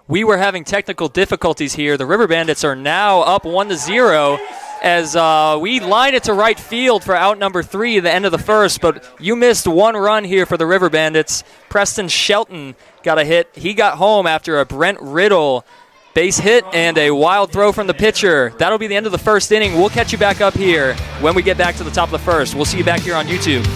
we were having technical difficulties here. The River Bandits are now up 1-0 as we line it to right field for out number 3 at the end of the first, but you missed one run here for the River Bandits. Preston Shelton got a hit. He got home after a Brent Riddle base hit and a wild throw from the pitcher. That'll be the end of the first inning. We'll catch you back up here when we get back to the top of the first. We'll see you back here on YouTube.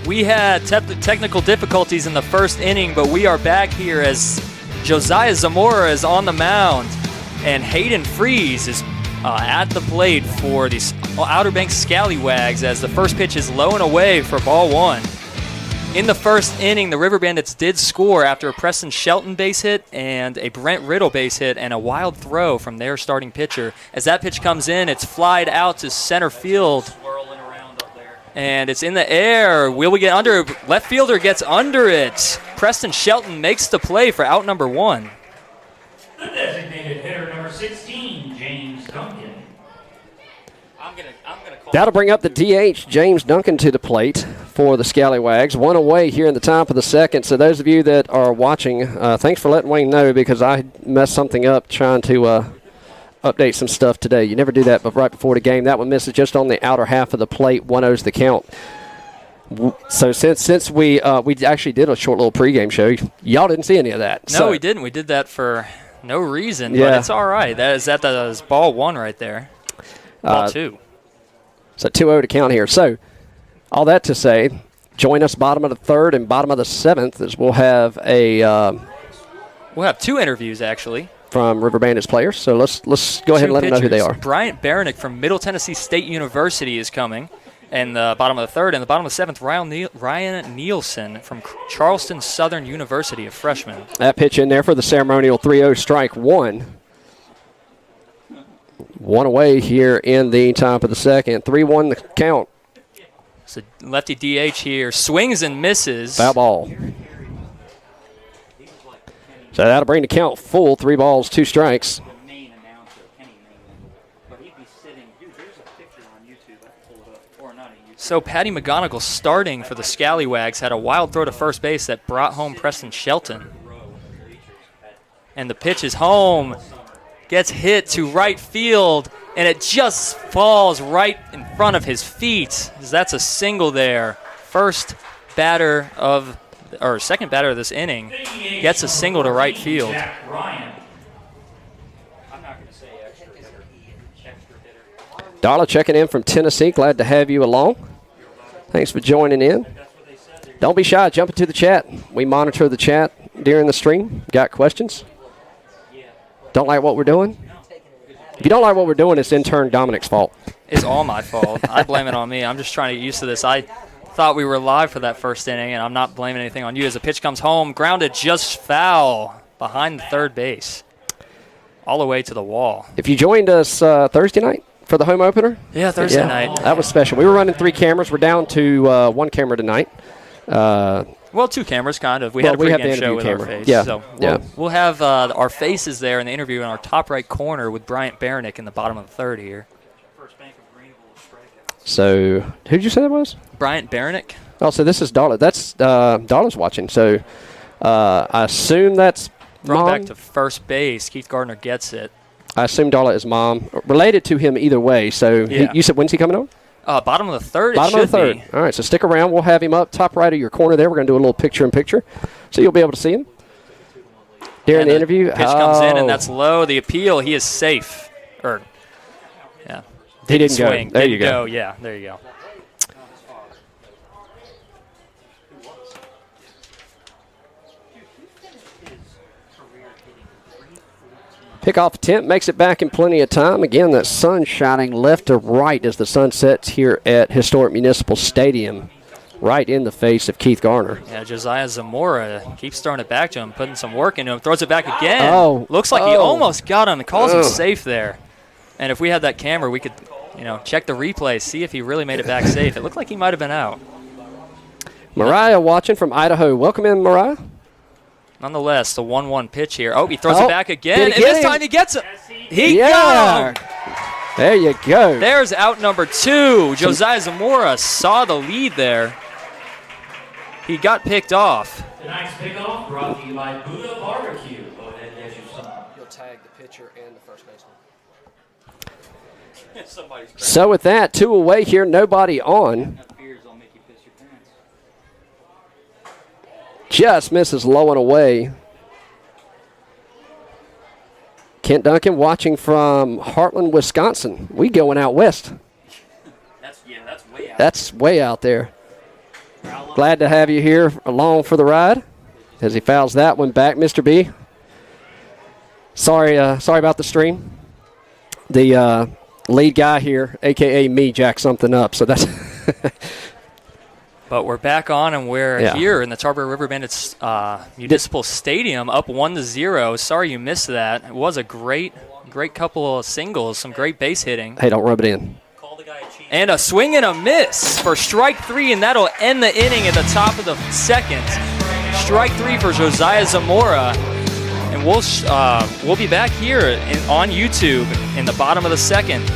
We had technical difficulties in the first inning, but we are back here as Josiah Zamora is on the mound, and Hayden Freeze is at the plate for the Outer Banks Scallywags as the first pitch is low and away for ball 1. In the first inning, the River Bandits did score after a Preston Shelton base hit and a Brent Riddle base hit and a wild throw from their starting pitcher. As that pitch comes in, it's flied out to center field. And it's in the air. Will we get under? Left fielder gets under it. Preston Shelton makes the play for out number 1. The designated hitter, number 16, James Duncan. I'm gonna call. That'll bring up the DH, James Duncan, to the plate for the Scallywags. One away here in the top of the second. So those of you that are watching, thanks for letting Wayne know because I messed something up trying to update some stuff today. You never do that but right before the game. That one misses just on the outer half of the plate. 1-0's the count. So since we actually did a short little pregame show, y'all didn't see any of that. No, we didn't. We did that for no reason, but it's all right. That is ball 1 right there. Ball 2. So 2-0 to count here. So all that to say, join us bottom of the third and bottom of the seventh as we'll have we'll have 2 interviews actually from River Bandits players. So let's go ahead and let them know who they are. Bryant Baranick from Middle Tennessee State University is coming. And the bottom of the third and the bottom of the seventh, Ryan Nielsen from Charleston Southern University, a freshman. That pitch in there for the ceremonial 3-0 strike 1. 1 away here in the top of the second. 3-1 the count. So lefty DH here swings and misses. Foul ball. So that'll bring the count full. 3 balls, 2 strikes. So Patty McGonigal starting for the Scallywags had a wild throw to first base that brought home Preston Shelton. And the pitch is home. Gets hit to right field, and it just falls right in front of his feet. That's a single there. Second batter of this inning gets a single to right field. Darla checking in from Tennessee. Glad to have you along. Thanks for joining in. Don't be shy. Jump into the chat. We monitor the chat during the stream. Got questions? Don't like what we're doing? If you don't like what we're doing, it's intern Dominic's fault. It's all my fault. I blame it on me. I'm just trying to get used to this. I thought we were live for that first inning, and I'm not blaming anything on you. As the pitch comes home, grounded just foul behind the third base, all the way to the wall. If you joined us Thursday night, for the home opener? Yeah, Thursday night. That was special. We were running 3 cameras. We're down to 1 camera tonight. Well, 2 cameras, kind of. We had a pregame show with our face. Yeah. So yeah. we'll have our faces there in the interview in our top right corner with Bryant Baranick in the bottom of the third here. So, who did you say that was? Bryant Baranick. Oh, so this is Darla. That's Darla's watching. So, I assume that's Thrown mom. back to first base. Keith Gardner gets it. I assume Darla is mom. Related to him either way. So, Yeah. you said when's he coming on? Bottom of the third, Bottom it of the should third. be. All right, so stick around. We'll have him up top right of your corner there. We're going to do a little picture-in-picture. So you'll be able to see him during And the interview. Pitch comes in, and that's low. The appeal, he is safe. Yeah. He didn't go. Swing. There Didn't you go. Yeah, there you go. Pickoff attempt makes it back in plenty of time. Again, that sun shining left to right as the sun sets here at Historic Municipal Stadium, right in the face of Keith Garner. Yeah, Josiah Zamora keeps throwing it back to him, putting some work into him, throws it back again. Oh. Looks like he almost got him. It calls him safe there. And if we had that camera, we could, check the replay, see if he really made it back safe. It looked like he might have been out. Mariah watching from Idaho. Welcome in, Mariah. Nonetheless, the 1-1 pitch here. Oh, he throws it back again, and this time he gets it. He got him. There you go. There's out number 2. Josiah Zamora saw the lead there. He got picked off. Tonight's pickoff brought to you by Buddha Barbecue. Go ahead and get your son. You'll tag the pitcher and the first baseman. So with that, 2 away here, nobody on. Just misses low and away. Kent Duncan watching from Heartland, Wisconsin. We going out west. That's way out. That's way out there. Glad to have you here along for the ride. As he fouls that one back, Mr. B. Sorry about the stream. The lead guy here, a.k.a. me, jacked something up. So that's... But we're back on, and we're here in the Tarboro River Bandits Municipal Stadium, up 1-0. Sorry you missed that. It was a great couple of singles, some great base hitting. Hey, don't rub it in. And a swing and a miss for strike 3, and that'll end the inning at the top of the second. Strike 3 for Josiah Zamora. And we'll be back here on YouTube in the bottom of the second.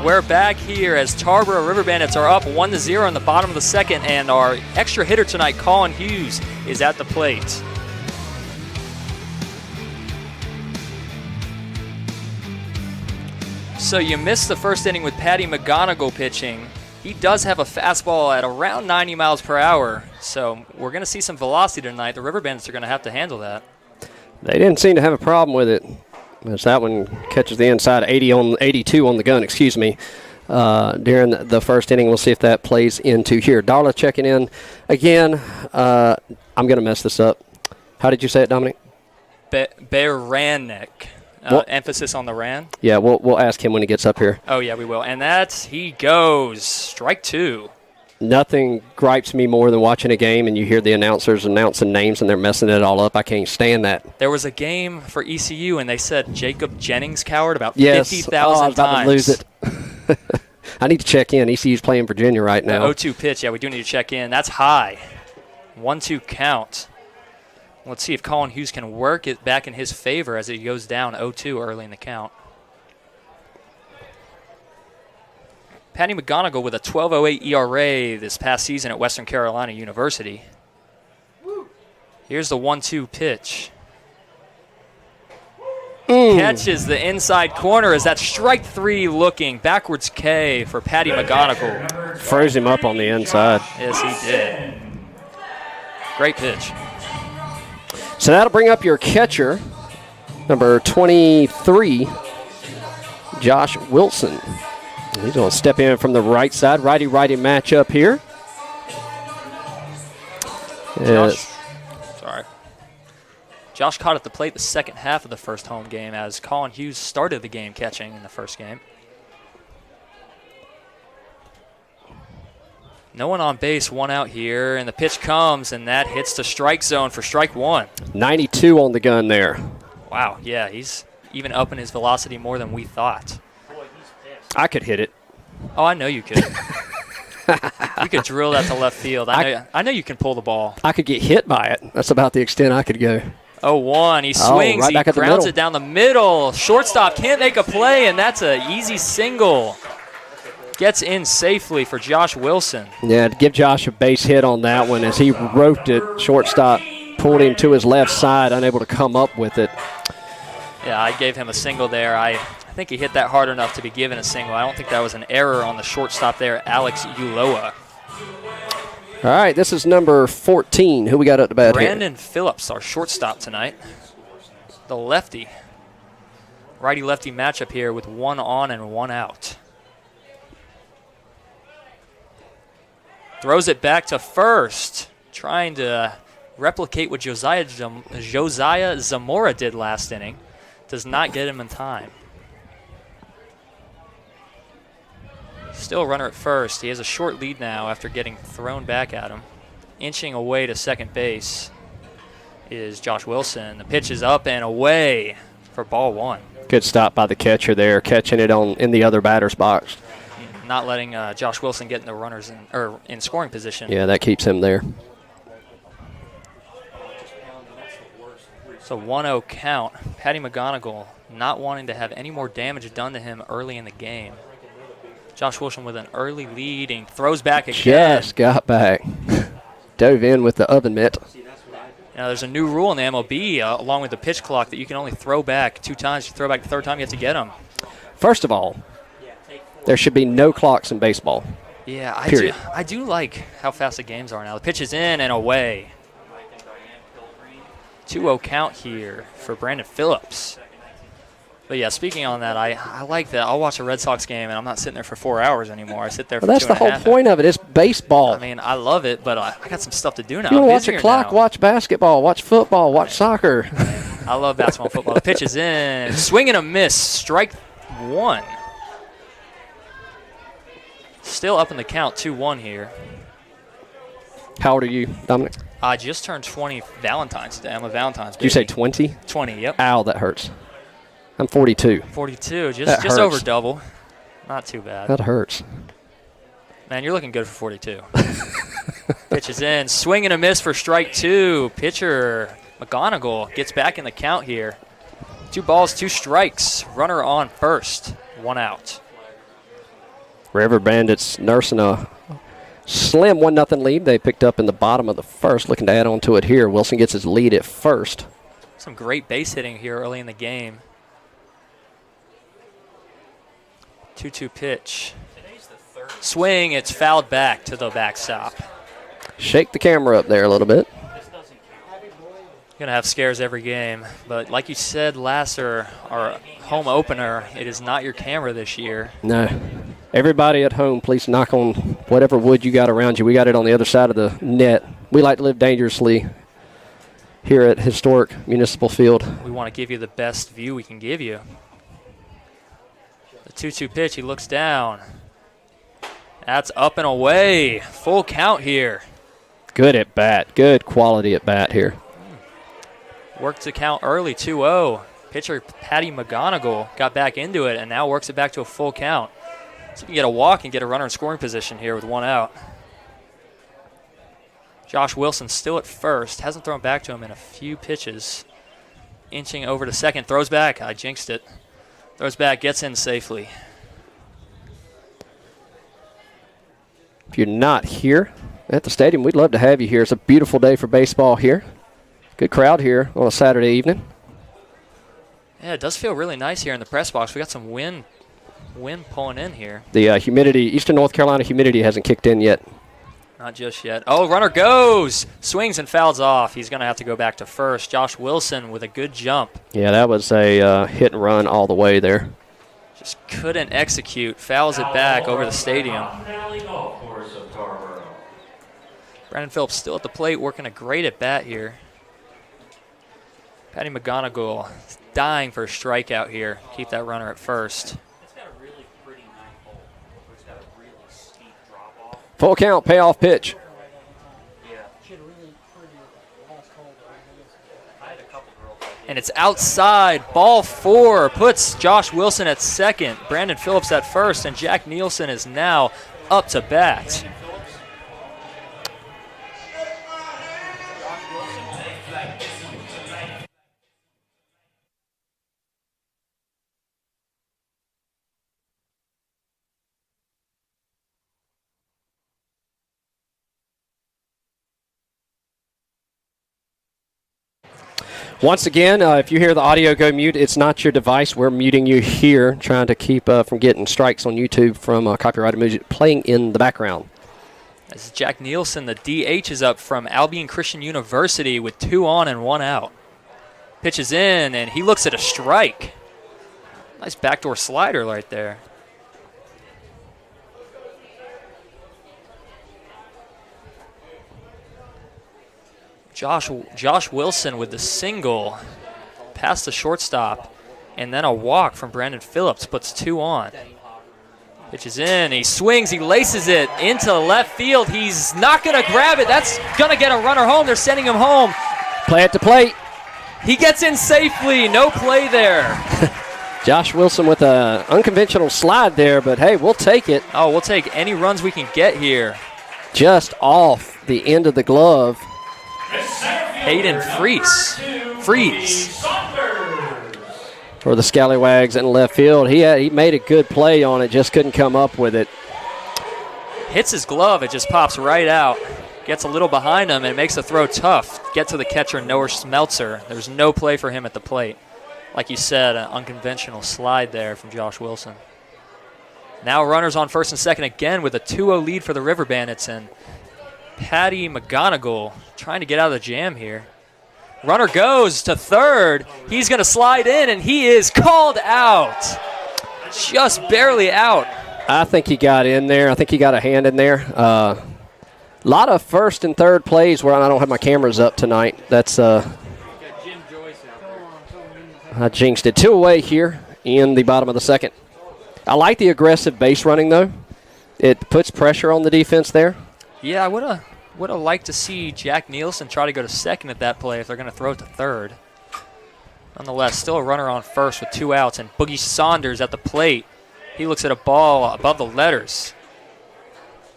We're back here as Tarboro River Bandits are up 1-0 in the bottom of the second, and our extra hitter tonight, Colin Hughes, is at the plate. So you missed the first inning with Patty McGonigal pitching. he does have a fastball at around 90 miles per hour, so we're going to see some velocity tonight. The River Bandits are going to have to handle that. They didn't seem to have a problem with it, as that one catches the inside 82 on the gun, excuse me, during the first inning. We'll see if that plays into here. Darla checking in again. I'm going to mess this up. How did you say it, Dominic? Baranek. Emphasis on the ran. Yeah, we'll ask him when he gets up here. Oh, yeah, we will. And he goes. Strike 2. Nothing gripes me more than watching a game and you hear the announcers announcing names and they're messing it all up. I can't stand that. There was a game for ECU and they said Jacob Jennings Coward about 50,000 times. I was about to lose it. I need to check in. ECU's playing Virginia right now. The 0-2 pitch. Yeah, we do need to check in. That's high. 1-2 count. Let's see if Colin Hughes can work it back in his favor as he goes down 0-2 early in the count. Patty McGonigal with a 12.08 ERA this past season at Western Carolina University. Here's the 1-2 pitch. Catches the inside corner as that strike 3 looking. Backwards K for Patty McGonigal. Froze him up on the inside. Yes, he did. Great pitch. So that'll bring up your catcher, number 23, Josh Wilson. He's going to step in from the right side. Righty-righty matchup here. Josh caught at the plate the second half of the first home game as Colin Hughes started the game catching in the first game. No one on base, 1 out here, and the pitch comes, and that hits the strike zone for strike 1. 92 on the gun there. Wow, yeah, he's even upping his velocity more than we thought. I could hit it. Oh, I know you could. You could drill that to left field. I know you can pull the ball. I could get hit by it. That's about the extent I could go. 0-1, he swings, right back he at the grounds middle. it down the middle. Shortstop can't make a play, and that's an easy single. Gets in safely for Josh Wilson. Yeah, to give Josh a base hit on that one as he roped it. Shortstop pulled him to his left side, unable to come up with it. Yeah, I gave him a single there. I think he hit that hard enough to be given a single. I don't think that was an error on the shortstop there, Alex Uloa. All right, this is number 14. Who we got at the bat here? Brandon Phillips, our shortstop tonight. The lefty. Righty-lefty matchup here with 1 on and 1 out. Throws it back to first, trying to replicate what Josiah Zamora did last inning. Does not get him in time. Still a runner at first. He has a short lead now after getting thrown back at him. Inching away to second base is Josh Wilson. The pitch is up and away for ball 1. Good stop by the catcher there, catching it in the other batter's box. Not letting Josh Wilson get in the runners in scoring position. Yeah, that keeps him there. So 1-0 count. Patty McGonigal not wanting to have any more damage done to him early in the game. Josh Wilson with an early lead and throws back again. Just got back. Dove in with the oven mitt. Now, there's a new rule in the MLB, along with the pitch clock, that you can only throw back 2 times. You throw back the third time, you have to get them. First of all, there should be no clocks in baseball. Yeah, I do like how fast the games are now. The pitch is in and away. 2-0 count here for Brandon Phillips. But, yeah, speaking on that, I like that. I'll watch a Red Sox game, and I'm not sitting there for 4 hours anymore. I sit there for 2.5 hours. That's the whole point of it. It's baseball. I mean, I love it, but I got some stuff to do now. If you want to watch a clock, watch basketball, watch football, watch soccer. I love basketball and football. The pitch is in. Swing and a miss. Strike 1. Still up in the count, 2-1 here. How old are you, Dominic? I just turned 20 Valentine's Day. I'm a Valentine's baby. Did you say 20? 20, yep. Ow, that hurts. I'm 42. 42, just over double. Not too bad. That hurts. Man, you're looking good for 42. Pitch is in. Swing and a miss for strike 2. Pitcher McGonigal gets back in the count here. 2 balls, 2 strikes. Runner on first. 1 out. River Bandits nursing a slim 1-0 lead. They picked up in the bottom of the first, looking to add on to it here. Wilson gets his lead at first. Some great base hitting here early in the game. 2-2 pitch. Swing, it's fouled back to the backstop. Shake the camera up there a little bit. Going to have scares every game. But like you said last our home opener, it is not your camera this year. No. Everybody at home, please knock on whatever wood you got around you. We got it on the other side of the net. We like to live dangerously here at historic Municipal Field. We want to give you the best view we can give you. The 2-2 pitch, he looks down. That's up and away. Full count here. Good at bat. Good quality at bat here. Worked the count early, 2-0. Pitcher Patty McGonigal got back into it and now works it back to a full count. So we can get a walk and get a runner in scoring position here with 1 out. Josh Wilson still at first. Hasn't thrown back to him in a few pitches. Inching over to second. Throws back. I jinxed it. Throws back. Gets in safely. If you're not here at the stadium, we'd love to have you here. It's a beautiful day for baseball here. Good crowd here on a Saturday evening. Yeah, it does feel really nice here in the press box. We got some wind pulling in here. The humidity, Eastern North Carolina humidity hasn't kicked in yet. Not just yet. Oh, runner goes. Swings and fouls off. He's going to have to go back to first. Josh Wilson with a good jump. Yeah, that was a hit and run all the way there. Just couldn't execute. Fouls it back over the stadium. Brandon Phillips still at the plate, working a great at bat here. Patty McGonigal dying for a strikeout here. Keep that runner at first. Full count, payoff pitch. And it's outside. Ball 4 puts Josh Wilson at second, Brandon Phillips at first, and Jack Nielsen is now up to bat. Once again, if you hear the audio go mute, it's not your device. We're muting you here, trying to keep from getting strikes on YouTube from copyrighted music playing in the background. As Jack Nielsen, the DH, is up from Albion Christian University with 2 on and 1 out. Pitches in, and he looks at a strike. Nice backdoor slider right there. Josh Wilson with the single past the shortstop, and then a walk from Brandon Phillips puts 2 on. Pitches in, he swings, he laces it into left field. He's not going to grab it. That's going to get a runner home. They're sending him home. Play at the plate. He gets in safely. No play there. Josh Wilson with an unconventional slide there, but hey, we'll take it. Oh, we'll take any runs we can get here. Just off the end of the glove. Hayden Freeze for the Scallywags in left field. He made a good play on it, just couldn't come up with it. Hits his glove, it just pops right out. Gets a little behind him and makes the throw tough. Get to the catcher, Noah Schmelzer. There's no play for him at the plate. Like you said, an unconventional slide there from Josh Wilson. Now runners on first and second again with a 2-0 lead for the River Bandits, and Patty McGonigal trying to get out of the jam here. Runner goes to third. He's going to slide in, and he is called out. Just barely out. I think he got in there. I think he got a hand in there. A lot of first and third plays where I don't have my cameras up tonight. That's I jinxed it. 2 away here in the bottom of the second. I like the aggressive base running, though. It puts pressure on the defense there. Yeah, I would have liked to see Jack Nielsen try to go to second at that play if they're going to throw it to third. Nonetheless, still a runner on first with 2 outs, and Boogie Saunders at the plate. He looks at a ball above the letters.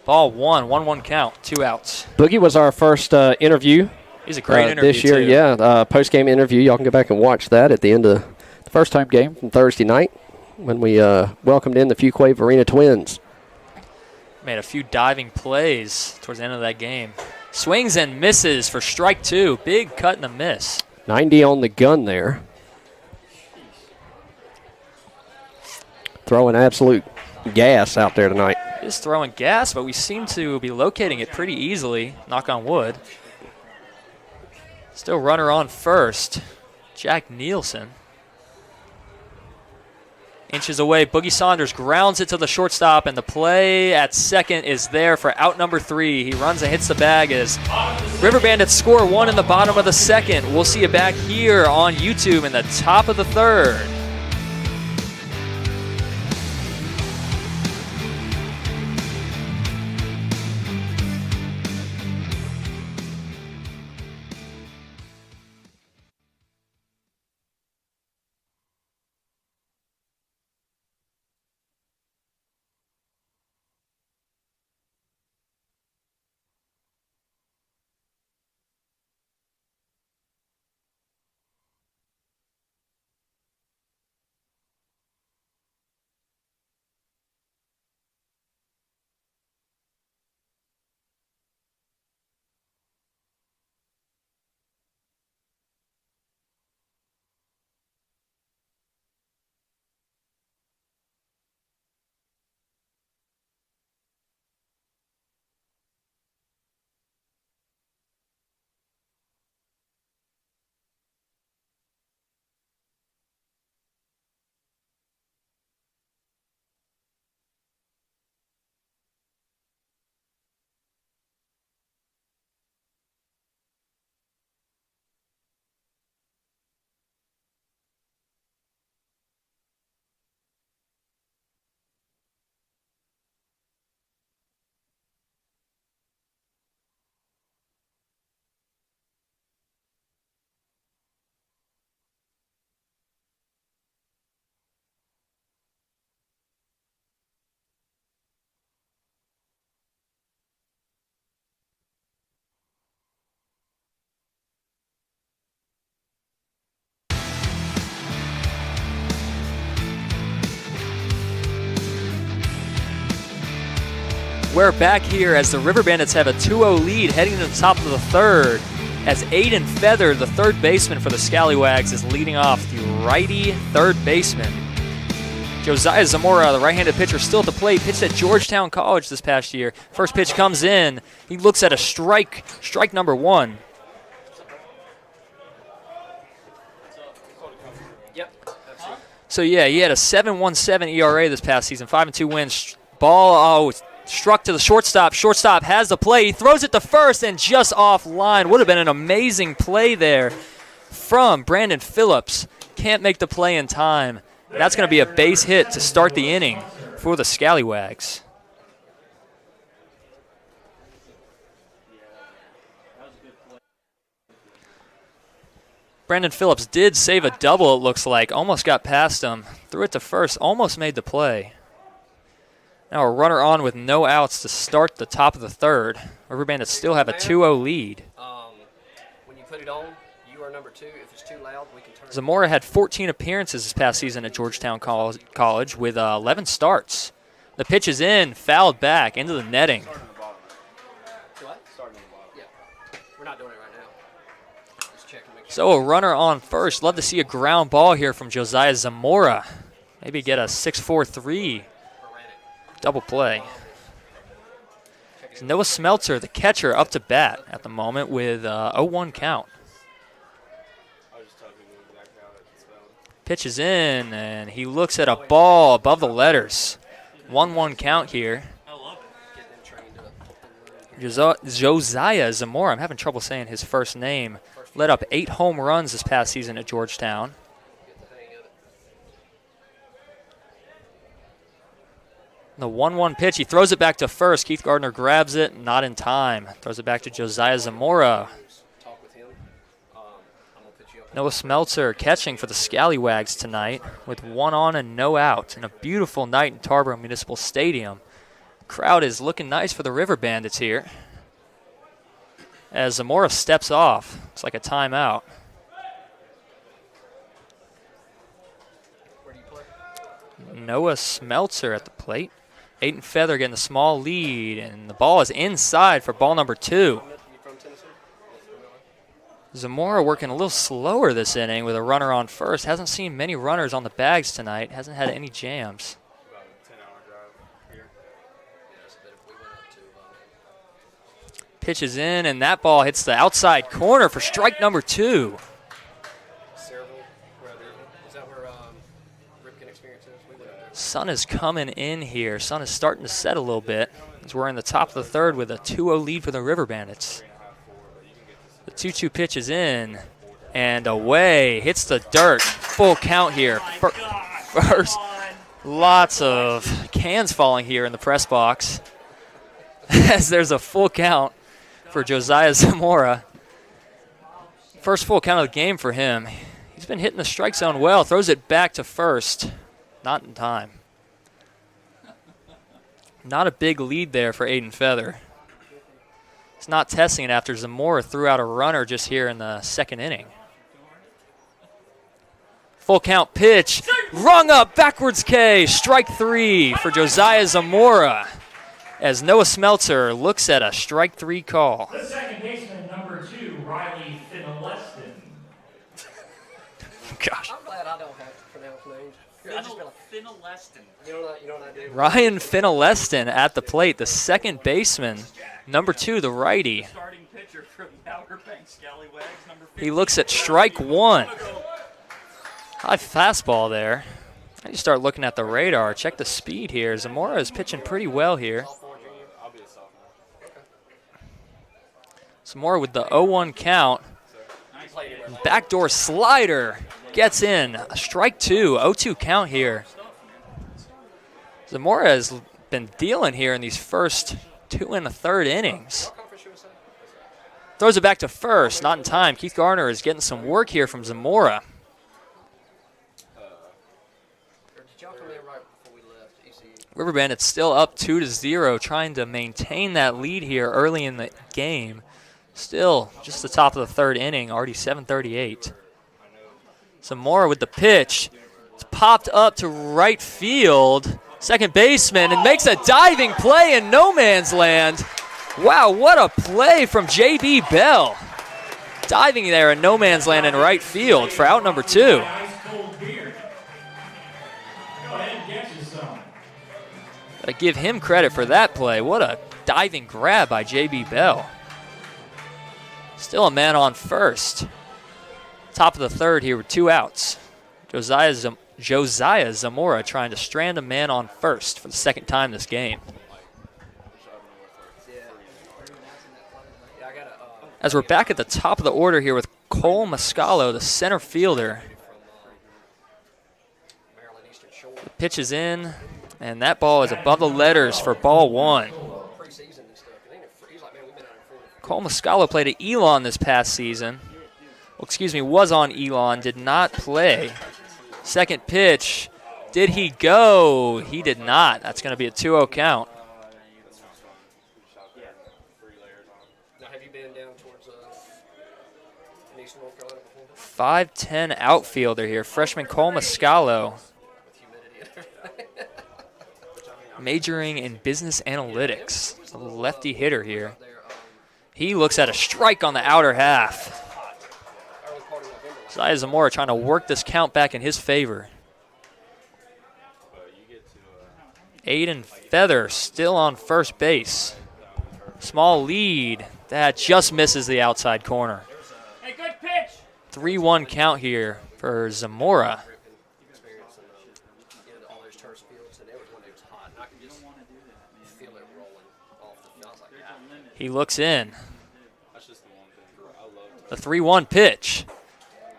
Ball 1-1 count, 2 outs. Boogie was our first interview. He's a great interview this year, too. Yeah. Post-game interview. Y'all can go back and watch that at the end of the first home game from Thursday night when we welcomed in the Fuquay Arena Twins. Made a few diving plays towards the end of that game. Swings and misses for strike 2. Big cut and a miss. 90 on the gun there. Throwing absolute gas out there tonight. Is throwing gas, but we seem to be locating it pretty easily, knock on wood. Still runner on first, Jack Nielsen. Inches away, Boogie Saunders grounds it to the shortstop, and the play at second is there for out number 3. He runs and hits the bag as River Bandits score 1 in the bottom of the second. We'll see it back here on YouTube in the top of the third. We're back here as the River Bandits have a 2-0 lead heading to the top of the third, as Aiden Feather, the third baseman for the Scallywags, is leading off the righty third baseman. Josiah Zamora, the right-handed pitcher, still at the plate, pitched at Georgetown College this past year. First pitch comes in. He looks at a strike number 1. So yeah, he had a 7.17 ERA this past season, 5-2 wins. Ball, struck to the shortstop. Shortstop has the play. He throws it to first and just offline. Would have been an amazing play there from Brandon Phillips. Can't make the play in time. That's going to be a base hit to start the inning for the Scallywags. Brandon Phillips did save a double, it looks like. Almost got past him. Threw it to first. Almost made the play. Now a runner on with no outs to start the top of the third. River Bandits still have a 2-0 lead. When you put it on, you are number 2. If it's too loud, we can turn it. Zamora had 14 appearances this past season at Georgetown College with 11 starts. The pitch is in, fouled back into the netting. What? Starting on the bottom. Yeah. We're not doing it right now. Just checking, make sure. So a runner on first. Love to see a ground ball here from Josiah Zamora. Maybe get a 6-4-3 double play. Noah Smeltzer, the catcher, up to bat at the moment with 0-1 count. Pitch is in, and he looks at a ball above the letters. 1-1 count here. Josiah Zamora, I'm having trouble saying his first name, led up 8 home runs this past season at Georgetown. The 1-1 pitch, he throws it back to first. Keith Gardner grabs it, not in time. Throws it back to Josiah Zamora. Noah Smeltzer catching for the Scallywags tonight with 1 on and no out. And a beautiful night in Tarboro Municipal Stadium. Crowd is looking nice for the River Bandits here. As Zamora steps off, it's like a timeout. Noah Smeltzer at the plate. Aiden Feather getting a small lead, and the ball is inside for ball number 2. Zamora working a little slower this inning with a runner on first. Hasn't seen many runners on the bags tonight. Hasn't had any jams. Pitches in, and that ball hits the outside corner for strike number 2. Sun is coming in here. Sun is starting to set a little bit as we're in the top of the third with a 2-0 lead for the River Bandits. The 2-2 pitch is in and away. Hits the dirt. Full count here. First, lots of cans falling here in the press box as there's a full count for Josiah Zamora. First full count of the game for him. He's been hitting the strike zone well. Throws it back to first. Not in time. Not a big lead there for Aiden Feather. He's not testing it after Zamora threw out a runner just here in the second inning. Full count pitch. Rung up backwards K. Strike 3 for Josiah Zamora as Noah Smeltzer looks at a strike 3 call. The second baseman, number 2, Riley Finaleston. Gosh. I'm glad I don't have to pronounce names. Finaleston. You know what I do? Ryan Finaleston at the plate, the second baseman, number 2, the righty. Starting pitcher from the Outer Banks Scallywags, number 15. He looks at strike 1. High fastball there. I just start looking at the radar. Check the speed here. Zamora is pitching pretty well here. Zamora with the 0-1 count. Backdoor slider gets in. A strike 2. 0-2 count here. Zamora has been dealing here in these first 2 1/3 innings. Throws it back to first. Not in time. Keith Garner is getting some work here from Zamora. River Bandits still up 2-0, trying to maintain that lead here early in the game. Still just the top of the third inning, already 7:38. Zamora with the pitch. It's popped up to right field. Second baseman and makes a diving play in no man's land. Wow, what a play from J.B. Bell. Diving there in no man's land in right field for out number 2. Gotta give him credit for that play. What a diving grab by J.B. Bell. Still a man on first. Top of the third here with 2 outs. Josiah Zamora trying to strand a man on first for the second time this game. As we're back at the top of the order here with Cole Mascalo, the center fielder. The pitch is in, and that ball is above the letters for ball 1. Cole Mascalo played at Elon this past season. Well, excuse me, was on Elon, did not play. Second pitch, did he go? He did not. That's going to be a 2-0 count. Now, have you been down towards Eastern North Carolina before? 5'10" outfielder here, freshman Cole Mascalo. Majoring in business analytics. A lefty hitter here. He looks at a strike on the outer half. Josiah Zamora trying to work this count back in his favor. Aiden Feather still on first base. Small lead. That just misses the outside corner. Hey, good pitch. 3-1 count here for Zamora. He looks in. The 3-1 pitch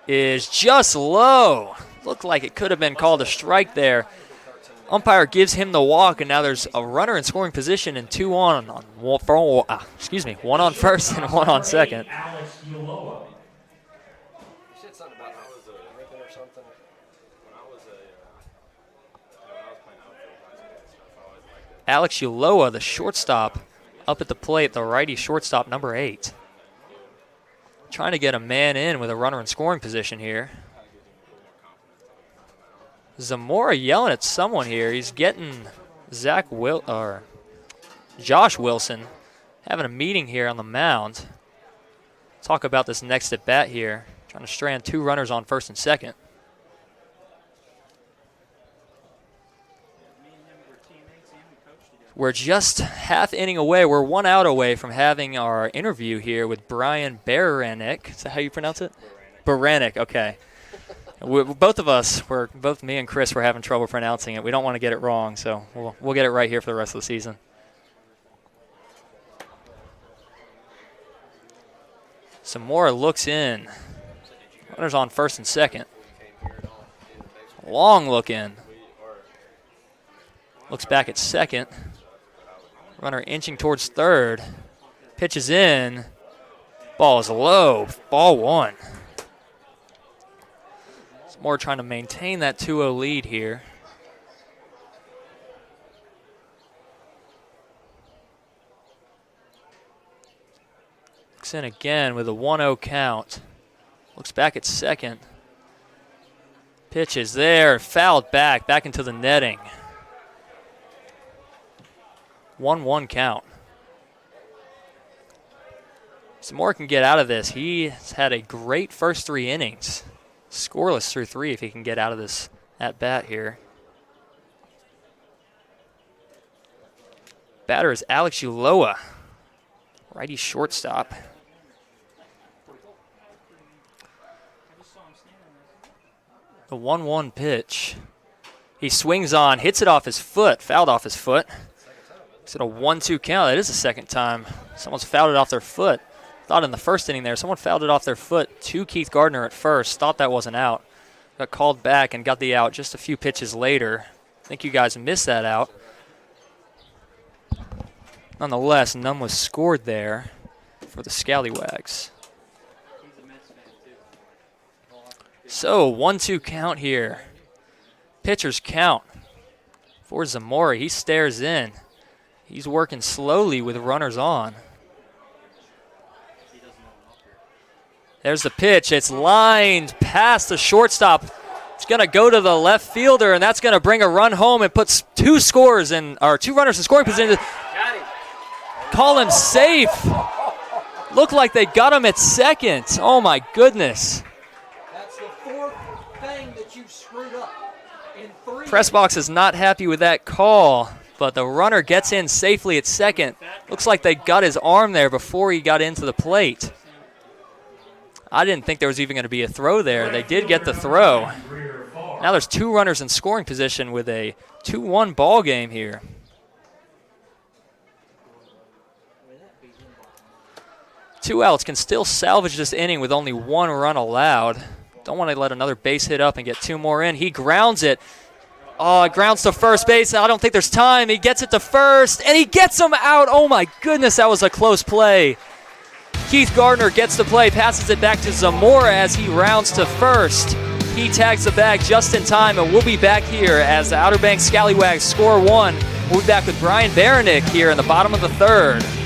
is just low. Looked like it could have been called a strike there. Umpire gives him the walk, and now there's a runner in scoring position and 2 on. One on first and 1 on second. Alex Uloa, the shortstop, up at the plate, the righty shortstop, number 8. Trying to get a man in with a runner in scoring position here. Zamora yelling at someone here. He's getting Josh Wilson having a meeting here on the mound. Talk about this next at bat here. Trying to strand 2 runners on first and second. We're just half inning away. We're 1 out away from having our interview here with Brian Baranek. Is that how you pronounce it? Baranek, okay. Both of us, both me and Chris, were having trouble pronouncing it. We don't want to get it wrong, so we'll get it right here for the rest of the season. Zamora looks in. Runners on first and second. Long look in. Looks back at second. Runner inching towards third. Pitches in. Ball is low. Ball 1. Zamora trying to maintain that 2-0 lead here. Looks in again with a 1-0 count. Looks back at second. Pitch is there, fouled back into the netting. 1-1 count. Zamora can get out of this. He's had a great first 3 innings. Scoreless through 3 if he can get out of this at bat here. Batter is Alex Uloa, righty shortstop. The 1-1 pitch. He swings on, hits it off his foot, fouled off his foot. It's at a 1-2 count. That is the second time someone's fouled it off their foot. Thought in the first inning there, someone fouled it off their foot to Keith Gardner at first. Thought that wasn't out. Got called back and got the out just a few pitches later. I think you guys missed that out. Nonetheless, none was scored there for the Scallywags. So, 1-2 count here. Pitcher's count for Zamora. He stares in. He's working slowly with runners on. There's the pitch. It's lined past the shortstop. It's going to go to the left fielder, and that's going to bring a run home and puts 2 runners in scoring position. Call him safe. Looked like they got him at second. Oh, my goodness. That's the 4th thing that you've screwed up in 3. Press box is not happy with that call, but the runner gets in safely at second. Looks like they got his arm there before he got into the plate. I didn't think there was even going to be a throw there. They did get the throw. Now there's 2 runners in scoring position with a 2-1 ball game here. Two outs can still salvage this inning with only 1 run allowed. Don't want to let another base hit up and get 2 more in. He grounds it. Oh, it grounds to first base. I don't think there's time. He gets it to first, and he gets him out. Oh, my goodness, that was a close play. Keith Gardner gets the play, passes it back to Zamora as he rounds to first. He tags the bag just in time, and we'll be back here as the Outer Banks Scallywags score 1. We'll be back with Brian Baranek here in the bottom of the 3rd.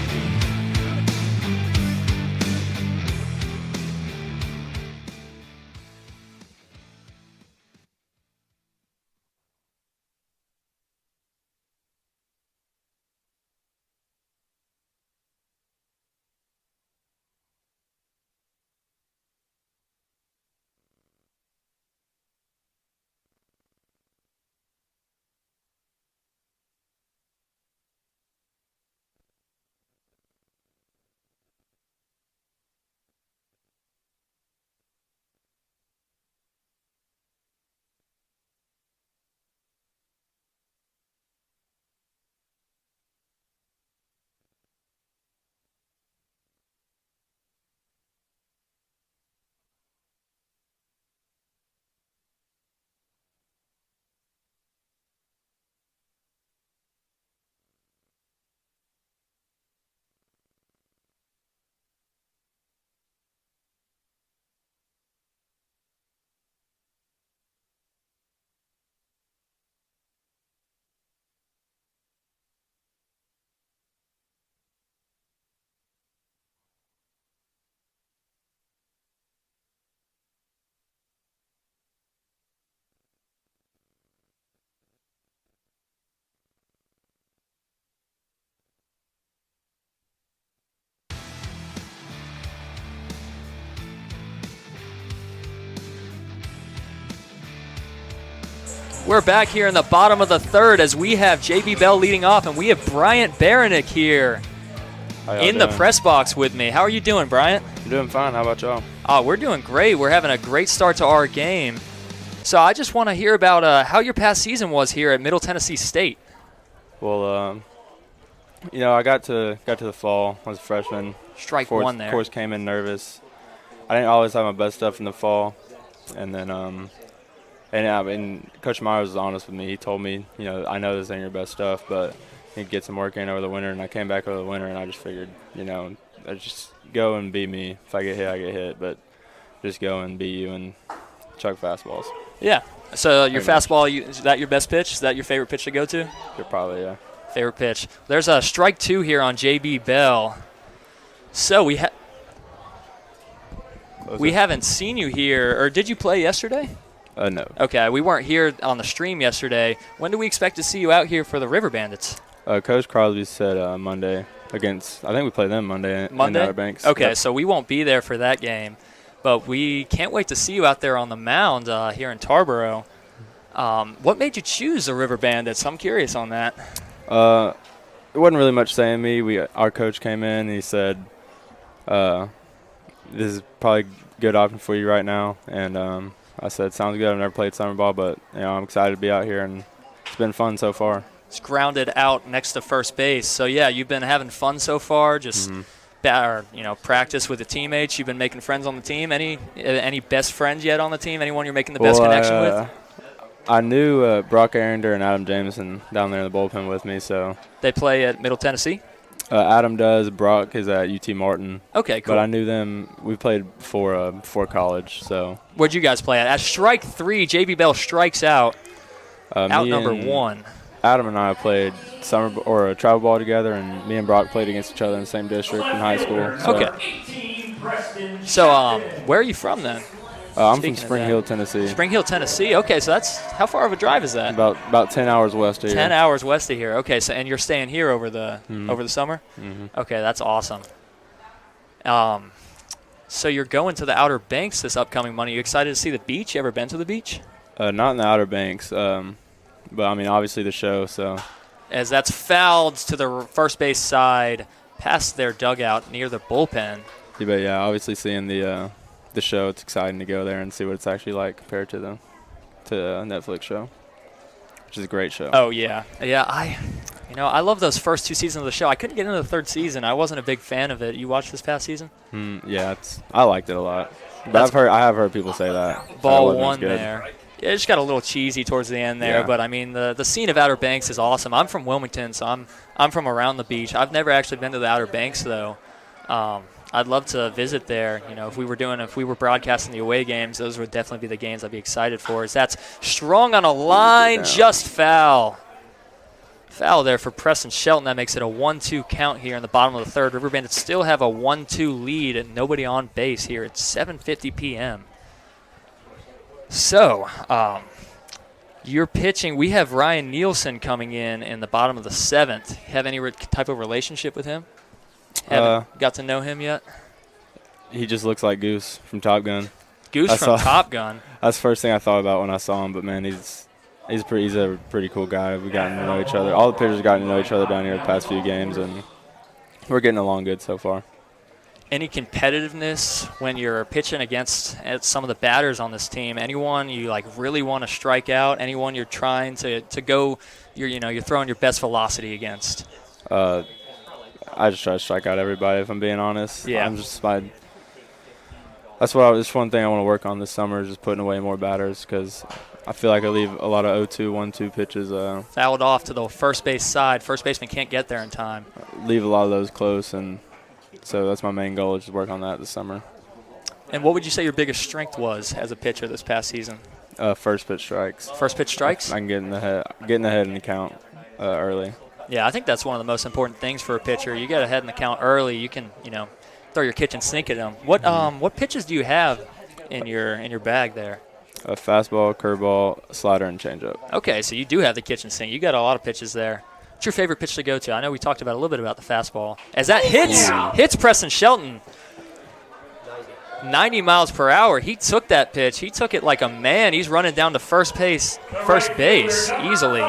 We're back here in the bottom of the third as we have JB Bell leading off, and we have Bryant Baranick here in the press box with me. How are you doing, Bryant? I'm doing fine. How about y'all? Oh, we're doing great. We're having a great start to our game. So I just want to hear about how your past season was here at Middle Tennessee State. Well, I got to the fall. I was a freshman. Strike one there. Of course, came in nervous. I didn't always have my best stuff in the fall, and then and Coach Myers was honest with me. He told me, I know this ain't your best stuff, but you get some work in over the winter. And I came back over the winter, and I just figured, I just go and be me. If I get hit, I get hit, but just go and be you and chuck fastballs. Yeah. So your fastball, is that your best pitch? Is that your favorite pitch to go to? You're probably, yeah. Favorite pitch. There's a strike two here on JB Bell. So we haven't seen you here, or did you play yesterday? No. Okay, we weren't here on the stream yesterday. When do we expect to see you out here for the River Bandits? Coach Crosby said Monday against, I think we play them Monday in Outer Banks. Okay, Yep. so we won't be there for that game. But we can't wait to see you out there on the mound here in Tarboro. What made you choose the River Bandits? I'm curious on that. It wasn't really much saying me. Our coach came in and he said, this is probably a good option for you right now. And I said, sounds good. I've never played summer ball, but I'm excited to be out here, and it's been fun so far. It's grounded out next to first base. So, yeah, you've been having fun so far, just practice with the teammates. You've been making friends on the team. Any best friends yet on the team? Anyone you're making the best connection with? I knew Brock Arender and Adam Jameson down there in the bullpen with me. So they play at Middle Tennessee? Adam does. Brock is at UT Martin. Okay, cool. But I knew them. We played before college. So where'd you guys play at? At strike three, JB Bell strikes out. Out number one. Adam and I played summer or a travel ball together, and me and Brock played against each other in the same district in high school. So. Okay. So where are you from then? I'm from Spring Hill, Tennessee. Spring Hill, Tennessee. Okay, so that's how far of a drive is that? About 10 hours west of here. 10 hours west of here. Okay, so and you're staying here over the summer? Mm-hmm. Okay, that's awesome. So you're going to the Outer Banks this upcoming month. Are you excited to see the beach? You ever been to the beach? Not in the Outer Banks, but I mean obviously the show. So as that's fouled to the first base side, past their dugout near the bullpen. Yeah, but yeah, obviously seeing the show, it's exciting to go there and see what it's actually like compared to the Netflix show, which is a great show. Oh yeah, I love those first two seasons of the show. I couldn't get into the third season. I wasn't a big fan of it. You watched this past season? Yeah, I liked it a lot. But I have heard people say that. Ball one there. Yeah, it just got a little cheesy towards the end there, but I mean the scene of Outer Banks is awesome. I'm from Wilmington, so I'm from around the beach. I've never actually been to the Outer Banks though. I'd love to visit there. If we were broadcasting the away games, those would definitely be the games I'd be excited for. As that's strong on a line, just foul. Foul there for Preston Shelton. That makes it a 1-2 count here in the bottom of the third. River Bandits still have a 1-2 lead and nobody on base here at 7:50 p.m. So, you're pitching. We have Ryan Nielsen coming in the bottom of the seventh. Have any type of relationship with him? Haven't got to know him yet? He just looks like Goose from Top Gun. Top Gun? That's the first thing I thought about when I saw him, but, man, he's a pretty cool guy. We've gotten to know each other. All the pitchers have gotten to know each other down here the past few games, and we're getting along good so far. Any competitiveness when you're pitching against some of the batters on this team? Anyone you really want to strike out? Anyone you're trying to go? You're throwing your best velocity against? I just try to strike out everybody. If I'm being honest, yeah. That's one thing I want to work on this summer is just putting away more batters because I feel like I leave a lot of 0-2, 1-2 pitches. Fouled off to the first base side. First baseman can't get there in time. Leave a lot of those close, and so that's my main goal is to work on that this summer. And what would you say your biggest strength was as a pitcher this past season? First pitch strikes. First pitch strikes? I can get in the head in the count early. Yeah, I think that's one of the most important things for a pitcher. You get ahead in the count early, you can, throw your kitchen sink at them. What pitches do you have in your bag there? A fastball, curveball, slider, and changeup. Okay, so you do have the kitchen sink. You got a lot of pitches there. What's your favorite pitch to go to? I know we talked about a little bit about the fastball. As that hits Preston Shelton. 90 miles per hour. He took that pitch. He took it like a man. He's running down to first base easily.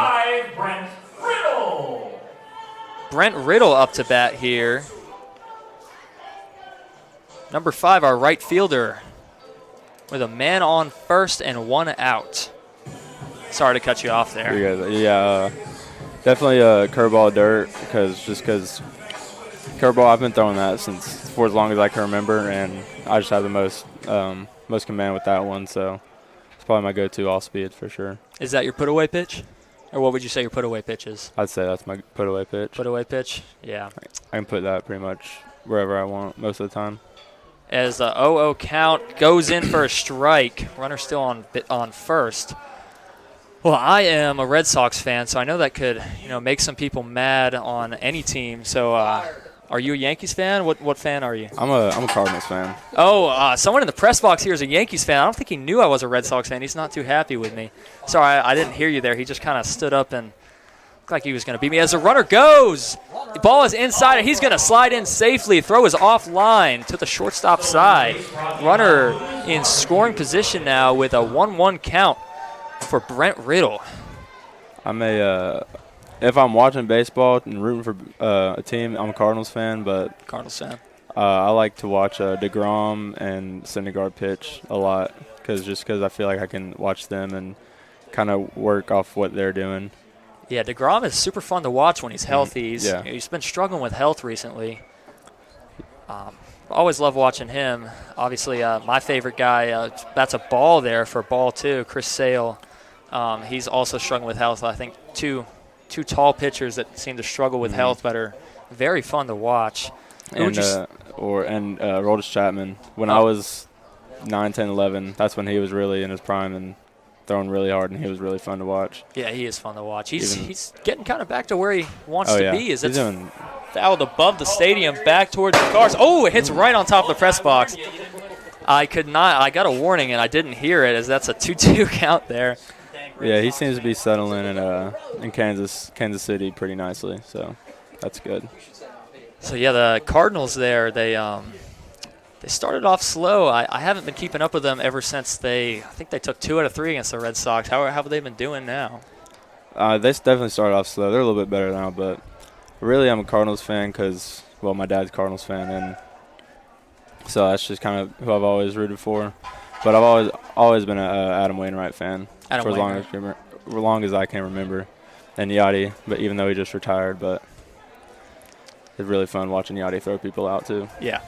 Brent Riddle up to bat here. Number 5, our right fielder, with a man on first and 1 out. Sorry to cut you off there. Yeah, definitely a curveball dirt because curveball, I've been throwing that for as long as I can remember, and I just have the most command with that one, so it's probably my go-to off-speed for sure. Is that your put-away pitch? Or what would you say your put-away pitch is? I'd say that's my put-away pitch. Put-away pitch? Yeah. I can put that pretty much wherever I want most of the time. As the 0-0 count goes in for a strike, runner still on first. Well, I am a Red Sox fan, so I know that could make some people mad on any team. So are you a Yankees fan? What fan are you? I'm a Cardinals fan. Oh, someone in the press box here is a Yankees fan. I don't think he knew I was a Red Sox fan. He's not too happy with me. Sorry, I didn't hear you there. He just kind of stood up and looked like he was going to beat me. As the runner goes, the ball is inside, and he's going to slide in safely. Throw is offline to the shortstop side. Runner in scoring position now with a 1-1 count for Brent Riddle. If I'm watching baseball and rooting for a team, I'm a Cardinals fan, but Cardinals fan. I like to watch DeGrom and Syndergaard pitch a lot because I feel like I can watch them and kind of work off what they're doing. Yeah, DeGrom is super fun to watch when he's healthy. Yeah. He's been struggling with health recently. Always love watching him. Obviously, my favorite guy, that's a ball there for ball 2, Chris Sale. He's also struggling with health. I think two tall pitchers that seem to struggle with health but are very fun to watch. And Roldis Chapman. When I was 9, 10, 11, that's when he was really in his prime and throwing really hard, and he was really fun to watch. Yeah, he is fun to watch. He's getting kind of back to where he wants to be. It's fouled above the stadium, back towards the cars. Oh, it hits right on top of the press box. I got a warning, and I didn't hear it, as that's a 2-2 count there. Yeah, he seems to be settling in Kansas City pretty nicely, so that's good. So, yeah, the Cardinals there, they started off slow. I haven't been keeping up with them ever since I think they took 2 out of 3 against the Red Sox. How have they been doing now? They definitely started off slow. They're a little bit better now, but really I'm a Cardinals fan because, well, my dad's a Cardinals fan, and so that's just kind of who I've always rooted for. But I've always been an Adam Wainwright fan as long as I can remember. And Yachty, but even though he just retired, but it's really fun watching Yachty throw people out too. Yeah.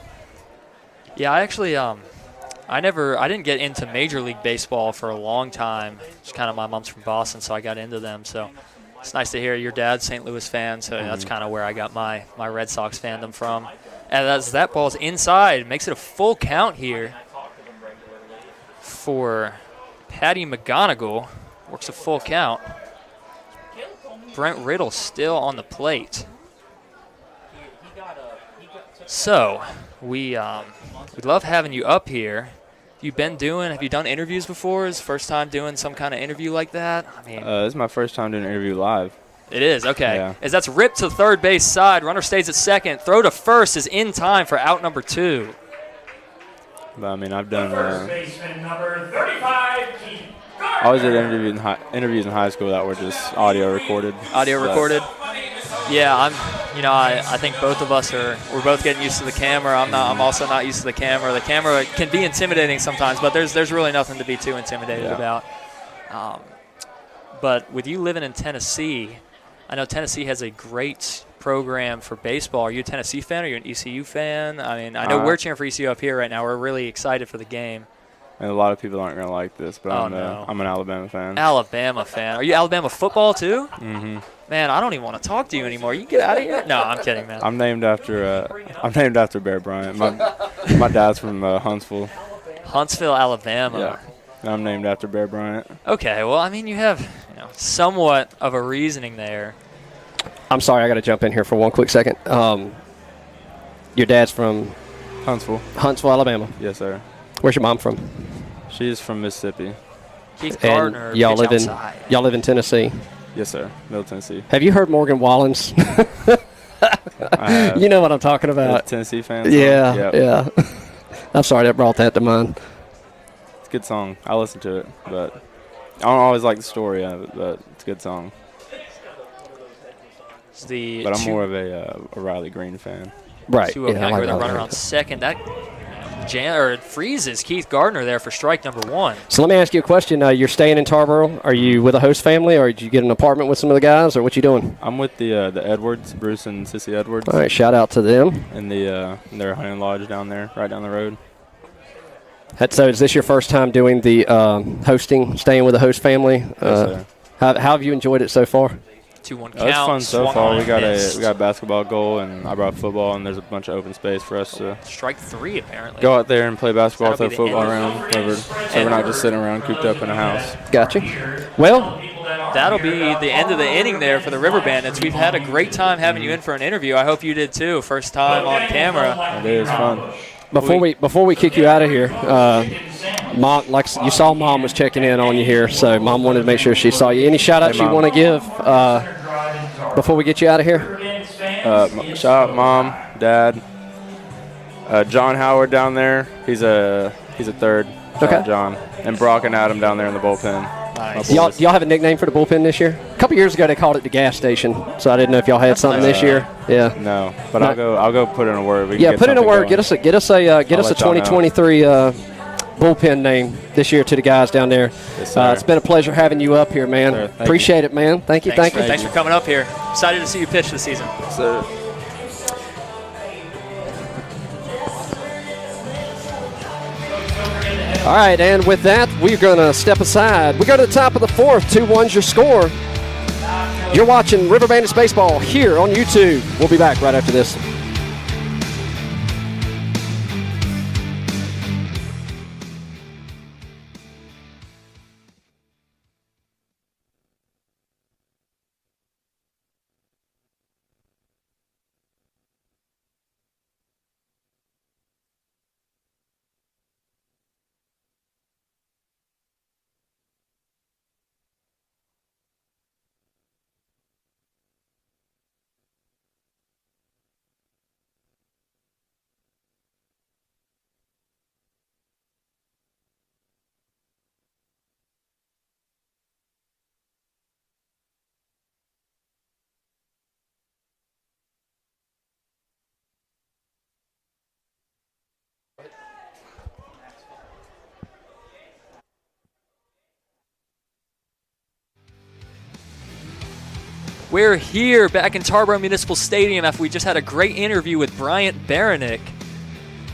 Yeah, I actually I didn't get into Major League Baseball for a long time. Just kind of, my mom's from Boston, so I got into them. So it's nice to hear your dad's St. Louis fan. So that's kind of where I got my Red Sox fandom from. And as that ball's inside, makes it a full count here for Patty McGonigal. Works a full count. Brent Riddle still on the plate. So we love having you up here. Have you done interviews before? Is it first time doing some kind of interview like that? I mean, this is my first time doing an interview live. It is, okay. Yeah. As that's ripped to the third base side. Runner stays at second. Throw to first is in time for out number 2. But, I mean, I've done First baseman number 35, Keith I always did interviews in high school that were just audio recorded. Recorded? Yeah, I think both of us we're both getting used to the camera. I'm also not used to the camera. The camera can be intimidating sometimes, but there's really nothing to be too intimidated about. But with you living in Tennessee, I know Tennessee has a great program for baseball. Are you a Tennessee fan? Are you an ECU fan? I mean, I know we're cheering for ECU up here right now. We're really excited for the game. And a lot of people aren't going to like this, but I'm an Alabama fan. Alabama fan. Are you Alabama football too? Mm-hmm. Man, I don't even want to talk to you anymore. You can get out of here. No, I'm kidding, man. I'm named after Bear Bryant. My dad's from Huntsville. Huntsville, Alabama. Yeah. And I'm named after Bear Bryant. Okay, well, I mean, you have somewhat of a reasoning there. I'm sorry, I got to jump in here for one quick second. Your dad's from Huntsville, Alabama. Yes, sir. Where's your mom from? She's from Mississippi. Keith Gardner. And y'all live in Tennessee. Yes, sir. Middle Tennessee. Have you heard Morgan Wallen's? You know what I'm talking about. Tennessee fans. Yeah. I'm sorry that brought that to mind. It's a good song. I listen to it, but I don't always like the story of it, but it's a good song. But I'm more of a Riley Green fan. Right. 2-0 count here with a runner on second. That freezes Keith Gardner there for strike number 1. So let me ask you a question. You're staying in Tarboro. Are you with a host family, or did you get an apartment with some of the guys, or what you doing? I'm with the Edwards, Bruce and Sissy Edwards. All right, shout out to them. And their hunting lodge down there, right down the road. So is this your first time doing the hosting, staying with a host family? Yes, sir. How have you enjoyed it so far? 2-1 count. It's fun so far. We got missed. a basketball goal, and I brought football, and there's a bunch of open space for us to Strike 3 apparently. go out there and play basketball, That'll throw be the football end. around, so we're not just sitting around cooped up in a house. Gotcha. Well, That'll be the end of the inning there for the River Bandits. We've had a great time having you in for an interview. I hope you did too. First time on camera. It is fun. before we kick you out of here, Mom, like you saw, Mom was checking in on you here, so Mom wanted to make sure she saw you. Any shout-outs you want to give before we get you out of here? Shout out Mom, Dad, John Howard down there. He's a third. Shout out John, and Brock and Adam down there in the bullpen. Nice. Do y'all have a nickname for the bullpen this year? A couple years ago they called it the gas station, so I didn't know if y'all had something this year. Yeah. No, but I'll go put in a word. Put in a word. Going. Get us a 2023 bullpen name this year to the guys down there. Yes, sir. It's been a pleasure having you up here, man. Sir, Appreciate it, man. Thank you. Thanks for coming up here. Excited to see you pitch this season. So, All right, and with that, we're going to step aside. We go to the top of the fourth. 2-1's your score. You're watching River Bandits Baseball here on YouTube. We'll be back right after this. We're here back in Tarboro Municipal Stadium after we just had a great interview with Bryant Baranick,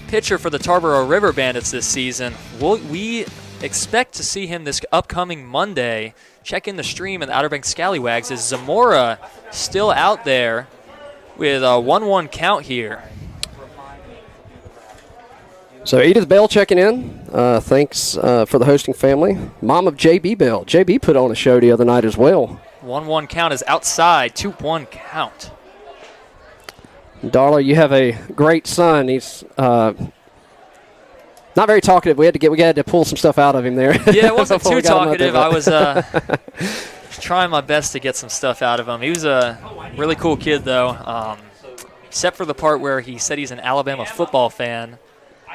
pitcher for the Tarboro River Bandits this season. We expect to see him this upcoming Monday. Check in the stream in the Outer Banks Scallywags. Is Zamora still out there with a 1-1 count here? So Edith Bell checking in. Thanks for the hosting family. Mom of JB Bell. JB put on a show the other night as well. 1-1 count is outside. 2-1 count. Darla, you have a great son. He's not very talkative. We had to pull some stuff out of him there. Yeah, it wasn't too talkative. There, I was trying my best to get some stuff out of him. He was a really cool kid, though, except for the part where he said he's an Alabama football fan.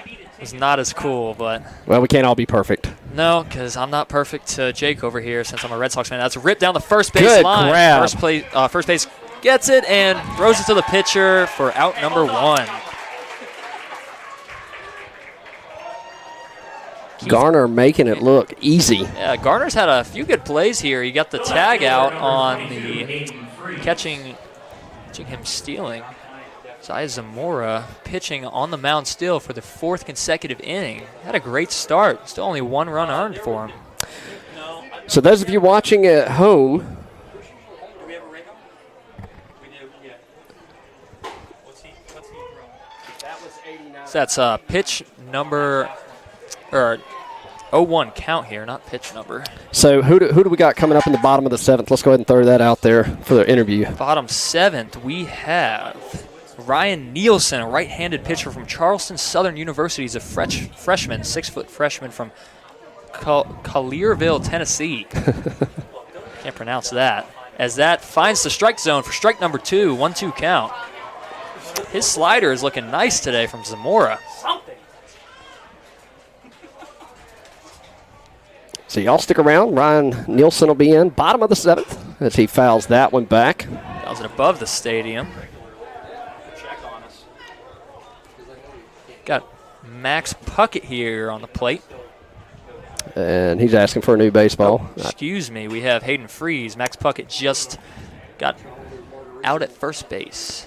It was not as cool, but... Well, we can't all be perfect. No, because I'm not perfect to Jake over here since I'm a Red Sox fan. That's ripped down the first base line. Grab. First base gets it and throws it to the pitcher for out number 1. Garner making it look easy. Yeah, Garner's had a few good plays here. He got the tag out on the catching him stealing. Zaya Zamora pitching on the mound still for the 4th consecutive inning. Had a great start. Still only 1 run earned for him. So those of you watching at home, so that's pitch number, or 0-1 count here, not pitch number. So who do we got coming up in the bottom of the 7th? Let's go ahead and throw that out there for the interview. Bottom 7th, we have Ryan Nielsen, a right-handed pitcher from Charleston Southern University. He's a freshman, 6-foot freshman from Collierville, Tennessee. Can't pronounce that. As that finds the strike zone for strike number 2, 1-2 count. His slider is looking nice today from Zamora. So y'all stick around. Ryan Nielsen will be in bottom of the 7th as he fouls that one back. Fouls it above the stadium. Got Max Puckett here on the plate. And he's asking for a new baseball. Excuse me, we have Hayden Freeze. Max Puckett just got out at first base.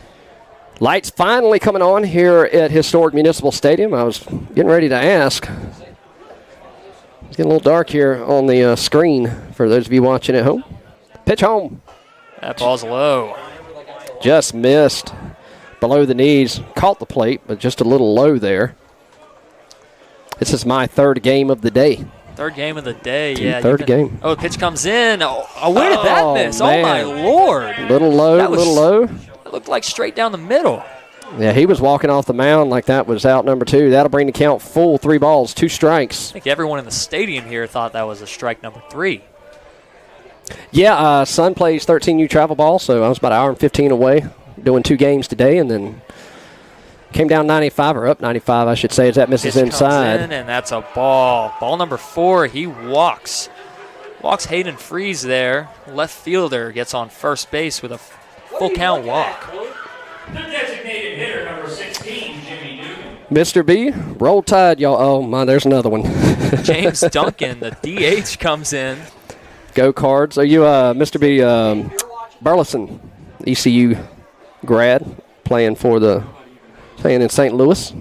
Lights finally coming on here at Historic Municipal Stadium. I was getting ready to ask. It's getting a little dark here on the screen for those of you watching at home. Pitch home. That ball's low. Just missed below the knees. Caught the plate, but just a little low there. This is my 3rd game of the day. 3rd game of the day, yeah. Third game. Oh, the pitch comes in. Oh, where did that miss? Man. Oh, my Lord. Little low, little low. It looked like straight down the middle. Yeah, he was walking off the mound like that was out number 2. That'll bring the count full. 3 balls, 2 strikes. I think everyone in the stadium here thought that was a strike number 3. Yeah, son plays 13U travel ball, so I was about an hour and 15 away doing 2 games today, and then came down 95, or up 95, I should say, as that misses Pitch inside. comes in, and that's a ball. Ball number 4, he walks. Walks Hayden Freeze there. Left fielder gets on first base with a full count walk. The designated hitter, number 16, Jimmy Dugan. Mr. B, roll tide, y'all. Oh, my, there's another one. James Duncan, the DH, comes in. Go Cards. Are you Mr. B Burleson, ECU grad, playing in St. Louis?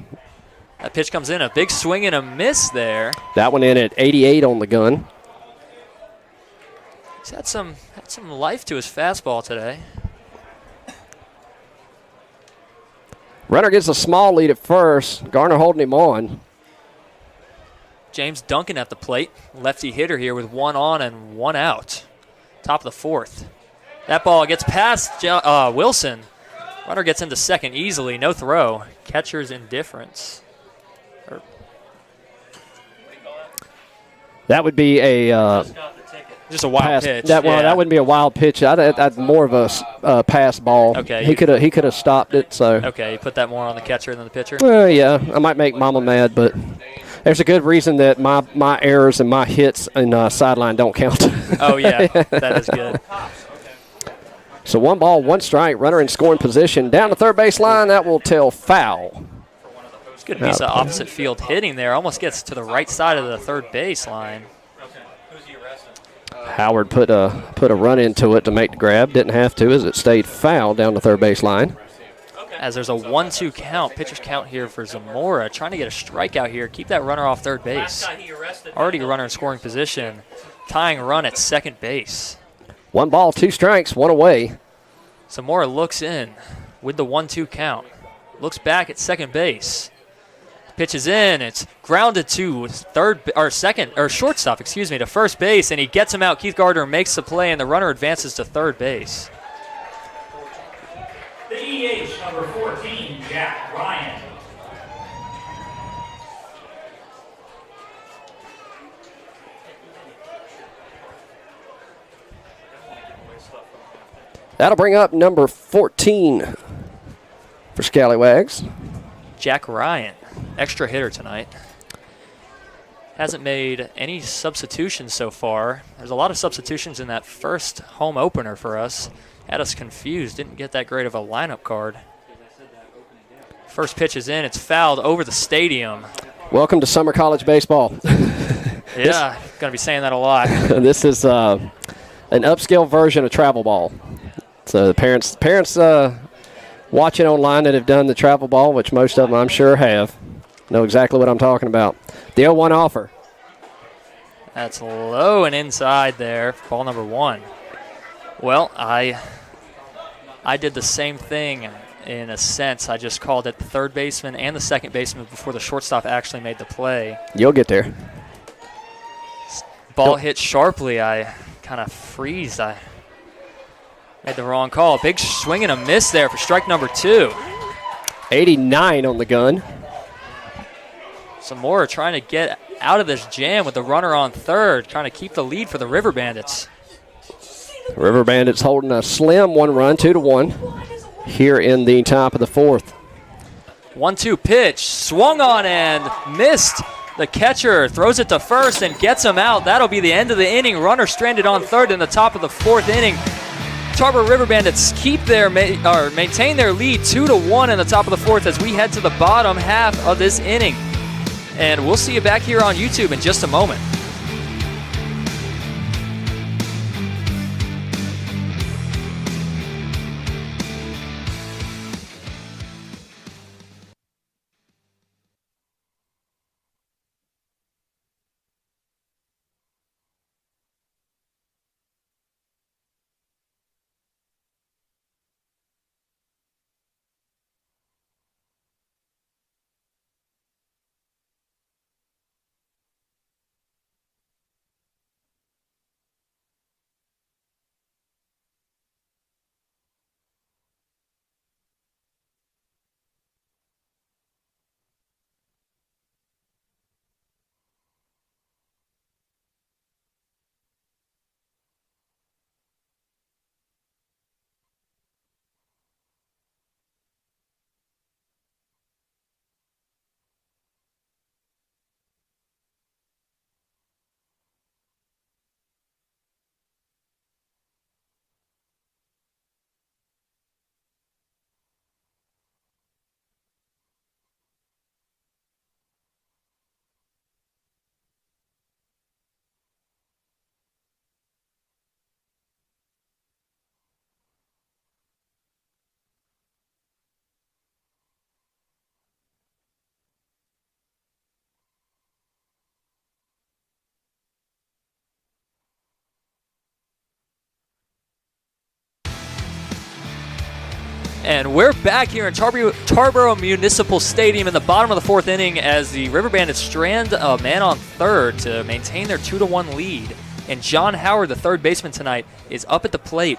That pitch comes in, a big swing and a miss there. That one in at 88 on the gun. He's had some life to his fastball today. Runner gets a small lead at first. Garner holding him on. James Duncan at the plate. Lefty hitter here with 1 on and 1 out. Top of the 4th. That ball gets past Wilson. Runner gets into second easily. No throw. Catcher's indifference. That would be a just a wild pass. pitch. That wouldn't be a wild pitch. I'd more of a pass ball. Okay. He could have stopped it. So. Okay, you put that more on the catcher than the pitcher? Well, yeah, I might make Mama mad, but there's a good reason that my errors and my hits and sideline don't count. Oh, yeah, that is good. So 1 ball, 1 strike, runner in scoring position. Down the third base line, that will tell foul. It's a good piece of opposite field hitting there. Almost gets to the right side of the third base line. Howard put a run into it to make the grab. Didn't have to as it stayed foul down the third base line. As there's a 1-2 count, pitcher's count here for Zamora. Trying to get a strikeout here. Keep that runner off third base. Already a runner in scoring position. Tying run at second base. 1 ball, 2 strikes, 1 away. Zamora looks in with the 1-2 count. Looks back at second base. Pitches in. It's grounded to shortstop, to first base, and he gets him out. Keith Gardner makes the play, and the runner advances to third base. The EH, number 14, Jack Ryan. That'll bring up number 14 for Scallywags. Jack Ryan, extra hitter tonight. Hasn't made any substitutions so far. There's a lot of substitutions in that first home opener for us. Had us confused, didn't get that great of a lineup card. First pitch is in, it's fouled over the stadium. Welcome to summer college baseball. Yeah, going to be saying that a lot. This is an upscale version of travel ball. So the parents watching online that have done the travel ball, which most of them I'm sure have, know exactly what I'm talking about. The 0-1 offer. That's low and inside there, ball number 1. Well, I did the same thing in a sense. I just called it the third baseman and the second baseman before the shortstop actually made the play. You'll get there. Ball hit sharply. I kind of freezed. I made the wrong call. Big swing and a miss there for strike number 2. 89 on the gun. Zamora trying to get out of this jam with the runner on third, trying to keep the lead for the River Bandits. River Bandits holding a slim 1 run, 2-1 here in the top of the 4th. 1-2 pitch, swung on and missed The catcher throws it to first and gets him out. That'll be the end of the inning. Runner stranded on third in the top of the 4th inning. Tarboro River Bandits maintain their lead 2-1 in the top of the 4th as we head to the bottom half of this inning. And we'll see you back here on YouTube in just a moment. And we're back here in Tarboro Municipal Stadium in the bottom of the 4th inning as the River Bandits strand a man on third to maintain their 2-1 lead. And John Howard, the third baseman tonight, is up at the plate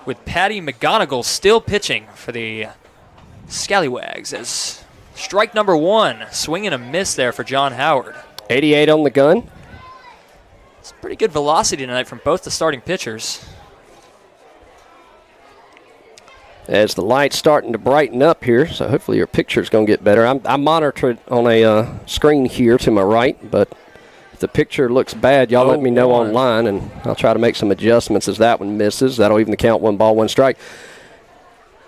with Patty McGonigal still pitching for the Scallywags as strike number 1, swing and a miss there for John Howard. 88 on the gun. It's pretty good velocity tonight from both the starting pitchers. As the light's starting to brighten up here, so hopefully your picture's going to get better. I monitor it on a screen here to my right, but if the picture looks bad, y'all let me know online, and I'll try to make some adjustments as that one misses. That'll even the count 1 ball, 1 strike.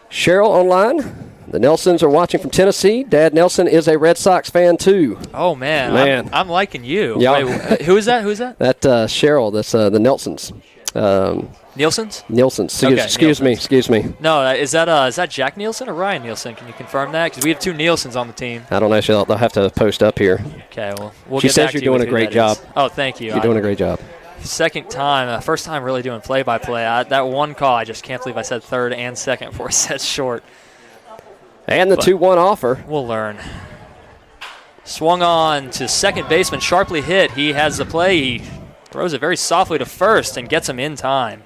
Cheryl online. The Nelsons are watching from Tennessee. Dad Nelson is a Red Sox fan, too. Oh, man. I'm liking you. Yeah. Wait, who is that? Who's that? That Cheryl, that's the Nelsons. Nielsen's? Nielsen's. Okay, Excuse me. No, is that Jack Nielsen or Ryan Nielsen? Can you confirm that? Because we have 2 Nielsens on the team. I don't know. They'll have to post up here. Okay, well, we'll she get says back you're to you doing with a who great that job. is. Oh, thank you. You're doing a great job. First time really doing play-by-play. That one call, I just can't believe I said third and second before I said short. And the 2-1 offer. We'll learn. Swung on to second baseman, sharply hit. He has the play. He throws it very softly to first and gets him in time.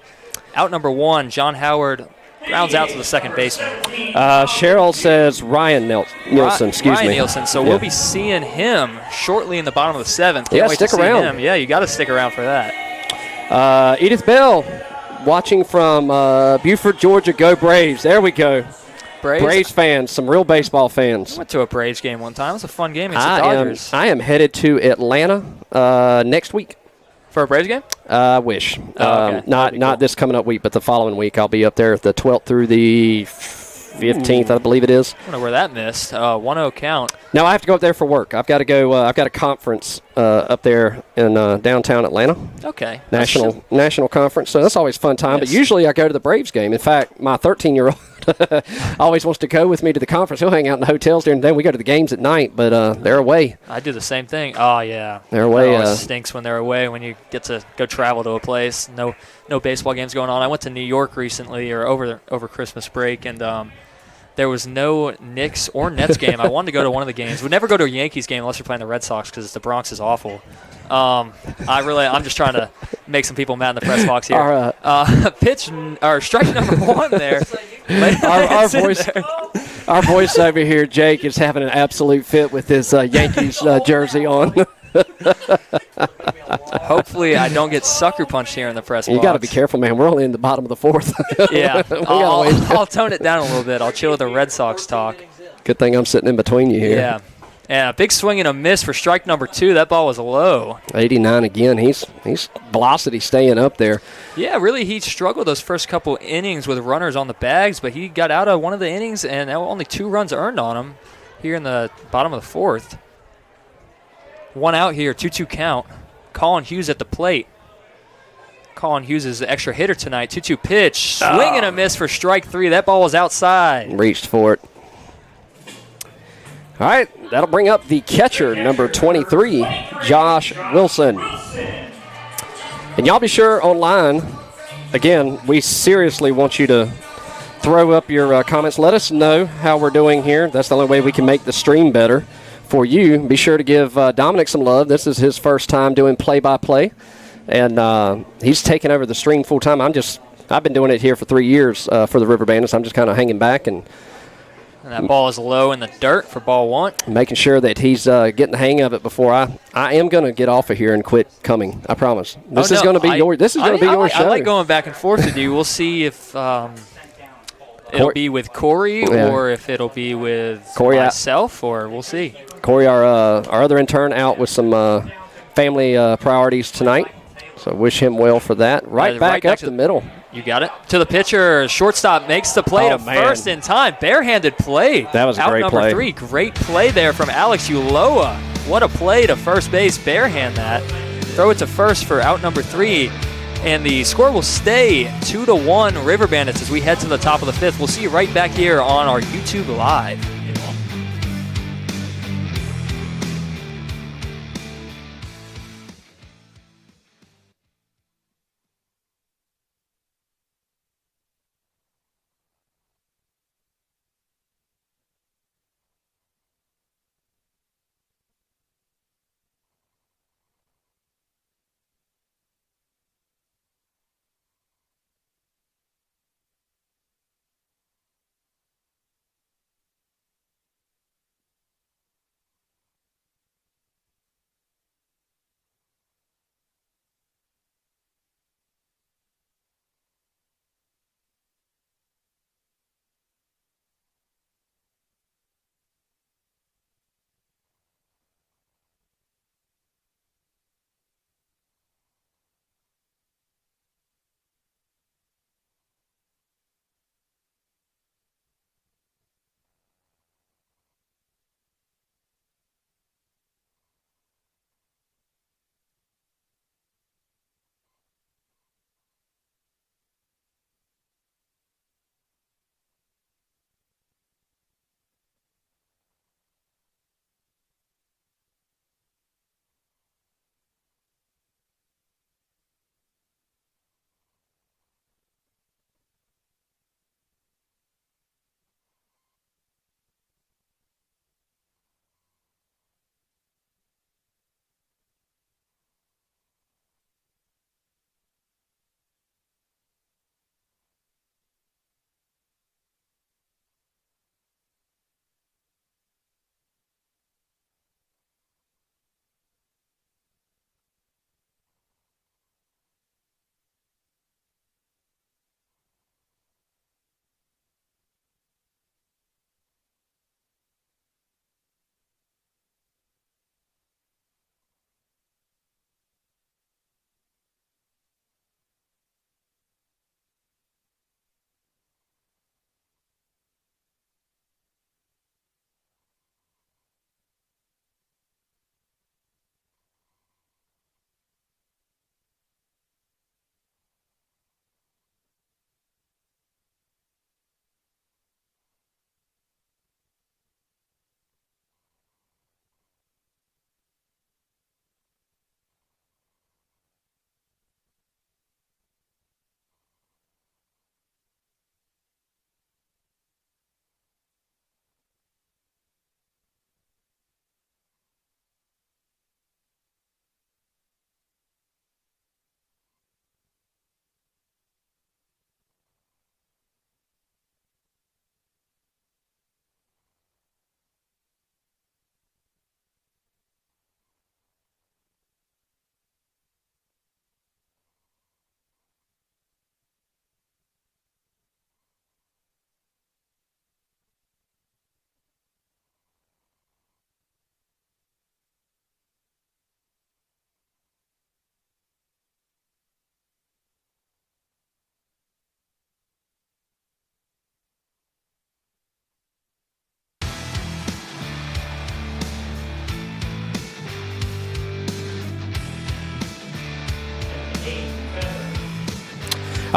Out number 1, John Howard grounds out to the second baseman. Cheryl says Ryan Nielsen. Ryan Nielsen. So we'll be seeing him shortly in the bottom of the 7th. Can't wait stick to see around. him. Yeah, you got to stick around for that. Edith Bell watching from Buford, Georgia. Go Braves. There we go. Braves fans, some real baseball fans. I went to a Braves game one time. It was a fun game against the Dodgers. I am headed to Atlanta next week. For a Braves game? I wish. Okay. Not this coming up week, but the following week. I'll be up there the 12th through the 15th, I believe it is. I don't know where that missed. 1-0 count. No, I have to go up there for work. I've got to go. I've got a conference up there in downtown Atlanta. Okay. National conference. So that's always a fun time. Yes. But usually I go to the Braves game. In fact, my 13-year-old always wants to go with me to the conference. He'll hang out in the hotels during the day. We go to the games at night, but they're away. I do the same thing. Oh, yeah. They're away. It always stinks when they're away, when you get to go travel to a place. No baseball games going on. I went to New York recently, or over Christmas break, and there was no Knicks or Nets game. I wanted to go to one of the games. We'd never go to a Yankees game unless you're playing the Red Sox because the Bronx is awful. I'm just trying to make some people mad in the press box here. Strike number 1 there. Our voice over here, Jake, is having an absolute fit with his Yankees jersey on. Hopefully I don't get sucker punched here in the press box. You got to be careful, man. We're only in the bottom of the 4th. Yeah, I'll tone it down a little bit. I'll chill with the Red Sox talk. Good thing I'm sitting in between you here. Yeah. And a big swing and a miss for strike number 2. That ball was low. 89 again. He's velocity staying up there. Yeah, really, he struggled those first couple innings with runners on the bags, but he got out of one of the innings, and only 2 runs earned on him here in the bottom of the 4th. 1 out here, 2-2 count. Colin Hughes at the plate. Colin Hughes is the extra hitter tonight. 2-2 pitch. Swing and a miss for strike 3. That ball was outside. Reached for it. All right, that'll bring up the catcher, number 23, Josh Wilson. And y'all be sure online, again, we seriously want you to throw up your comments. Let us know how we're doing here. That's the only way we can make the stream better for you. Be sure to give Dominic some love. This is his first time doing play-by-play, and he's taken over the stream full-time. I've been doing it here for 3 years for the River Bandits. I'm just kind of hanging back and that ball is low in the dirt for ball 1. making sure that he's getting the hang of it before I am going to get off of here and quit coming. I promise. This is going to be your show. I like going back and forth with you. We'll see if it'll be with Corey or if it'll be with Corey myself, or we'll see. Corey, our other intern, out with some family priorities tonight. So wish him well for that. Right back up the middle. You got it. To the pitcher. Shortstop makes the play to first in time. Barehanded play. That was a great play. Out number 3. Great play there from Alex Ulloa. What a play to first base. Barehand that. Throw it to first for out number 3. And the score will stay 2-1 River Bandits as we head to the top of the 5th. We'll see you right back here on our YouTube Live.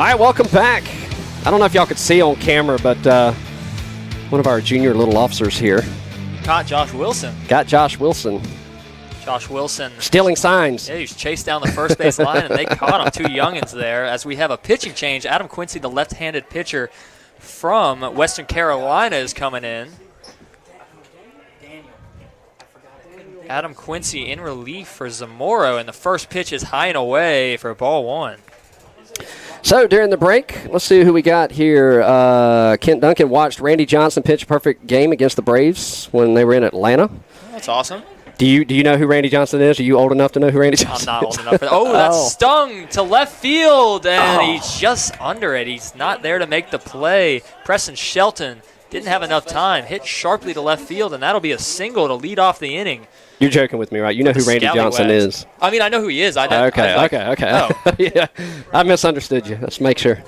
right, welcome back. I don't know if y'all could see on camera, but one of our junior little officers here Caught Josh Wilson. got Josh Wilson Josh Wilson. stealing signs. Yeah, he's chased down the first base line, and they caught him. 2 youngins there as we have a pitching change. Adam Quincy, the left-handed pitcher from Western Carolina, is coming in. Adam Quincy in relief for Zamora, and the first pitch is high and away for ball 1. So during the break, let's see who we got here. Kent Duncan watched Randy Johnson pitch a perfect game against the Braves when they were in Atlanta. That's awesome. Do you know who Randy Johnson is? Are you old enough to know who Randy Johnson is? I'm not old enough. Oh, that's stung to left field, and he's just under it. He's not there to make the play. Preston Shelton didn't have enough time. Hit sharply to left field, and that'll be a single to lead off the inning. You're joking with me, right? You know who Randy Johnson is. I mean, I know who he is. Okay. Oh. Yeah, I misunderstood you. Let's make sure.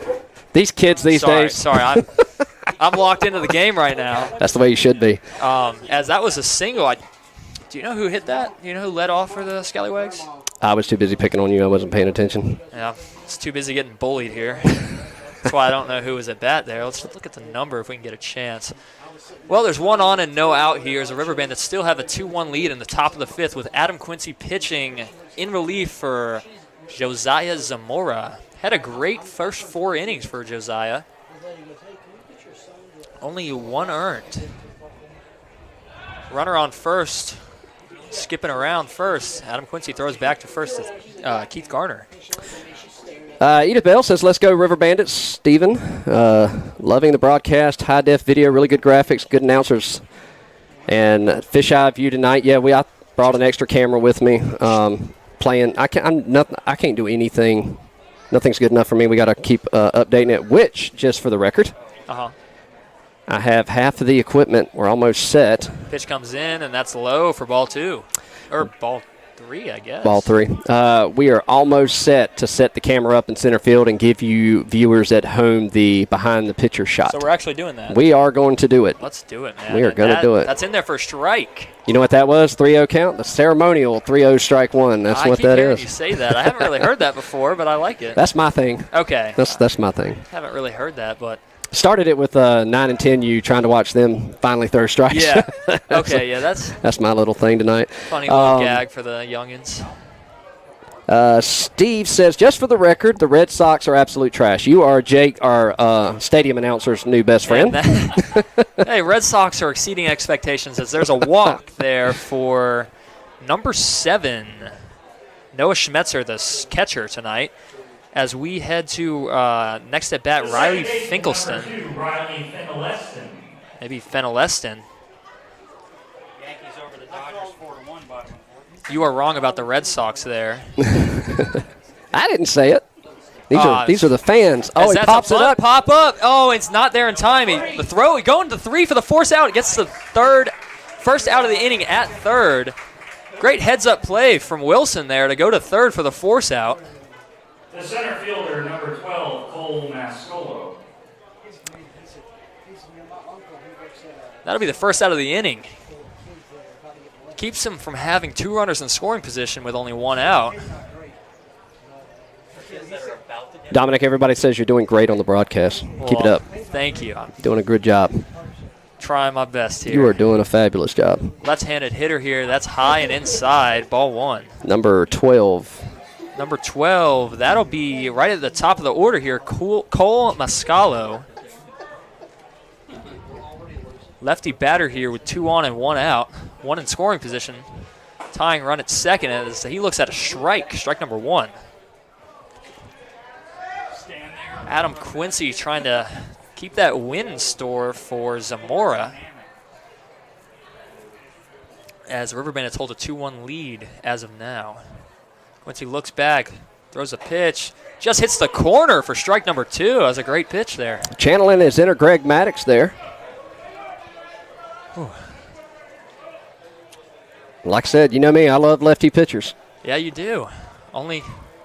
These kids these days. Sorry, I'm locked into the game right now. That's the way you should be. As that was a single. Do you know who hit that? Do you know who led off for the Scallywags? I was too busy picking on you. I wasn't paying attention. Yeah, it's too busy getting bullied here. That's why I don't know who was at bat there. Let's look at the number if we can get a chance. Well, there's 1 on and no out here as the River Bandits still have a 2-1 lead in the top of the 5th with Adam Quincy pitching in relief for Josiah Zamora. Had a great first 4 innings for Josiah. Only 1 earned. Runner on first, skipping around first. Adam Quincy throws back to first to Keith Garner. Edith Bell says, let's go River Bandits. Steven, loving the broadcast, high-def video, really good graphics, good announcers. And fisheye view tonight. Yeah, I brought an extra camera with me. Playing, I can't do anything. Nothing's good enough for me. We got to keep updating it, which, just for the record, I have half of the equipment. We're almost set. Pitch comes in, and that's low for ball 2. Or ball 3, I guess. Ball 3. We are almost set to set the camera up in center field and give you viewers at home the behind-the-pitcher shot. So we're actually doing that. We are going to do it. Let's do it, man. We are going to do it. That's in there for a strike. You know what that was? 3-0 count? The ceremonial 3-0 strike 1. That's what that is. I keep hearing you say that. I haven't really heard that before, but I like it. That's my thing. Okay. That's my thing. Haven't really heard that, but... Started it with 9 and 10U trying to watch them finally throw strikes. Yeah. Okay, yeah, that's my little thing tonight. Funny little gag for the youngins. Steve says, just for the record, the Red Sox are absolute trash. You are Jake, our stadium announcer's new best friend. Hey, Red Sox are exceeding expectations as there's a walk there for number 7, Noah Schmetzer, the catcher tonight. As we head to next at bat, Riley Finkelstein. Maybe Feneleston. Yankees over the Dodgers 4-1, by the way. You are wrong about the Red Sox there. I didn't say it. These are the fans. Oh, he pops it up. Pop up. Oh, it's not there in time. The throw, going to 3 for the force out. It gets the first out of the inning at third. Great heads-up play from Wilson there to go to third for the force out. The center fielder, number 12, Cole Mascolo. That'll be the first out of the inning. Keeps him from having 2 runners in scoring position with only 1 out. Dominic, everybody says you're doing great on the broadcast. Keep it up. Thank you. I'm doing a good job. Trying my best here. You are doing a fabulous job. Left-handed hitter here. That's high and inside. Ball 1. Number 12. Number 12, that'll be right at the top of the order here, Cole Mascalo. Lefty batter here with 2 on and 1 out. 1 in scoring position. Tying run at second as he looks at a strike number 1. Adam Quincy trying to keep that win in store for Zamora. As River Bandits hold a 2-1 lead as of now. Quincy looks back, throws a pitch, just hits the corner for strike number 2. That was a great pitch there. Channeling his inner Greg Maddox there. Whew. Like I said, you know me, I love lefty pitchers. Yeah, you do. I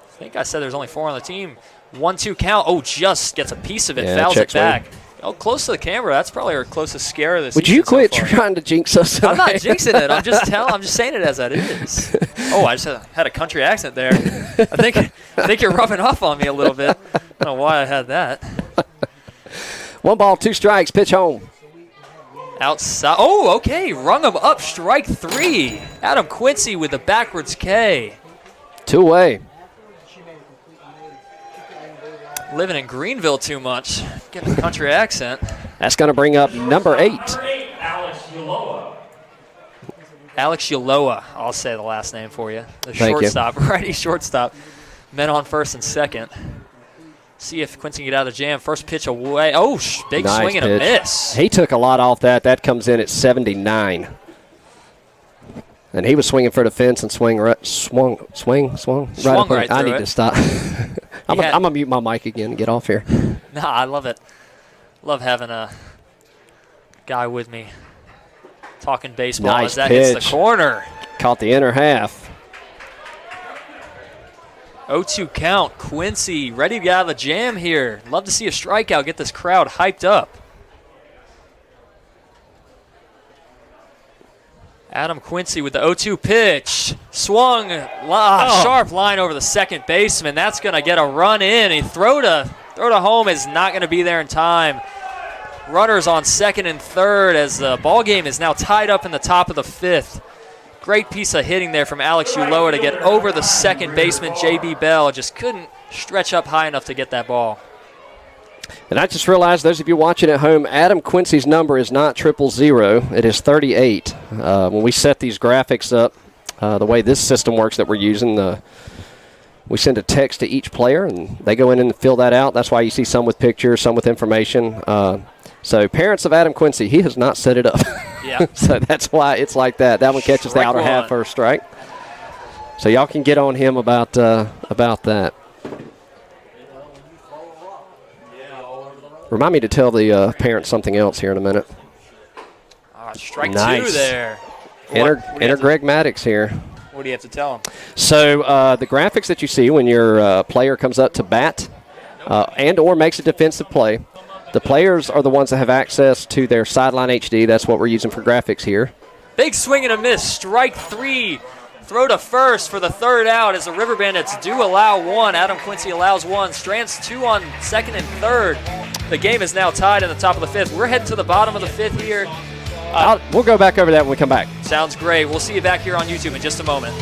think I said there's only 4 on the team. 1-2 count. Oh, just gets a piece of it, fouls it back. Oh, close to the camera. That's probably our closest scare of this Would season you quit so far. trying to jinx us? I'm not jinxing it. I'm just saying it as that is. Oh, I just had a country accent there. I think you're rubbing off on me a little bit. I don't know why I had that. 1 ball, 2 strikes, pitch home. Outside. Oh, okay. Rung him up. Strike 3. Adam Quincy with the backwards K. 2 away. Living in Greenville too much. Getting a country accent. That's going to bring up number 8. Number 8, Alex Uloa. Alex Uloa. I'll say the last name for you. The Thank you. shortstop. Righty shortstop. Men on first and second. See if Quincy can get out of the jam. First pitch away. Oh, big Nice swing and a pitch. miss. He took a lot off that. That comes in at 79. And he was swinging for the fence and swung right up right I through need it. to stop. I'm going to mute my mic again and get off here. Nah, I love it. Love having a guy with me talking baseball Nice as that hits pitch. the corner. Caught the inner half. 0-2 count. Quincy ready to get out of the jam here. Love to see a strikeout, get this crowd hyped up. Adam Quincy with the 0-2 pitch. Swung, sharp line over the second baseman. That's going to get a run in. He throw to home is not going to be there in time. Runners on second and third as the ball game is now tied up in the top of the 5th. Great piece of hitting there from Alex Uloa to get over the second baseman, J.B. Bell. Just couldn't stretch up high enough to get that ball. And I just realized, those of you watching at home, Adam Quincy's number is not 000. It is 38. When we set these graphics up, the way this system works that we're using, we send a text to each player, and they go in and fill that out. That's why you see some with pictures, some with information. So parents of Adam Quincy, he has not set it up. Yeah. So that's why it's like that. That one catches the outer half first strike. So y'all can get on him about that. Remind me to tell the parents something else here in a minute. Strike Nice. 2 there. Enter Greg Maddox here. What do you have to tell him? So the graphics that you see when your player comes up to bat and or makes a defensive play, the players are the ones that have access to their sideline HD. That's what we're using for graphics here. Big swing and a miss. Strike 3. Throw to first for the third out as the River Bandits do allow 1. Adam Quincy allows 1. Strands 2 on second and third. The game is now tied in the top of the 5th. We're heading to the bottom of the 5th here. We'll go back over that when we come back. Sounds great. We'll see you back here on YouTube in just a moment.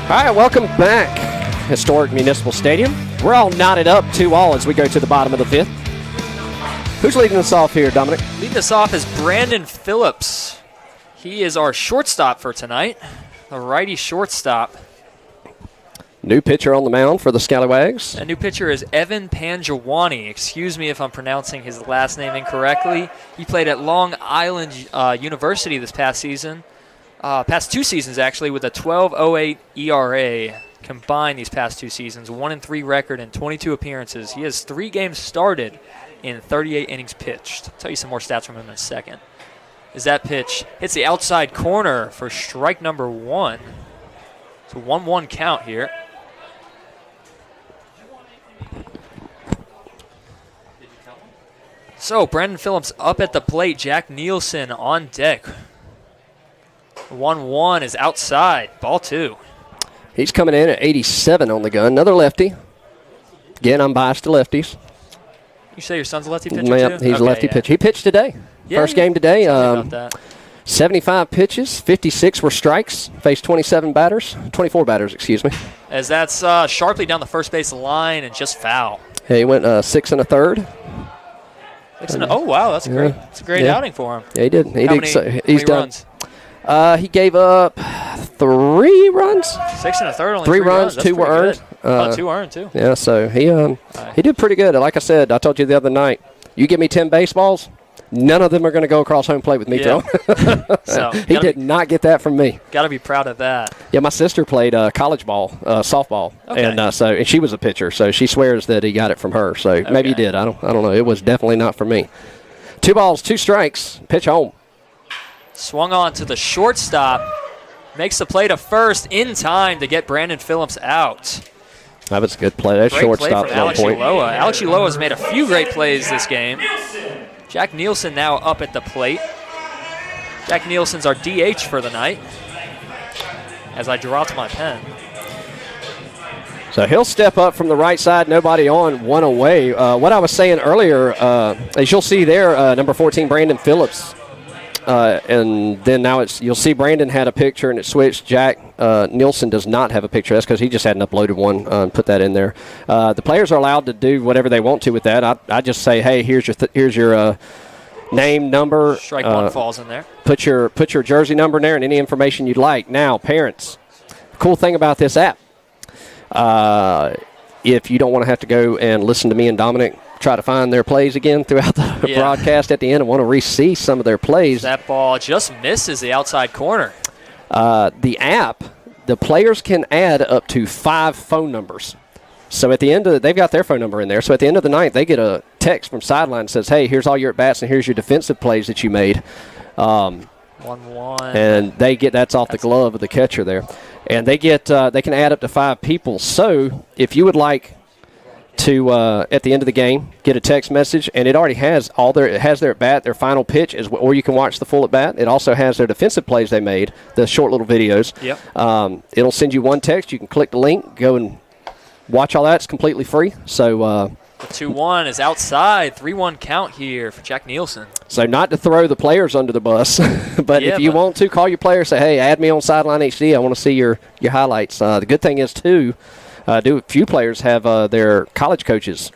All right, welcome back. Historic Municipal Stadium. We're all knotted up 2-all as we go to the bottom of the 5th. Who's leading us off here, Dominic? Leading us off is Brandon Phillips. He is our shortstop for tonight, a righty shortstop. New pitcher on the mound for the Scallywags. A new pitcher is Evan Panjawani. Excuse me if I'm pronouncing his last name incorrectly. He played at Long Island University this past season. Past 2 seasons, actually, with a 12.08 ERA. Combined these past 2 seasons, 1-3 record and 22 appearances. He has 3 games started in 38 innings pitched. I'll tell you some more stats from him in a second. As that pitch hits the outside corner for strike number 1. It's a 1-1 count here. So, Brandon Phillips up at the plate. Jack Nielsen on deck. 1-1 is outside. Ball 2. He's coming in at 87 on the gun. Another lefty. Again, I'm biased to lefties. You say your son's a lefty pitcher Yep, too? he's a lefty pitcher. He pitched today. Yeah, First game today. Tell me about that. 75 pitches, 56 were strikes, faced 24 batters, excuse me. As that's sharply down the first base line and just foul. Yeah, he went 6 1/3. Oh, wow, that's great. It's a great outing for him. Yeah, he did. How many done. runs? He gave up 3 runs. 6 1/3, only 3 3 runs, That's 2 were pretty earned. good. 2 earned, too. Yeah, so he did pretty good. Like I said, I told you the other night, you give me 10 baseballs, none of them are going to go across home plate with me throwing. So, he did not get that from me. Got to be proud of that. Yeah, my sister played college ball, softball, Okay. and she was a pitcher. So she swears that he got it from her. So maybe he did. I don't know. It was definitely not for me. 2 balls, 2 strikes. Pitch home. Swung on to the shortstop. Makes the play to first in time to get Brandon Phillips out. That was a good play. That Great shortstop play from Alex on point. Uloa. Alex Uloa has made a few great plays this game. Jack Nielsen now up at the plate. Jack Nielsen's our DH for the night. As I dropped my pen. So he'll step up from the right side, nobody on, 1 away. What I was saying earlier, as you'll see there, number 14, Brandon Phillips. And then now you'll see Brandon had a picture and it switched. Jack Nielsen does not have a picture. That's because he just hadn't uploaded one and put that in there. The players are allowed to do whatever they want to with that. I just say, hey, here's your name, number. Strike 1 falls in there. Put your jersey number in there and any information you'd like. Now, parents, cool thing about this app, if you don't want to have to go and listen to me and Dominic try to find their plays again throughout the broadcast at the end and want to re-see some of their plays. That ball just misses the outside corner. The app, the players can add up to 5 phone numbers. So at the end of they've got their phone number in there. So at the end of the night, they get a text from sideline that says, hey, here's all your at-bats and here's your defensive plays that you made. 1-1. And that's off the glove of the catcher there. And they can add up to 5 people. So if you would like to at the end of the game get a text message, and it already has it has their at bat, their final pitch, or you can watch the full at bat. It also has their defensive plays they made, the short little videos. Yep. It'll send you one text. You can click the link, go and watch all that. It's completely free. So the 2-1 is outside. 3-1 count here for Jack Nielsen. So not to throw the players under the bus, but if you want to, call your player, say, hey, add me on Sideline HD. I want to see your highlights. The good thing is, too, a few players have their college coaches'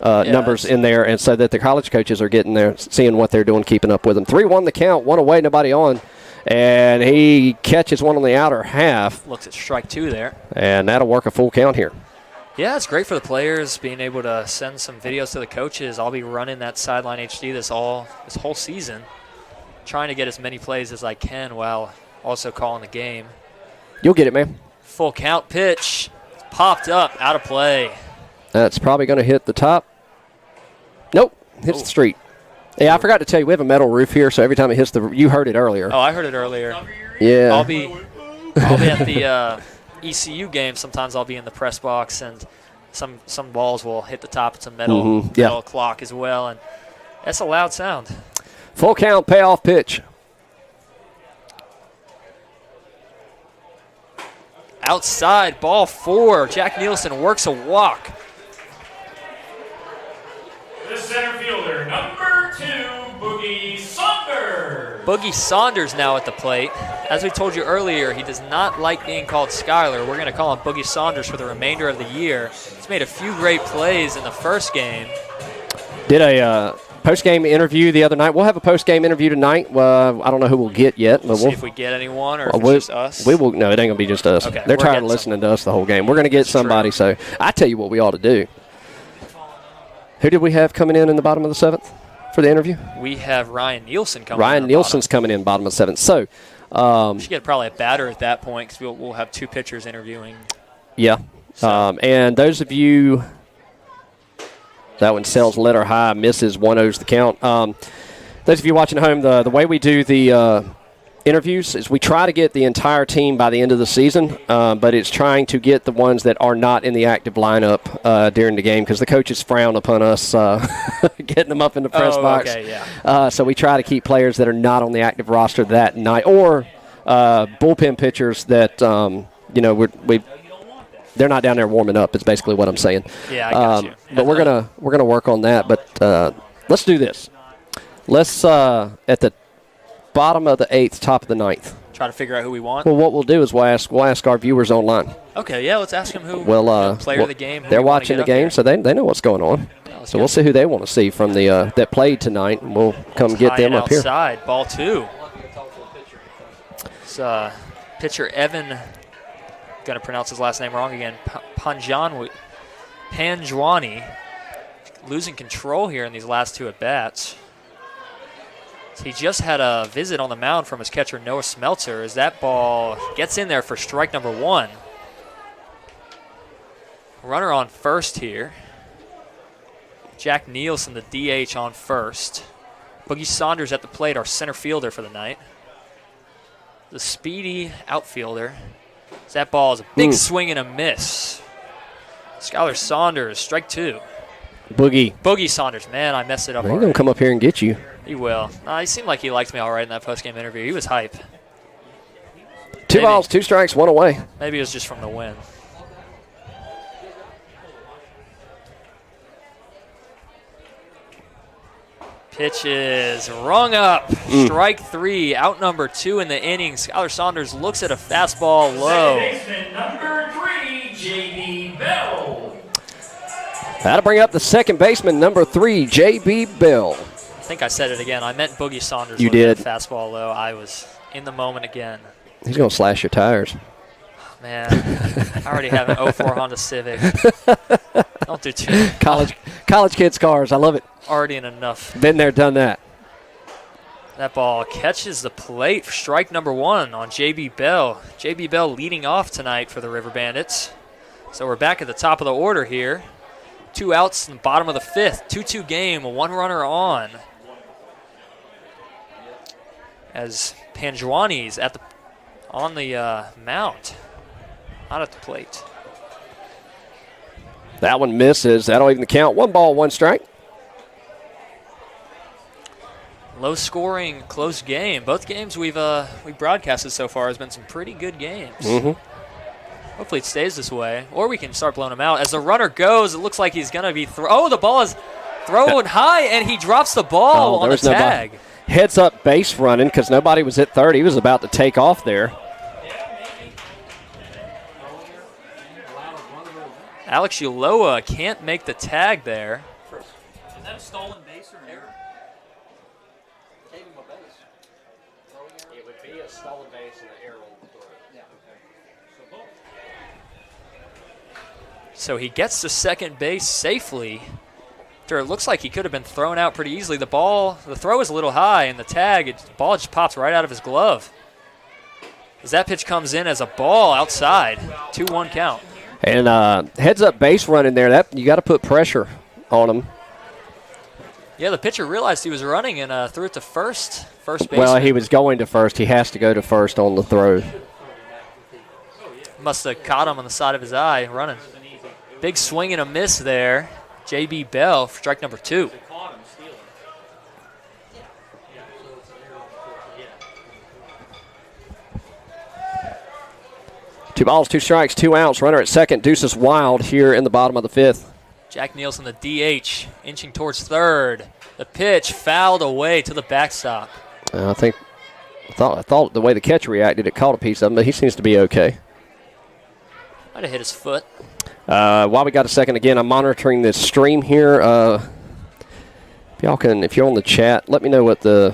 numbers in there, and so that the college coaches are getting there, seeing what they're doing, keeping up with them. 3-1 the count, 1 away, nobody on, and he catches one on the outer half. Looks at strike 2 there. And that'll work a full count here. Yeah, it's great for the players being able to send some videos to the coaches. I'll be running that Sideline HD this whole season, trying to get as many plays as I can while also calling the game. You'll get it, man. Full count pitch. Popped up, out of play. That's probably going to hit the top. Nope, hits the street. Yeah, I forgot to tell you, we have a metal roof here, so every time it hits you heard it earlier. Oh, I heard it earlier. Yeah. I'll be at the ECU game. Sometimes I'll be in the press box, and some balls will hit the top. It's a metal clock as well, and that's a loud sound. Full count, payoff pitch. Outside, ball 4. Jack Nielsen works a walk. The center fielder, number 2, Boogie Saunders. Boogie Saunders now at the plate. As we told you earlier, he does not like being called Skyler. We're going to call him Boogie Saunders for the remainder of the year. He's made a few great plays in the first game. Did a post-game interview the other night. We'll have a post-game interview tonight. I don't know who we'll get yet. But See if we get anyone or if it's just us. We will. No, it ain't going to be just us. Okay, They're tired of listening to us the whole game. We're going to get somebody. So I tell you what we ought to do. Who did we have coming in the bottom of the seventh for the interview? We have Ryan Nielsen coming in. Ryan Nielsen's coming in bottom of the seventh. So we should get probably a batter at that point because we'll have 2 pitchers interviewing. Yeah. So. And those of you, that one sells letter high, misses, 1-0's the count. Those of you watching at home, the way we do the interviews is we try to get the entire team by the end of the season, but it's trying to get the ones that are not in the active lineup during the game because the coaches frown upon us getting them up in the press box. Okay, yeah. So we try to keep players that are not on the active roster that night, or bullpen pitchers that they're not down there warming up. Is basically what I'm saying. Yeah, I got you. But we're gonna work on that. But let's do this. Let's at the bottom of the 8th, top of the 9th. Try to figure out who we want. Well, what we'll do is we'll ask our viewers online. Okay, yeah, let's ask them who. Player of the game. They're watching the game, so they know what's going on. Yeah, so we'll see who they want to see from the that played tonight, and we'll come get them up here. Outside, ball 2. It's pitcher Evan. Going to pronounce his last name wrong again. Panjwani losing control here in these last 2 at bats. He just had a visit on the mound from his catcher Noah Smeltzer as that ball gets in there for strike number 1. Runner on first here. Jack Nielsen, the DH, on first. Boogie Saunders at the plate, our center fielder for the night. The speedy outfielder. That ball is a big swing and a miss. Skylar Saunders, strike 2. Boogie Saunders. Man, I messed it up. He's going to come up here and get you. He will. He seemed like he liked me all right in that post-game interview. He was hype. 2 balls, 2 strikes, 1 away. Maybe it was just from the win. Pitch is rung up. Strike 3, out number 2 in the inning. Skylar Saunders looks at a fastball low. Second baseman number 3, J.B. Bell. That'll bring up the second baseman, number 3, J.B. Bell. I think I said it again. I meant Boogie Saunders. You did. Fastball low. I was in the moment again. He's going to slash your tires. Man, I already have an 04 Honda Civic. Don't do too much. College kids' cars. I love it. Already in enough. Been there, done that. That ball catches the plate for strike number 1 on J.B. Bell. J.B. Bell leading off tonight for the River Bandits. So we're back at the top of the order here. 2 outs in the bottom of the 5th. 2-2 game, 1 runner on. As Panjwani's on the mound, not at the plate. That one misses. That'll even the count. 1 ball, 1 strike. Low scoring, close game. Both games we've broadcasted so far has been some pretty good games. Hopefully it stays this way, or we can start blowing them out. As the runner goes, it looks like he's going to be the ball is thrown high, and he drops the ball on the tag. Heads up base running because nobody was at third. He was about to take off there. Alex Uloa can't make the tag there. Is that a stolen base or an error? Gave him a base. It would be a stolen base and an error on the throw. Yeah. Okay. So he gets to second base safely. It looks like he could have been thrown out pretty easily. The throw is a little high, and the ball just pops right out of his glove. As that pitch comes in as a ball outside, 2-1 count. And heads up base running there. That you got to put pressure on him. Yeah, the pitcher realized he was running and threw it to first base. Well, he was going to first. He has to go to first on the throw. Must have caught him on the side of his eye running. Big swing and a miss there. J.B. Bell for strike number 2. Two balls, 2 strikes, 2 outs. Runner at second. Deuces wild here in the bottom of the 5th. Jack Nielsen, the DH, inching towards third. The pitch fouled away to the backstop. I think I thought the way the catcher reacted, it caught a piece of him, but he seems to be okay. Might have hit his foot. While we got a second, again, I'm monitoring this stream here. If you're on the chat, let me know what the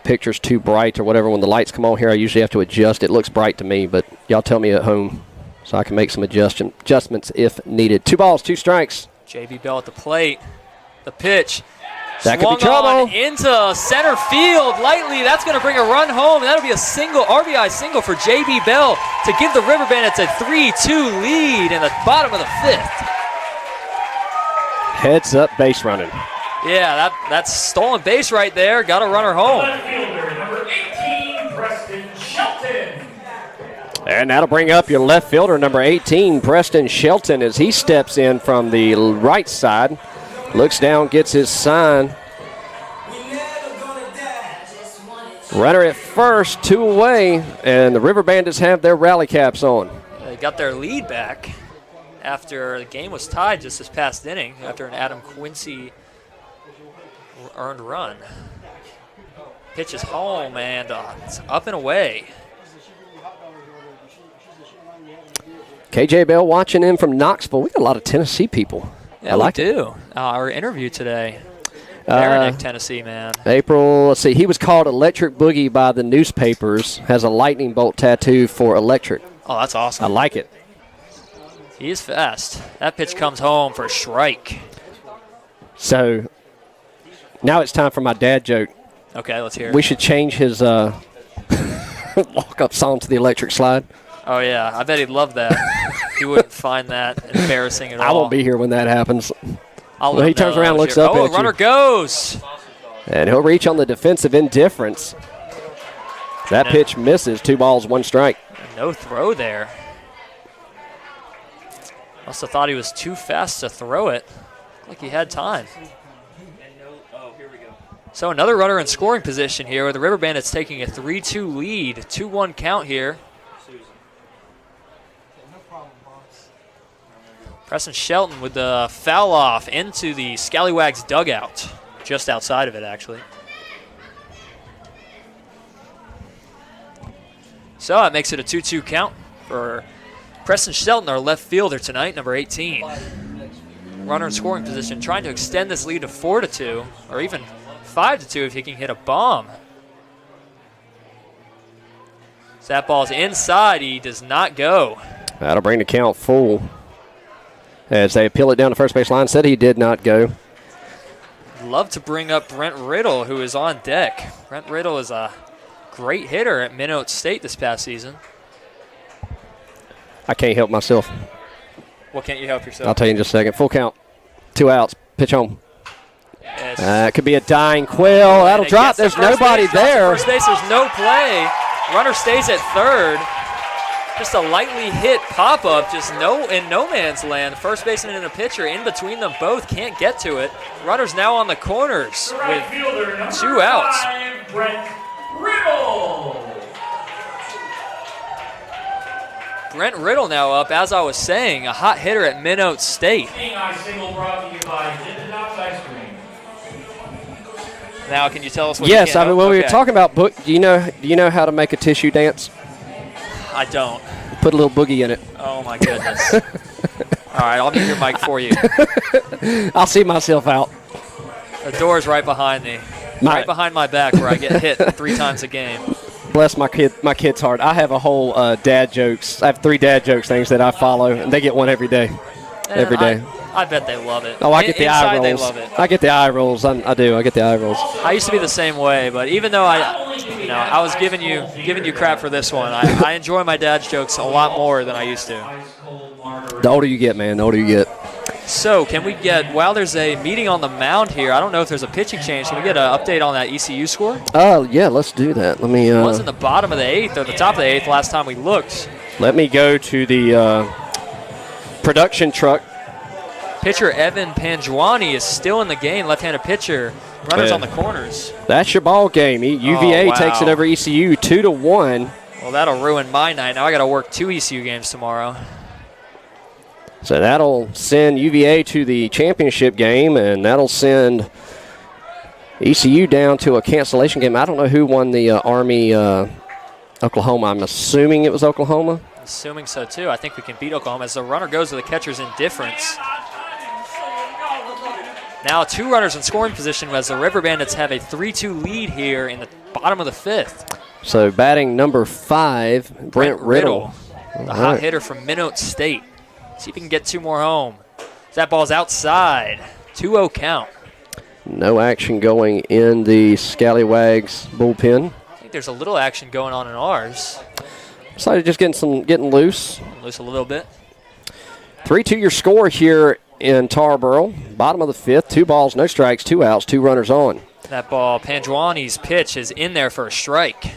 picture's too bright or whatever. When the lights come on here, I usually have to adjust. It looks bright to me, but y'all tell me at home so I can make some adjustments if needed. 2 balls, 2 strikes. J.B. Bell at the plate. The pitch. That could be Swung on trouble. into center field lightly. That's going to bring a run home. That'll be a RBI single for J.B. Bell to give the River Bandits a 3-2 lead in the bottom of the 5th. Heads up base running. Yeah, that's stolen base right there. Got a runner home. Left fielder, number 18, Preston Shelton. And that'll bring up your left fielder, number 18, Preston Shelton, as he steps in from the right side. Looks down, gets his sign. Runner at first, 2 away, and the River Bandits have their rally caps on. They got their lead back after the game was tied just this past inning after an Adam Quincy earned run. Pitch is home, and it's up and away. KJ Bell watching in from Knoxville. We got a lot of Tennessee people. Yeah, I like we do. Our interview today. Merrimack, Tennessee, man. April, let's see, he was called Electric Boogie by the newspapers, has a lightning bolt tattoo for electric. Oh, that's awesome. I like it. He is fast. That pitch comes home for a strike. So now it's time for my dad joke. Okay, let's hear it. We should change his walk-up song to the electric slide. Oh, yeah. I bet he'd love that. He wouldn't find that embarrassing at all. I won't be here when that happens. Well, he turns around and looks up at you. Runner goes. And he'll reach on the defensive indifference. That pitch misses. 2 balls, 1 strike. No throw there. Must have thought he was too fast to throw it. Looked like he had time. So another runner in scoring position here with the River Bandits taking a 3-2 lead. 2-1 count here. Preston Shelton with the foul off into the Scallywags dugout. Just outside of it, actually. So that makes it a 2-2 count for Preston Shelton, our left fielder tonight, number 18. Runner in scoring position, trying to extend this lead to 4-2, or even 5-2 if he can hit a bomb. So that ball's inside. He does not go. That'll bring the count full. As they appeal it down to first base line, said he did not go. Love to bring up Brent Riddle, who is on deck. Brent Riddle is a great hitter at Minot State this past season. I can't help myself. What can't you help yourself? I'll tell you in just a second. Full count. 2 outs. Pitch home. It could be a dying Quill. That'll drop. There's nobody there. First base, there's no play. Runner stays at third. Just a lightly hit pop-up, just in no man's land. First baseman and a pitcher in between them both can't get to it. Runner's now on the corners with 2 outs. Brent Riddle. Brent Riddle now up, as I was saying, a hot hitter at Minot State. Single brought to you by Dippin' Dots Ice Cream. Now, can you tell us what? Yes, I mean when we were talking about book, do you know how to make a tissue dance? I don't. Put a little boogie in it. Oh my goodness. All right, I'll mute your mic for you. I'll see myself out. The door's right behind me. Right behind my back where I get hit 3 times a game. Bless my kid's heart. I have a whole dad jokes. I have 3 dad jokes things that I follow, and they get one every day. Every day. I bet they love it. Oh, I get the eye rolls. They love it. I get the eye rolls. I do. I get the eye rolls. I used to be the same way, but even though I was giving you crap for this one, I enjoy my dad's jokes a lot more than I used to. The older you get, man, the older you get. So can we get, while there's a meeting on the mound here, I don't know if there's a pitching change. Can we get an update on that ECU score? Yeah, let's do that. Let me. It was in the bottom of the 8th or the top of the 8th last time we looked. Let me go to the production truck. Pitcher Evan Panjwani is still in the game, left-handed pitcher. Runners on the corners. That's your ball game. UVA takes it over ECU 2-1. Well, that'll ruin my night. Now I got to work 2 ECU games tomorrow. So that'll send UVA to the championship game, and that'll send ECU down to a cancellation game. I don't know who won the Army Oklahoma. I'm assuming it was Oklahoma. Assuming so, too. I think we can beat Oklahoma as the runner goes to the catcher's indifference. Now 2 runners in scoring position as the River Bandits have a 3-2 lead here in the bottom of the 5th. So batting number 5, Brent Riddle. The hot hitter from Minot State. See if he can get 2 more home. That ball's outside. 2-0 count. No action going in the Scallywags bullpen. I think there's a little action going on in ours. So just getting loose. Loose a little bit. 3-2 your score here in Tarboro. Bottom of the 5th, 2 balls, no strikes, 2 outs, 2 runners on. That ball, Panjuani's pitch is in there for a strike.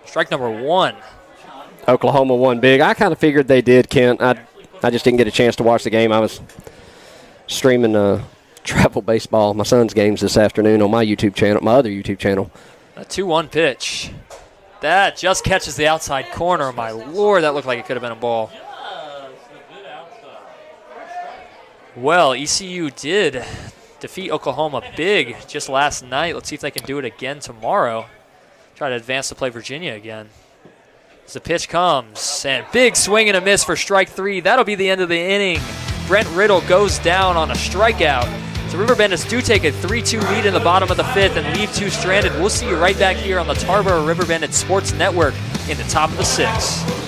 Strike number 1. Oklahoma won big. I kind of figured they did, Kent. I just didn't get a chance to watch the game. I was streaming travel baseball, my son's games this afternoon on my YouTube channel, my other YouTube channel. A 2-1 pitch. That just catches the outside corner. My Lord, that looked like it could have been a ball. Well, ECU did defeat Oklahoma big just last night. Let's see if they can do it again tomorrow. Try to advance to play Virginia again. As the pitch comes, and big swing and a miss for strike 3. That'll be the end of the inning. Brent Riddle goes down on a strikeout. So River Bandits do take a 3-2 lead in the bottom of the 5th and leave 2 stranded. We'll see you right back here on the Tarboro River Bandits Sports Network in the top of the 6th.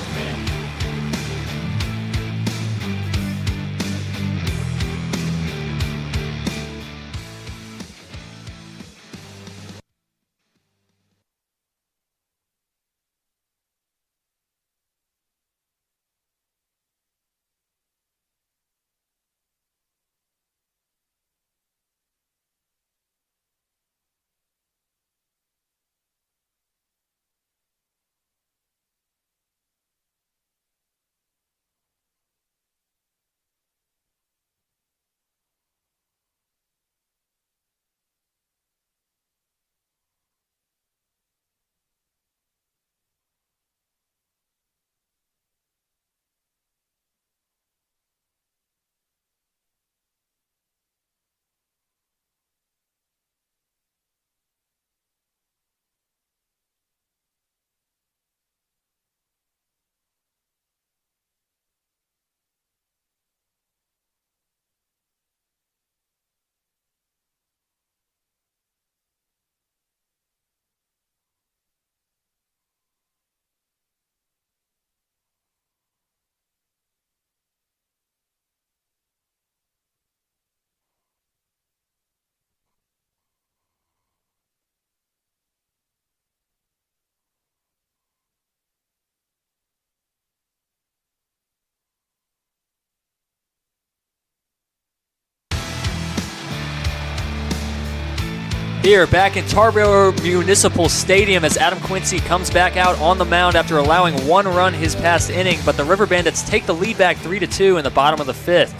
Here, back in Tarboro Municipal Stadium as Adam Quincy comes back out on the mound after allowing 1 run his past inning, but the River Bandits take the lead back 3-2 in the bottom of the 5th.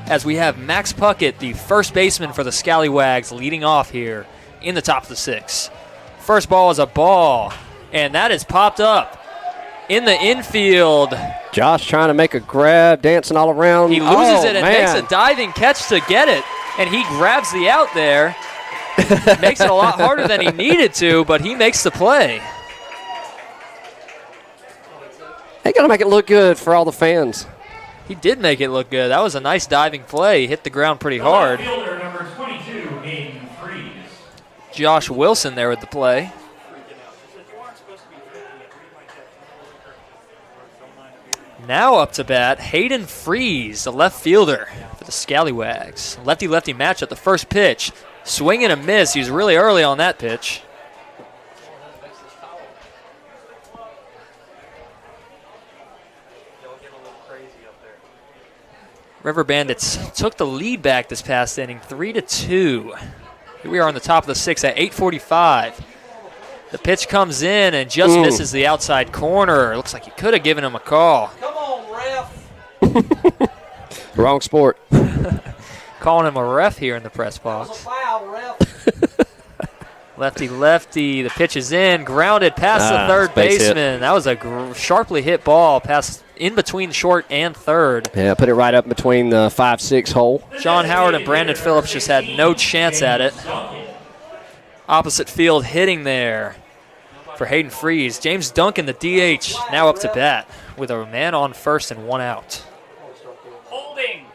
As we have Max Puckett, the first baseman for the Scallywags, leading off here in the top of the 6th. First ball is a ball, and that is popped up in the infield. Josh trying to make a grab, dancing all around. He loses it and makes a diving catch to get it, and he grabs the out there. Makes it a lot harder than he needed to, but he makes the play. They got to make it look good for all the fans. He did make it look good. That was a nice diving play. He hit the ground pretty hard. Fielder number 22, Hayden Freeze. Josh Wilson there with the play. Now up to bat, Hayden Freeze, the left fielder for the Scallywags. Lefty-lefty match at the first pitch. Swing and a miss. He was really early on that pitch. River Bandits took the lead back this past inning, 3-2. Here we are on the top of the 6th at 8:45. The pitch comes in and just misses the outside corner. Looks like he could have given him a call. Come on, ref. Wrong sport. Calling him a ref here in the press box. Foul, ref. Lefty-lefty, the pitch is in, grounded past the third baseman. That was a sharply hit ball past in between short and third. Yeah, put it right up between the 5-6 hole. John Howard and Brandon Phillips just had no chance at it. opposite field hitting there for Hayden Freeze. James Duncan, the DH, now up to bat with a man on first and 1 out. Holding.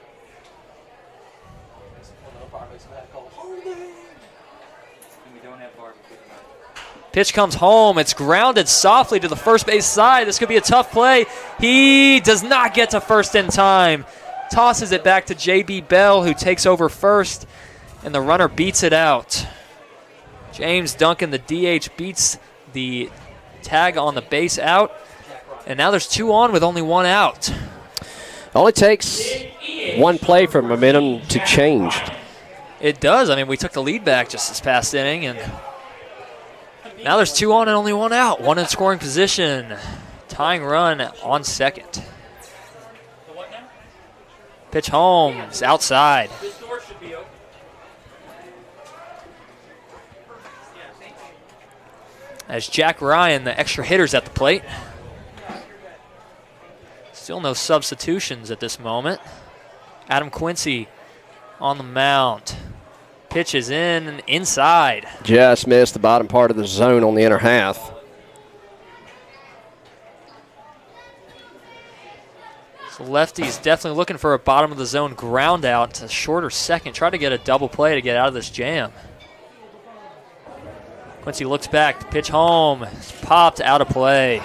Pitch comes home. It's grounded softly to the first base side. This could be a tough play. He does not get to first in time. Tosses it back to J.B. Bell, who takes over first, and the runner beats it out. James Duncan, the DH, beats the tag on the base out, and now there's 2 on with only 1 out. Only takes one play for momentum to change. It does. I mean, we took the lead back just this past inning, and now there's 2 on and only 1 out. 1 in scoring position. Tying run on second. Pitch home. It's outside. As Jack Ryan, the extra hitter's at the plate. Still no substitutions at this moment. Adam Quincy on the mound. Pitch is inside. Just missed the bottom part of the zone on the inner half. So lefty's definitely looking for a bottom of the zone ground out to shorter second. Try to get a double play to get out of this jam. Quincy looks back, the pitch home. It's popped out of play.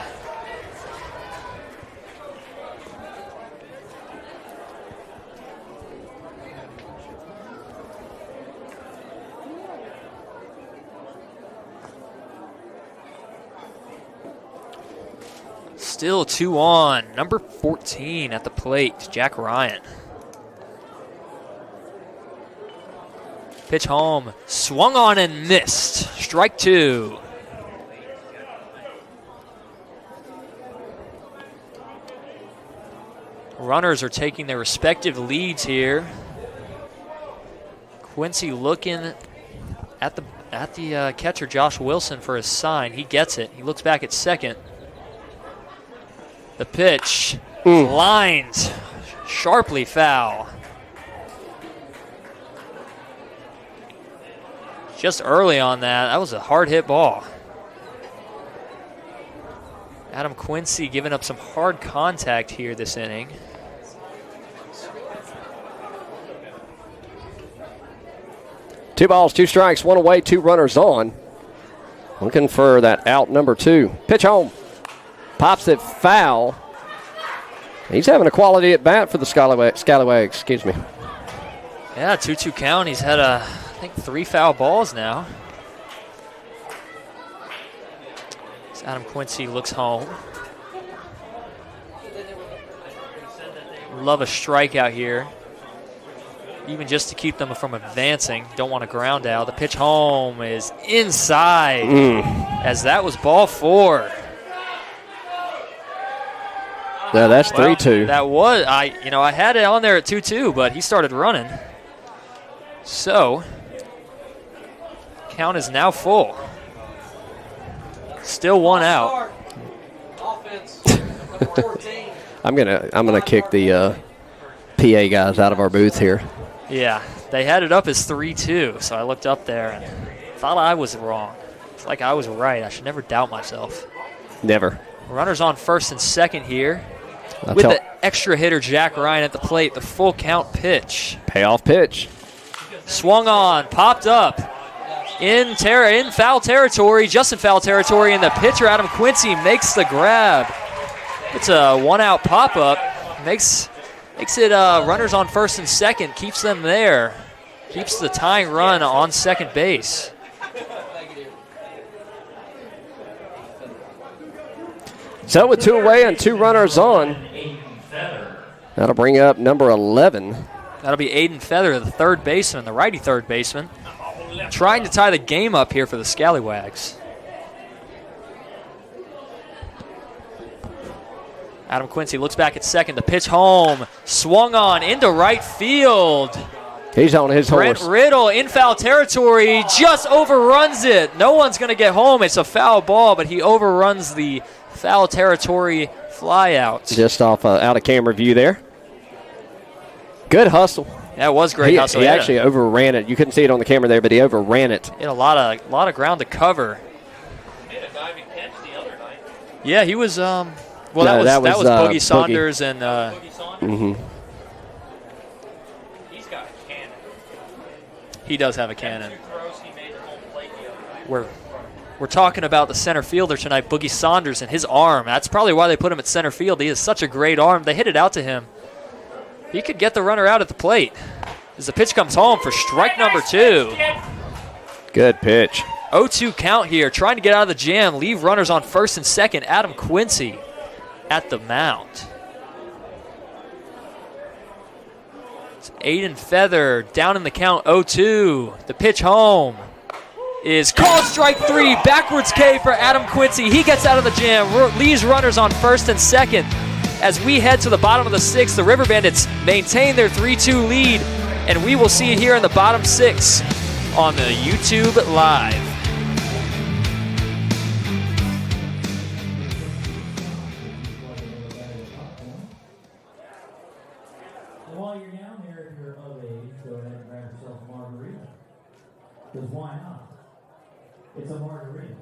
Still 2 on. Number 14 at the plate, Jack Ryan. Pitch home. Swung on and missed. Strike 2. Runners are taking their respective leads here. Quincy looking at the catcher, Josh Wilson, for his sign. He gets it. He looks back at second. The pitch lines sharply foul. Just early on that was a hard hit ball. Adam Quincy giving up some hard contact here this inning. Two balls, 2 strikes, 1 away, 2 runners on. Looking for that out number 2. Pitch home. Pops it foul. He's having a quality at bat for the Scallywags, excuse me. Yeah, 2-2 count. He's had I think 3 foul balls now. As Adam Quincy looks home. Love a strikeout here. Even just to keep them from advancing. Don't want to ground out. The pitch home is inside. As that was ball 4. Yeah, that's 3-2. That was, I had it on there at 2-2, but he started running. So, count is now full. Still 1 out. Offense, number 14. I'm gonna kick the PA guys out of our booth here. Yeah, they had it up as 3-2, so I looked up there and thought I was wrong. It's like I was right. I should never doubt myself. Never. Runners on first and second here. With the extra hitter, Jack Ryan, at the plate, the full count pitch. Payoff pitch. Swung on, popped up. In foul territory, just in foul territory, and the pitcher, Adam Quincy, makes the grab. It's a 1-out pop-up. Makes it runners on first and second, keeps them there. Keeps the tying run on second base. So with 2 away and 2 runners on, that'll bring up number 11. That'll be Aiden Feather, the third baseman, the righty third baseman, trying to tie the game up here for the Scallywags. Adam Quincy looks back at second. The pitch home, swung on into right field. He's on his Brent horse. Riddle in foul territory, just overruns it. No one's going to get home. It's a foul ball, but he overruns the foul territory flyout. Just off out of camera view there. Good hustle. That was great. He actually overran it. You couldn't see it on the camera there, but he overran it. He had a lot of ground to cover. He had a diving catch the other night. Yeah, he was. That was Boogie Saunders and. Boogie Saunders. Mm-hmm. He's got a cannon. He does have a cannon. Two throws he made the home plate the other night. We're talking about the center fielder tonight, Boogie Saunders, and his arm. That's probably why they put him at center field. He has such a great arm. They hit it out to him. He could get the runner out at the plate as the pitch comes home for strike number 2. Good pitch. 0-2 count here, trying to get out of the jam, leave runners on first and second. Adam Quincy at the mound. It's Aiden Feather down in the count, 0-2. The pitch home is called strike 3. Backwards K for Adam Quincy. He gets out of the jam, leaves runners on first and second. As we head to the bottom of the 6th, the River Bandits maintain their 3-2 lead, and we will see it here in the bottom 6 on the YouTube Live. And while you're down there, if you're of age, go ahead and grab yourself a margarita. Because why not? It's a margarita.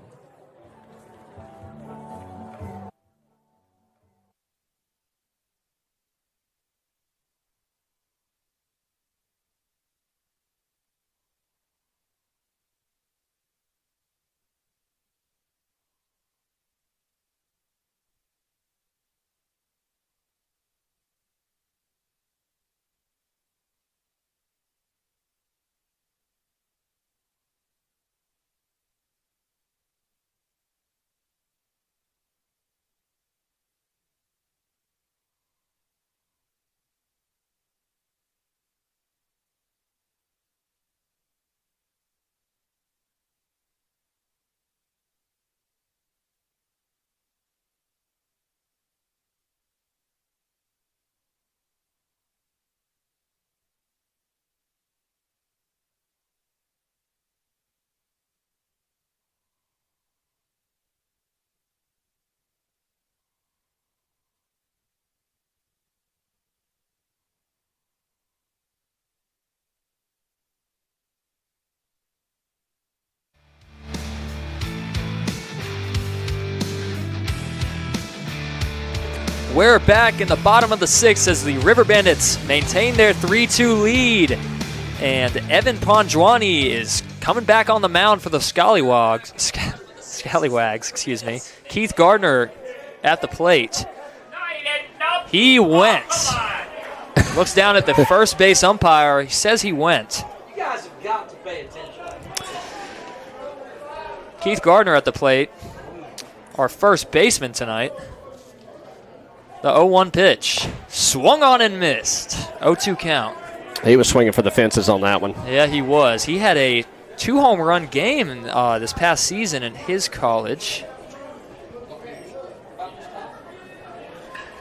We're back in the bottom of the 6th as the River Bandits maintain their 3-2 lead. And Evan Ponjwani is coming back on the mound for the Scallywags, excuse me. Keith Gardner at the plate. He went. Looks down at the first base umpire. He says he went. You guys have got to pay attention. Keith Gardner at the plate. Our first baseman tonight. The 0-1 pitch. Swung on and missed. 0-2 count. He was swinging for the fences on that one. Yeah, he was. He had a 2-home run game this past season in his college,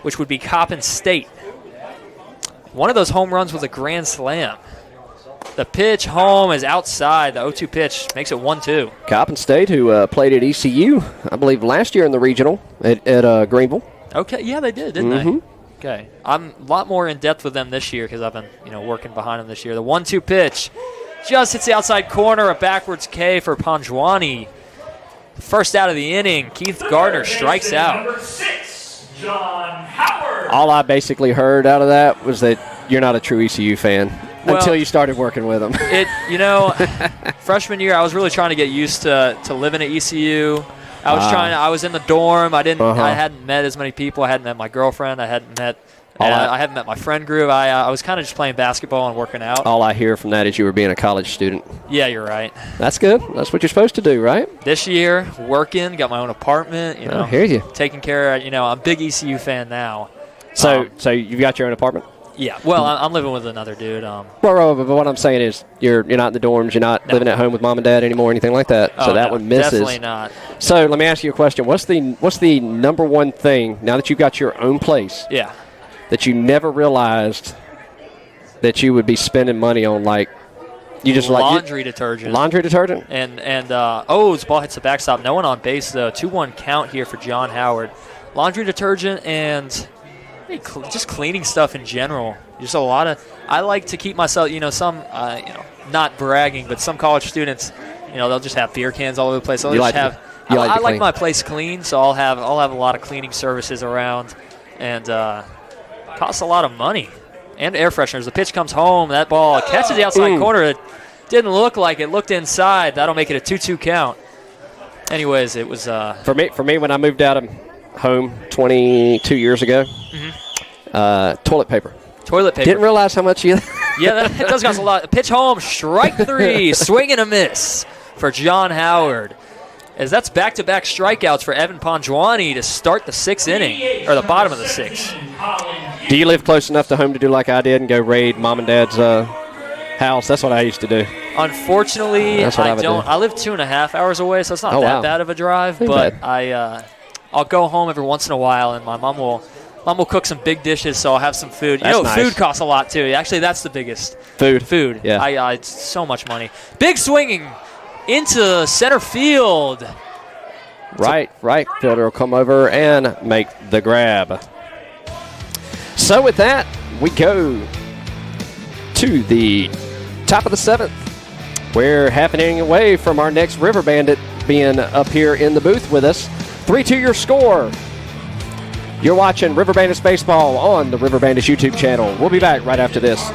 which would be Coppin State. One of those home runs was a grand slam. The pitch home is outside. The 0-2 pitch makes it 1-2. Coppin State, who played at ECU, I believe, last year in the regional at Greenville. Okay, yeah, they did, didn't they? Okay, I'm a lot more in depth with them this year because I've been, working behind them this year. The 1-2 pitch just hits the outside corner. A backwards K for Ponjwani. First out of the inning, Keith Gardner strikes out. Number 6, John Howard. All I basically heard out of that was that you're not a true ECU fan until you started working with them. Freshman year, I was really trying to get used to living at ECU. I was in the dorm. I hadn't met as many people. I hadn't met my girlfriend. I hadn't met my friend group. I was kind of just playing basketball and working out. All I hear from that is you were being a college student. Yeah, you're right. That's good. That's what you're supposed to do, right? This year, working, got my own apartment. I hear you. Taking care of, I'm a big ECU fan now. So you've got your own apartment? Yeah. Well, I'm living with another dude. Well, but what I'm saying is you're not in the dorms. You're not living at home with mom and dad anymore or anything like that. So that one misses. Definitely not. So let me ask you a question. What's the number one thing, now that you've got your own place, that you never realized that you would be spending money on, like, you just laundry detergent. Laundry detergent? And his ball hits the backstop. No one on base, though. 2-1 count here for John Howard. Laundry detergent and just cleaning stuff in general. Just a lot of. I like to keep myself. Not bragging, but some college students, they'll just have beer cans all over the place. I like my place clean, so I'll have a lot of cleaning services around, and costs a lot of money. And air fresheners. The pitch comes home. That ball catches the outside corner. It didn't look like it. Looked inside. That'll make it a 2-2 count. Anyways, it was for me when I moved out of home 22 years ago. Toilet paper. Didn't realize how much you. Yeah, that does cost a lot. Pitch home, strike 3, swing and a miss for John Howard. As that's back-to-back strikeouts for Evan Ponjwani to start the 6th inning, or the bottom of the 6th. Do you live close enough to home to do like I did and go raid mom and dad's house? That's what I used to do. Unfortunately, I don't. I live 2.5 hours away, so it's not that bad of a drive. But I'll go home every once in a while, and my mom will cook some big dishes, so I'll have some food. Nice. Food costs a lot too. Actually, that's the biggest. Food. Yeah. It's so much money. Big swinging into center field. Right fielder will come over and make the grab. So with that, we go to the top of the 7th. We're half an inning away from our next River Bandit being up here in the booth with us. 3-2 your score. You're watching River Bandits Baseball on the River Bandits YouTube channel. We'll be back right after this.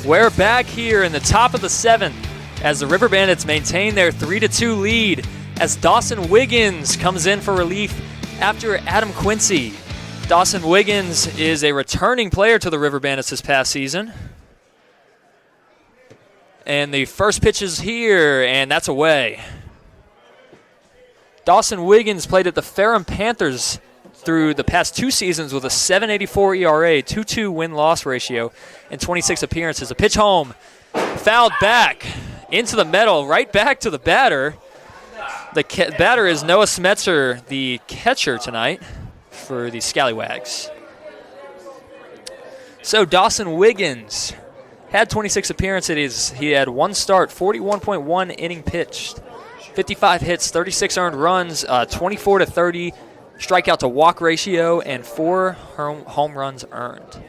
We're back here in the top of the 7th as the River Bandits maintain their 3-2 lead as Dawson Wiggins comes in for relief after Adam Quincy. Dawson Wiggins is a returning player to the River Bandits this past season. And the first pitch is here, and that's away. Dawson Wiggins played at the Ferrum Panthers through the past 2 seasons with a 7.84 ERA, 2.2 win-loss ratio, and 26 appearances. A pitch home, Fouled back into the metal, right back to the batter. The batter is Noah Smetzer, the catcher tonight for the Scallywags. So Dawson Wiggins had 26 appearances. He had 1 start, 41.1 inning pitched, 55 hits, 36 earned runs, 24-30 strikeout to walk ratio, and 4 home runs earned.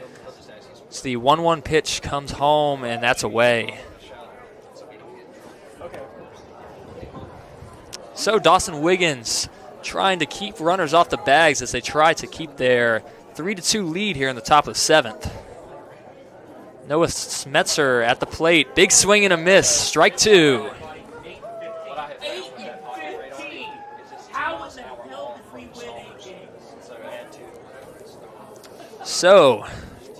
So the 1-1 pitch comes home, and that's away. So Dawson Wiggins trying to keep runners off the bags as they try to keep their 3-2 lead here in the top of the 7th. Noah Smetzer at the plate. Big swing and a miss. Strike 2. So,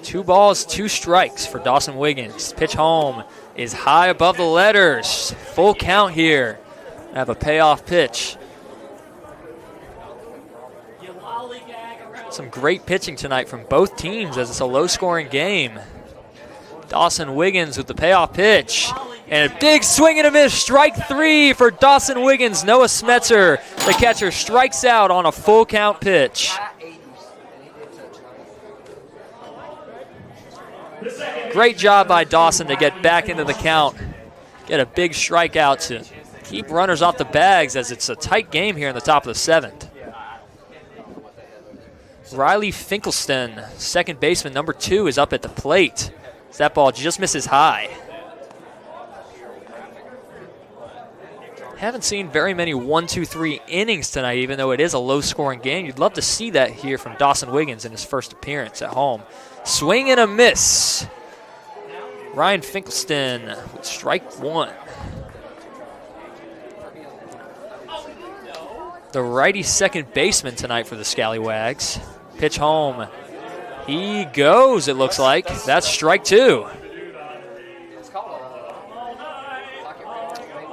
2 balls, 2 strikes for Dawson Wiggins. Pitch home is high above the letters. Full count here. Have a payoff pitch. Some great pitching tonight from both teams as it's a low-scoring game. Dawson Wiggins with the payoff pitch. And a big swing and a miss. Strike 3 for Dawson Wiggins. Noah Smetzer, the catcher, strikes out on a full count pitch. Great job by Dawson to get back into the count. Get a big strikeout to keep runners off the bags as it's a tight game here in the top of the 7th. Riley Finkelstein, second baseman, number 2, is up at the plate. That ball just misses high. Haven't seen very many 1-2-3 innings tonight, even though it is a low-scoring game. You'd love to see that here from Dawson Wiggins in his first appearance at home. Swing and a miss. Ryan Finkelstein with strike 1. The righty second baseman tonight for the Scallywags. Pitch home. He goes, it looks like. That's strike 2.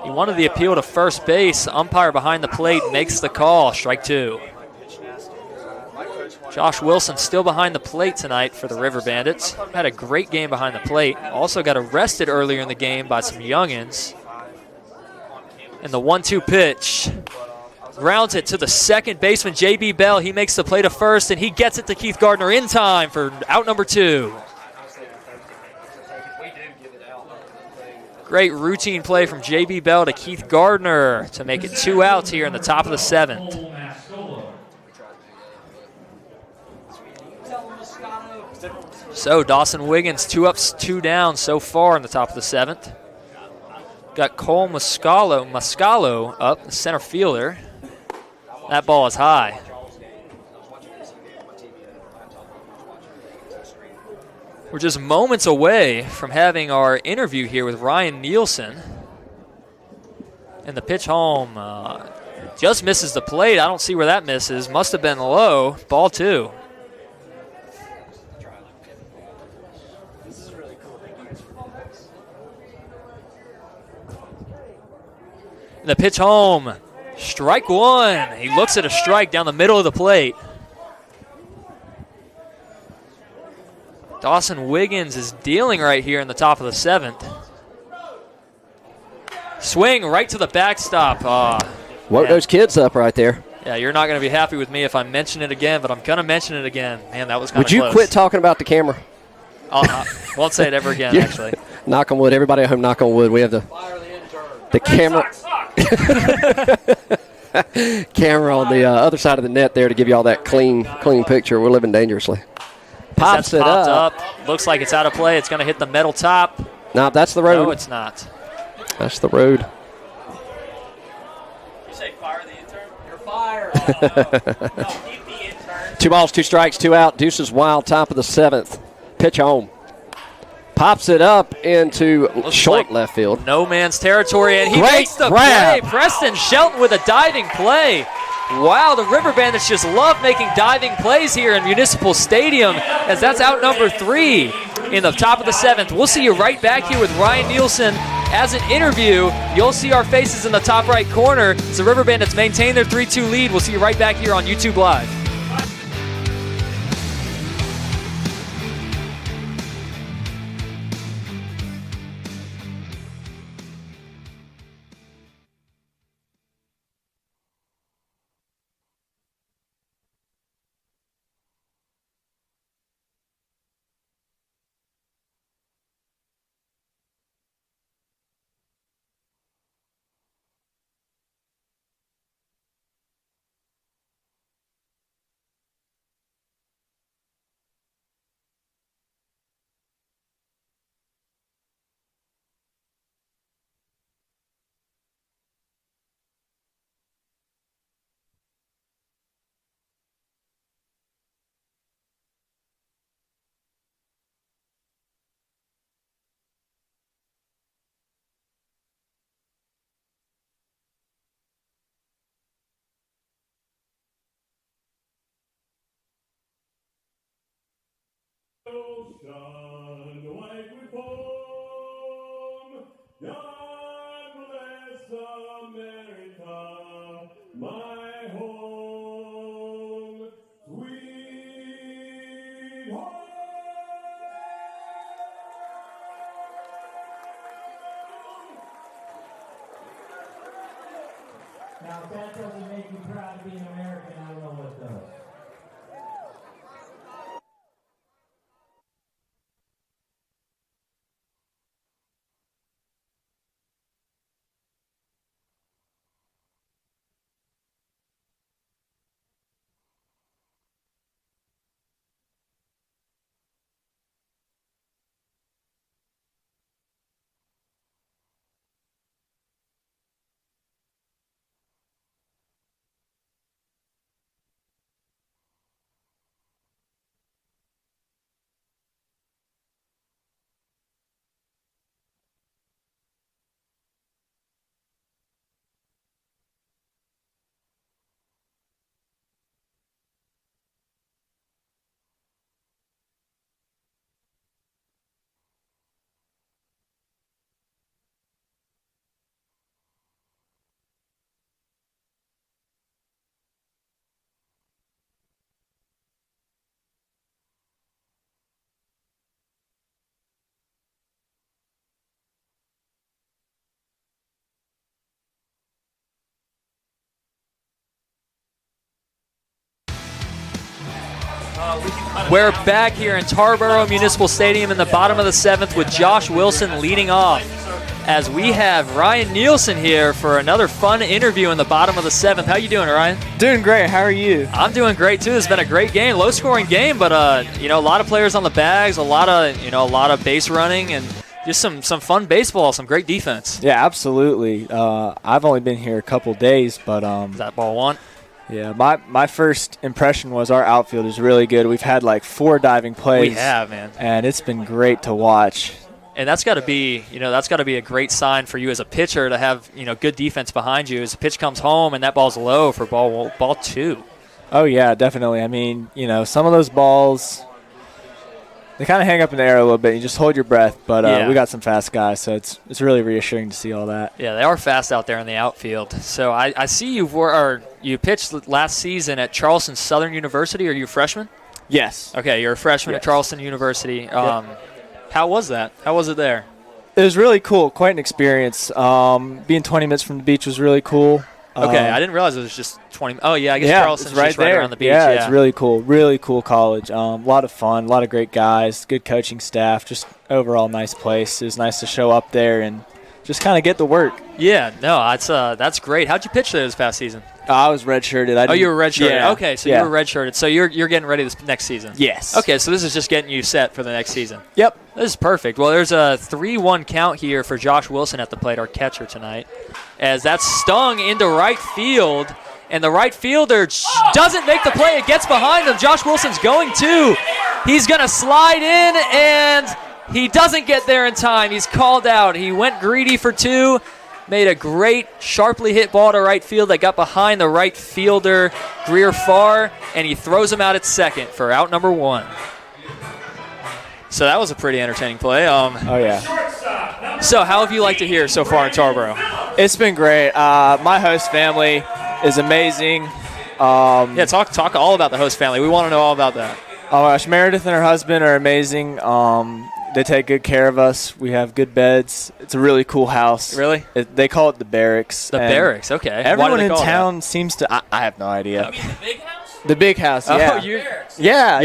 He wanted the appeal to first base. Umpire behind the plate makes the call. Strike 2. Josh Wilson still behind the plate tonight for the River Bandits. Had a great game behind the plate. Also got arrested earlier in the game by some youngins. And the 1-2 pitch. Grounds it to the second baseman, J.B. Bell. He makes the play to first, and he gets it to Keith Gardner in time for out number 2. Great routine play from J.B. Bell to Keith Gardner to make it 2 outs here in the top of the 7th. So Dawson Wiggins, 2 ups, 2 downs so far in the top of the 7th. Got Cole Muscalo up, the center fielder. That ball is high. We're just moments away from having our interview here with Ryan Nielsen. And the pitch home just misses the plate. I don't see where that misses. Must have been low. Ball 2. And the pitch home. Strike 1. He looks at a strike down the middle of the plate. Dawson Wiggins is dealing right here in the top of the 7th. Swing right to the backstop. Woke those kids up right there. Yeah, you're not going to be happy with me if I mention it again, but I'm going to mention it again. Man, that was kind of close. Would you quit talking about the camera? I won't say it ever again, actually. Knock on wood. Everybody at home, knock on wood. We have the camera. Camera on the other side of the net there to give you all that clean picture. We're living dangerously. Pops it up. Looks like it's out of play. It's going to hit the metal top. No, that's the road. No, it's not. That's the road. You say fire the intern? You're fired. No, keep the intern. 2 balls, 2 strikes, 2 out. Deuces wild, top of the 7th. Pitch home. Pops it up into short left field. No man's territory, and he Great makes the grab. play. Preston Shelton with a diving play. Wow, the River Bandits just love making diving plays here in Municipal Stadium, as that's out number 3 in the top of the 7th. We'll see you right back here with Ryan Nielsen as an interview. You'll see our faces in the top right corner as the River Bandits maintain their 3-2 lead. We'll see you right back here on YouTube Live. ocean white with foam. God bless America, my home, sweet home. Now, if that doesn't make you proud to be an American, I don't know what does. We're back here in Tarboro Municipal Stadium in the bottom of the 7th with Josh Wilson leading off, as we have Ryan Nielsen here for another fun interview in the bottom of the 7th. How you doing, Ryan? Doing great. How are you? I'm doing great too. It's been a great game, low-scoring game, but a lot of players on the bags, a lot of base running, and just some fun baseball, some great defense. Yeah, absolutely. I've only been here a couple days, but Is that ball one? yeah, my first impression was our outfield is really good. We've had like 4 diving plays. We have, man. And it's been great to watch. And that's got to be a great sign for you as a pitcher to have, good defense behind you. As the pitch comes home and that ball's low for ball 2. Oh yeah, definitely. I mean, some of those balls, they kind of hang up in the air a little bit. You just hold your breath, but Yeah. we got some fast guys, so it's really reassuring to see all that. Yeah, they are fast out there in the outfield. So I see you pitched last season at Charleston Southern University. Are you a freshman? Yes. Okay, you're a freshman at Yes. Charleston University. How was that? How was it there? It was really cool. Quite an experience. Being 20 minutes from the beach was really cool. Okay, I didn't realize it was just 20. Oh, yeah, I guess Charleston's it's right just right there. around the beach. Yeah, it's really cool. Really cool college. A lot of fun, a lot of great guys, good coaching staff, just overall nice place. It was nice to show up there and just kind of get the work. Yeah, no, that's great. How'd you pitch there this past season? I was redshirted. You were redshirted. Yeah. Okay, so Yeah. you were redshirted. So you're getting ready this next season. Yes. Okay, so this is just getting you set for the next season. Yep. This is perfect. Well, there's a 3-1 count here for Josh Wilson at the plate, our catcher tonight, as that's stung into right field, and the right fielder doesn't make the play. It gets behind him. Josh Wilson's going to. He's going to slide in, and he doesn't get there in time. He's called out. He went greedy for 2, made a great, sharply hit ball to right field that got behind the right fielder, Greer Farr, and he throws him out at second for out number 1. So that was a pretty entertaining play. Oh, yeah. So how have you liked it here so far in Tarboro? It's been great. My host family is amazing. Yeah, talk all about the host family. We want to know all about that. Oh, my gosh. Meredith and her husband are amazing. They take good care of us. We have good beds. It's a really cool house. Really? They call it the barracks. The and barracks, okay. Everyone Why do they in call it town seems to. I have no idea. Okay. The big house? The big house. Oh, Yeah. you're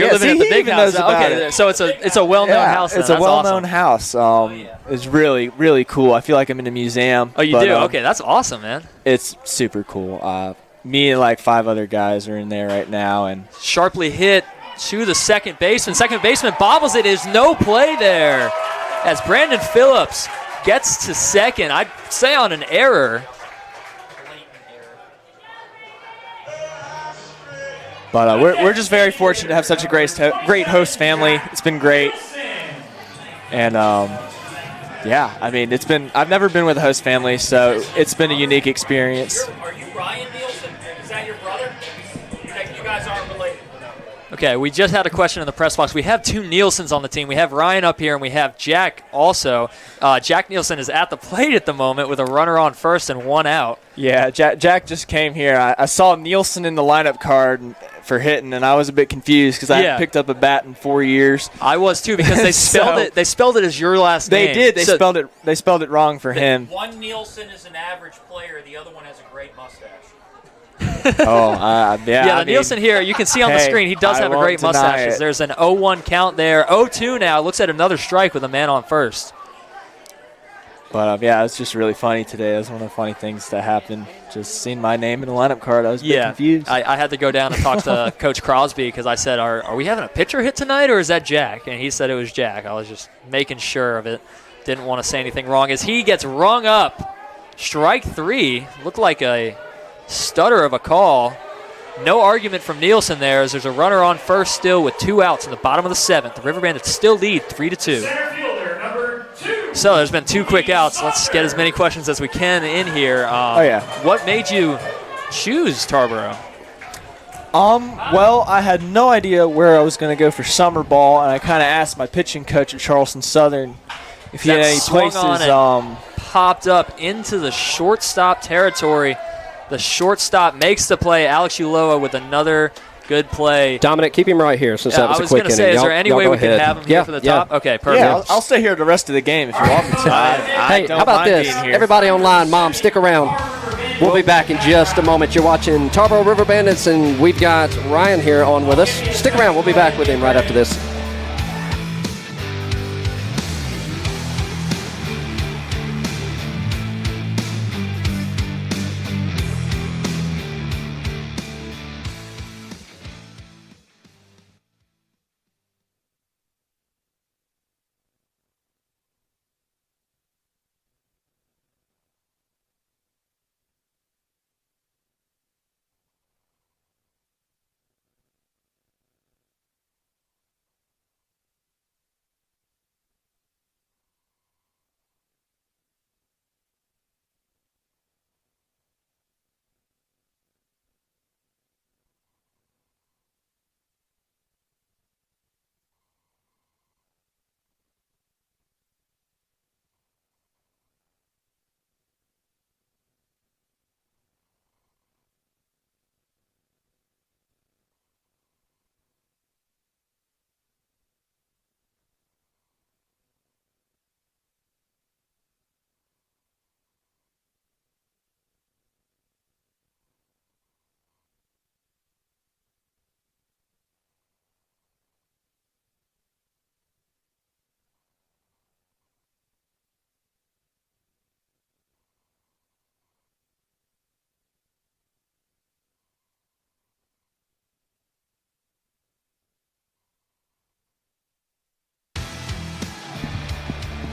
You're living at the big house. Okay, It. so it's a well-known house. Then. It's a That's well-known awesome. house. It's really, really cool. I feel like I'm in a museum. Oh, you but, do? Okay, that's awesome, man. It's super cool. Me and like 5 other guys are in there right now, and Sharply hit to the second baseman. Second baseman bobbles it. There's no play there. As Brandon Phillips gets to second, I'd say on an error. but we're just very fortunate to have such a great host family. It's been great, and yeah, I mean I've never been with a host family, so it's been a unique experience. Are you Ryan Nielsen? Is that your brother? You guys aren't related. Okay, we just had a question in the press box. We have two Nielsen's on the team. We have Ryan up here, and we have Jack also. Jack Nielsen is at the plate at the moment with a runner on first and one out. Yeah, Jack just came here. I saw Nielsen in the lineup card for hitting, and I was a bit confused because I hadn't picked up a bat in 4 years. I was too, because they spelled it. They spelled it as your last name. They did. They spelled it wrong for him. One Nielsen is an average player. The other one has a great mustache. The Nielsen here, you can see on the screen, he does have a great mustache. There's an 0-1 count there. 0-2 now. Looks at another strike with a man on first. But, it's just really funny today. It was one of the funny things that happened. Just seeing my name in the lineup card, I was a bit confused. I had to go down and talk to Coach Crosby because I said, are we having a pitcher hit tonight, or is that Jack? And he said it was Jack. I was just making sure of it. Didn't want to say anything wrong as he gets rung up. Strike 3. Looked like a stutter of a call. No argument from Nielsen there as there's a runner on first still with 2 outs in the bottom of the 7th. The River Bandits still lead 3-2. Center fielder number 2. So there's been 2 quick outs. Let's get as many questions as we can in here. What made you choose Tarboro? Well, I had no idea where I was going to go for summer ball, and I kind of asked my pitching coach at Charleston Southern if he had any places. Popped up into the shortstop territory. The shortstop makes the play. Alex Uloa with another good play. Dominic, keep him right here since that was a quick inning. I was going to say, is there any way we can have him here for the top? Okay, perfect. Yeah, I'll stay here the rest of the game if you want me to. Hey, how about this? Everybody online, Mom, stick around. We'll be back in just a moment. You're watching Tarboro River Bandits, and we've got Ryan here on with us. Stick around. We'll be back with him right after this.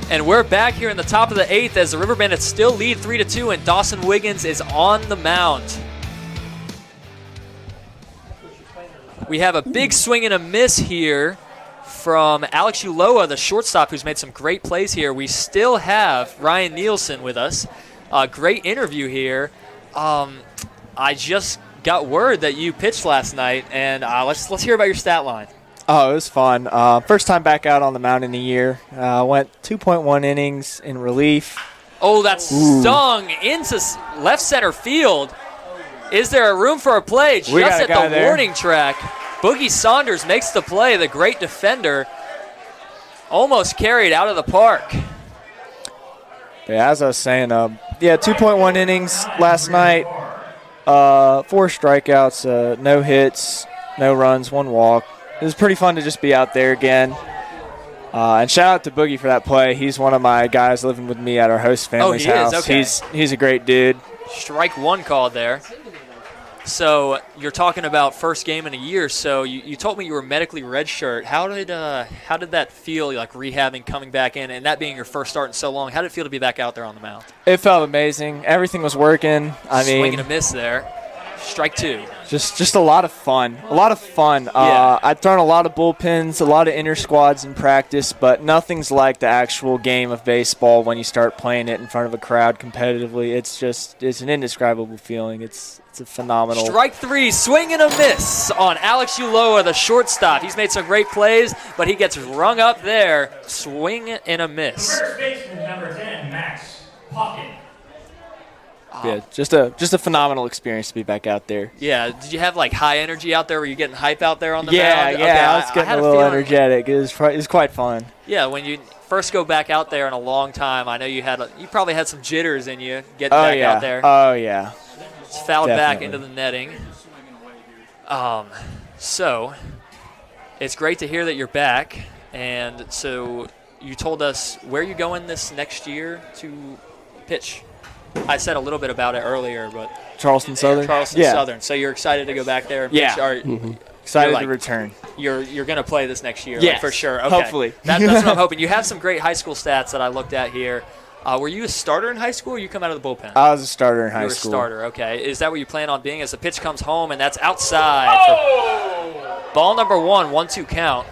And we're back here in the top of the 8th as the River Bandits still lead 3-2, and Dawson Wiggins is on the mound. We have a big swing and a miss here from Alex Uloa, the shortstop, who's made some great plays here. We still have Ryan Nielsen with us. A great interview here. I just got word that you pitched last night, and let's hear about your stat line. Oh, it was fun. First time back out on the mound in a year. Went 2.1 innings in relief. Oh, that stung into left center field. Is there a room for a play? Just at the warning track. Boogie Saunders makes the play, the great defender. Almost carried out of the park. Yeah, as I was saying, 2.1 innings last night. 4 strikeouts, no hits, no runs, 1 walk. It was pretty fun to just be out there again. And shout out to Boogie for that play. He's one of my guys living with me at our host family's house. Okay. He's a great dude. Strike 1 called there. So you're talking about first game in a year. So you told me you were medically redshirt. How did that feel, like rehabbing, coming back in, and that being your first start in so long? How did it feel to be back out there on the mound? It felt amazing. Everything was working. Swing and a miss there. strike 2. Just a lot of fun. A lot of fun. Yeah. I've thrown a lot of bullpens, a lot of inner squads in practice, but nothing's like the actual game of baseball when you start playing it in front of a crowd competitively. It's an indescribable feeling. It's a phenomenal. Strike 3, swing and a miss on Alex Uloa, the shortstop. He's made some great plays, but he gets rung up there. Swing and a miss. First baseman number 10, Max Pocket. Yeah, just a phenomenal experience to be back out there. Yeah, did you have like high energy out there? Were you getting hype out there on the Yeah, mound? yeah, Okay, I was getting had a little feeling- energetic. It was quite fun. Yeah, when you first go back out there in a long time, I know you probably had some jitters in you getting back out there. Oh yeah. It's fouled back definitely. into the netting. So it's great to hear that you're back. And so you told us where you're going this next year to pitch. I said a little bit about it earlier, but Charleston Southern. Charleston Yeah. Southern. So you're excited to go back there and Yeah. pitch? Or Excited You're to like- return. You're going to play this next year, Yes, like, for sure. Okay. hopefully. That's what I'm hoping. You have some great high school stats that I looked at here. Were you a starter in high school, or you come out of the bullpen? I was a starter in high You're school. a starter, okay. Is that what you plan on being as the pitch comes home, and that's outside for ball number 1, 1-2 count.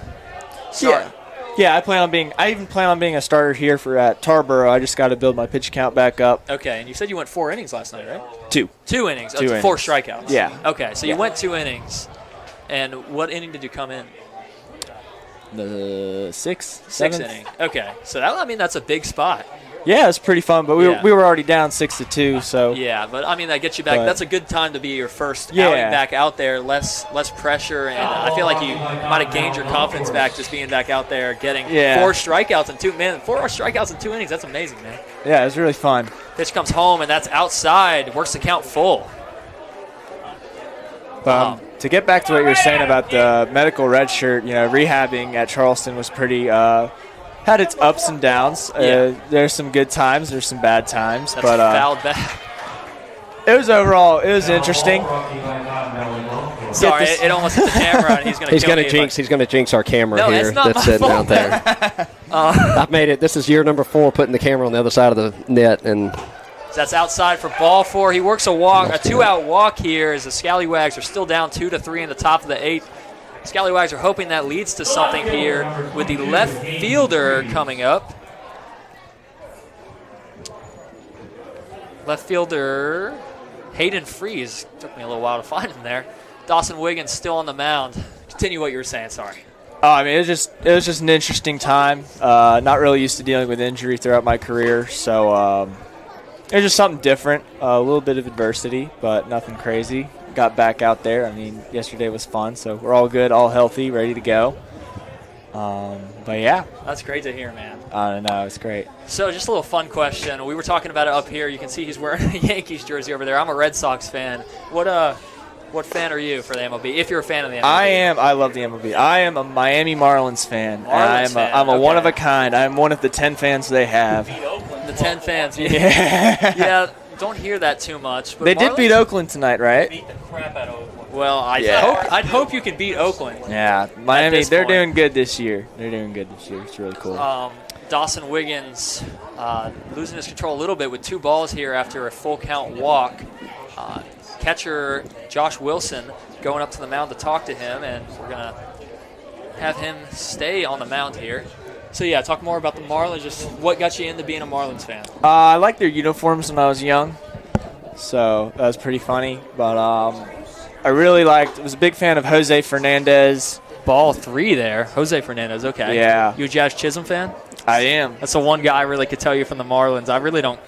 Sorry. Yeah, I even plan on being a starter here at Tarboro. I just got to build my pitch count back up. Okay, and you said you went 4 innings last night, right? 2. 2 innings. Two 4 innings. strikeouts. Yeah. Okay, so you Yeah. went 2 innings. And what inning did you come in? The 6th, 6th 7th? inning. Okay, so that's a big spot. Yeah, it's pretty fun, but we Yeah. were already down 6-2, so Yeah, but that gets you back. But- That's a good time to be your first Yeah. outing back out there. Less pressure, and I feel like you might have gained your confidence back just being back out there, getting 4 strikeouts in 4 strikeouts in 2 innings. That's amazing, man. yeah, it was really fun. Pitch comes home, and that's outside. Works the count full. To get back to what you were saying about the medical red shirt, rehabbing at Charleston was pretty had its ups and downs. Yeah. There's some good times, there's some bad times, That's but fouled back. it was interesting. Sorry, this- it almost hit the camera, and he's going to He's kill going me. to jinx. He's going to jinx our camera No, here it's not that's my sitting fault. out there. I've made it. This is year number 4, putting the camera on the other side of the net, and That's outside for ball 4. He works a 2-out walk here as the Scallywags are still down 2-3 in the top of the 8th. Scallywags are hoping that leads to something here with the left fielder coming up. Left fielder Hayden Freeze. Took me a little while to find him there. Dawson Wiggins still on the mound. Continue what you were saying, sorry. Oh, I mean, it was just an interesting time. Not really used to dealing with injury throughout my career, so it was just something different. A little bit of adversity, but nothing crazy. Got back out there. I mean, yesterday was fun, so we're all good, all healthy, ready to go. But yeah, That's great to hear, man. I don't know, it's great. So just a little fun question. We were talking about it up here. You can see he's wearing a Yankees jersey over there. I'm a Red Sox fan. What fan are you for the MLB, if you're a fan of the MLB? I love the MLB. I am a Miami Marlins fan. Marlins fan, I'm a okay. one of a kind. I'm one of the 10 fans they have. The 10 fans. Yeah. Yeah, don't hear that too much. But They did Marlins- beat Oakland tonight, right? Beat the crap out of Oakland. Well, I'd hope you can beat Oakland. Yeah, Miami, this they're point. doing good this year. It's really cool. Dawson Wiggins losing his control a little bit with 2 balls here after a full count walk. Catcher Josh Wilson going up to the mound to talk to him, and we're going to have him stay on the mound here. So, yeah, talk more about the Marlins, just what got you into being a Marlins fan. I liked their uniforms when I was young, so that was pretty funny. But I really was a big fan of Jose Fernandez. Ball 3 there. Jose Fernandez, okay. Yeah. You a Jazz Chisholm fan? I am. That's the one guy I really could tell you from the Marlins. I really don't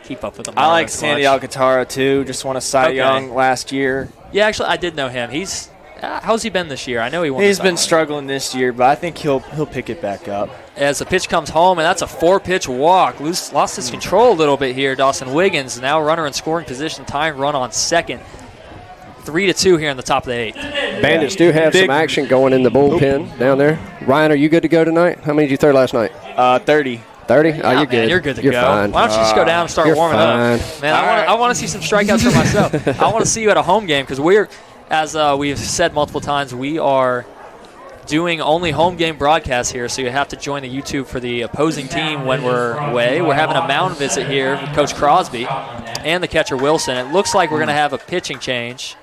keep up with the Marlins I like Sandy much. Alcantara, too. Just won a Cy Okay. Young last year. Yeah, actually, I did know him. He's how's he been this year? I know he won. He's the been Cy Young. struggling this year, but I think he'll pick it back up. As the pitch comes home, and that's a 4-pitch walk. Lost his control a little bit here. Dawson Wiggins now runner in scoring position, tying run on second. 3-2 here in the top of the 8th. Bandits do have Big- some action going in the bullpen down there. Ryan, are you good to go tonight? How many did you throw last night? 30. 30? Oh, Yeah, you're man, good. you're good to You're go. fine. Why don't you just go down and start You're warming fine. up? Man, I want to see some strikeouts for myself. I want to see you at a home game because as we've said multiple times, we are doing only home game broadcasts here, so you have to join the YouTube for the opposing team when we're away. We're having a mound visit here with Coach Crosby and the catcher Wilson. It looks like we're going to have a pitching change.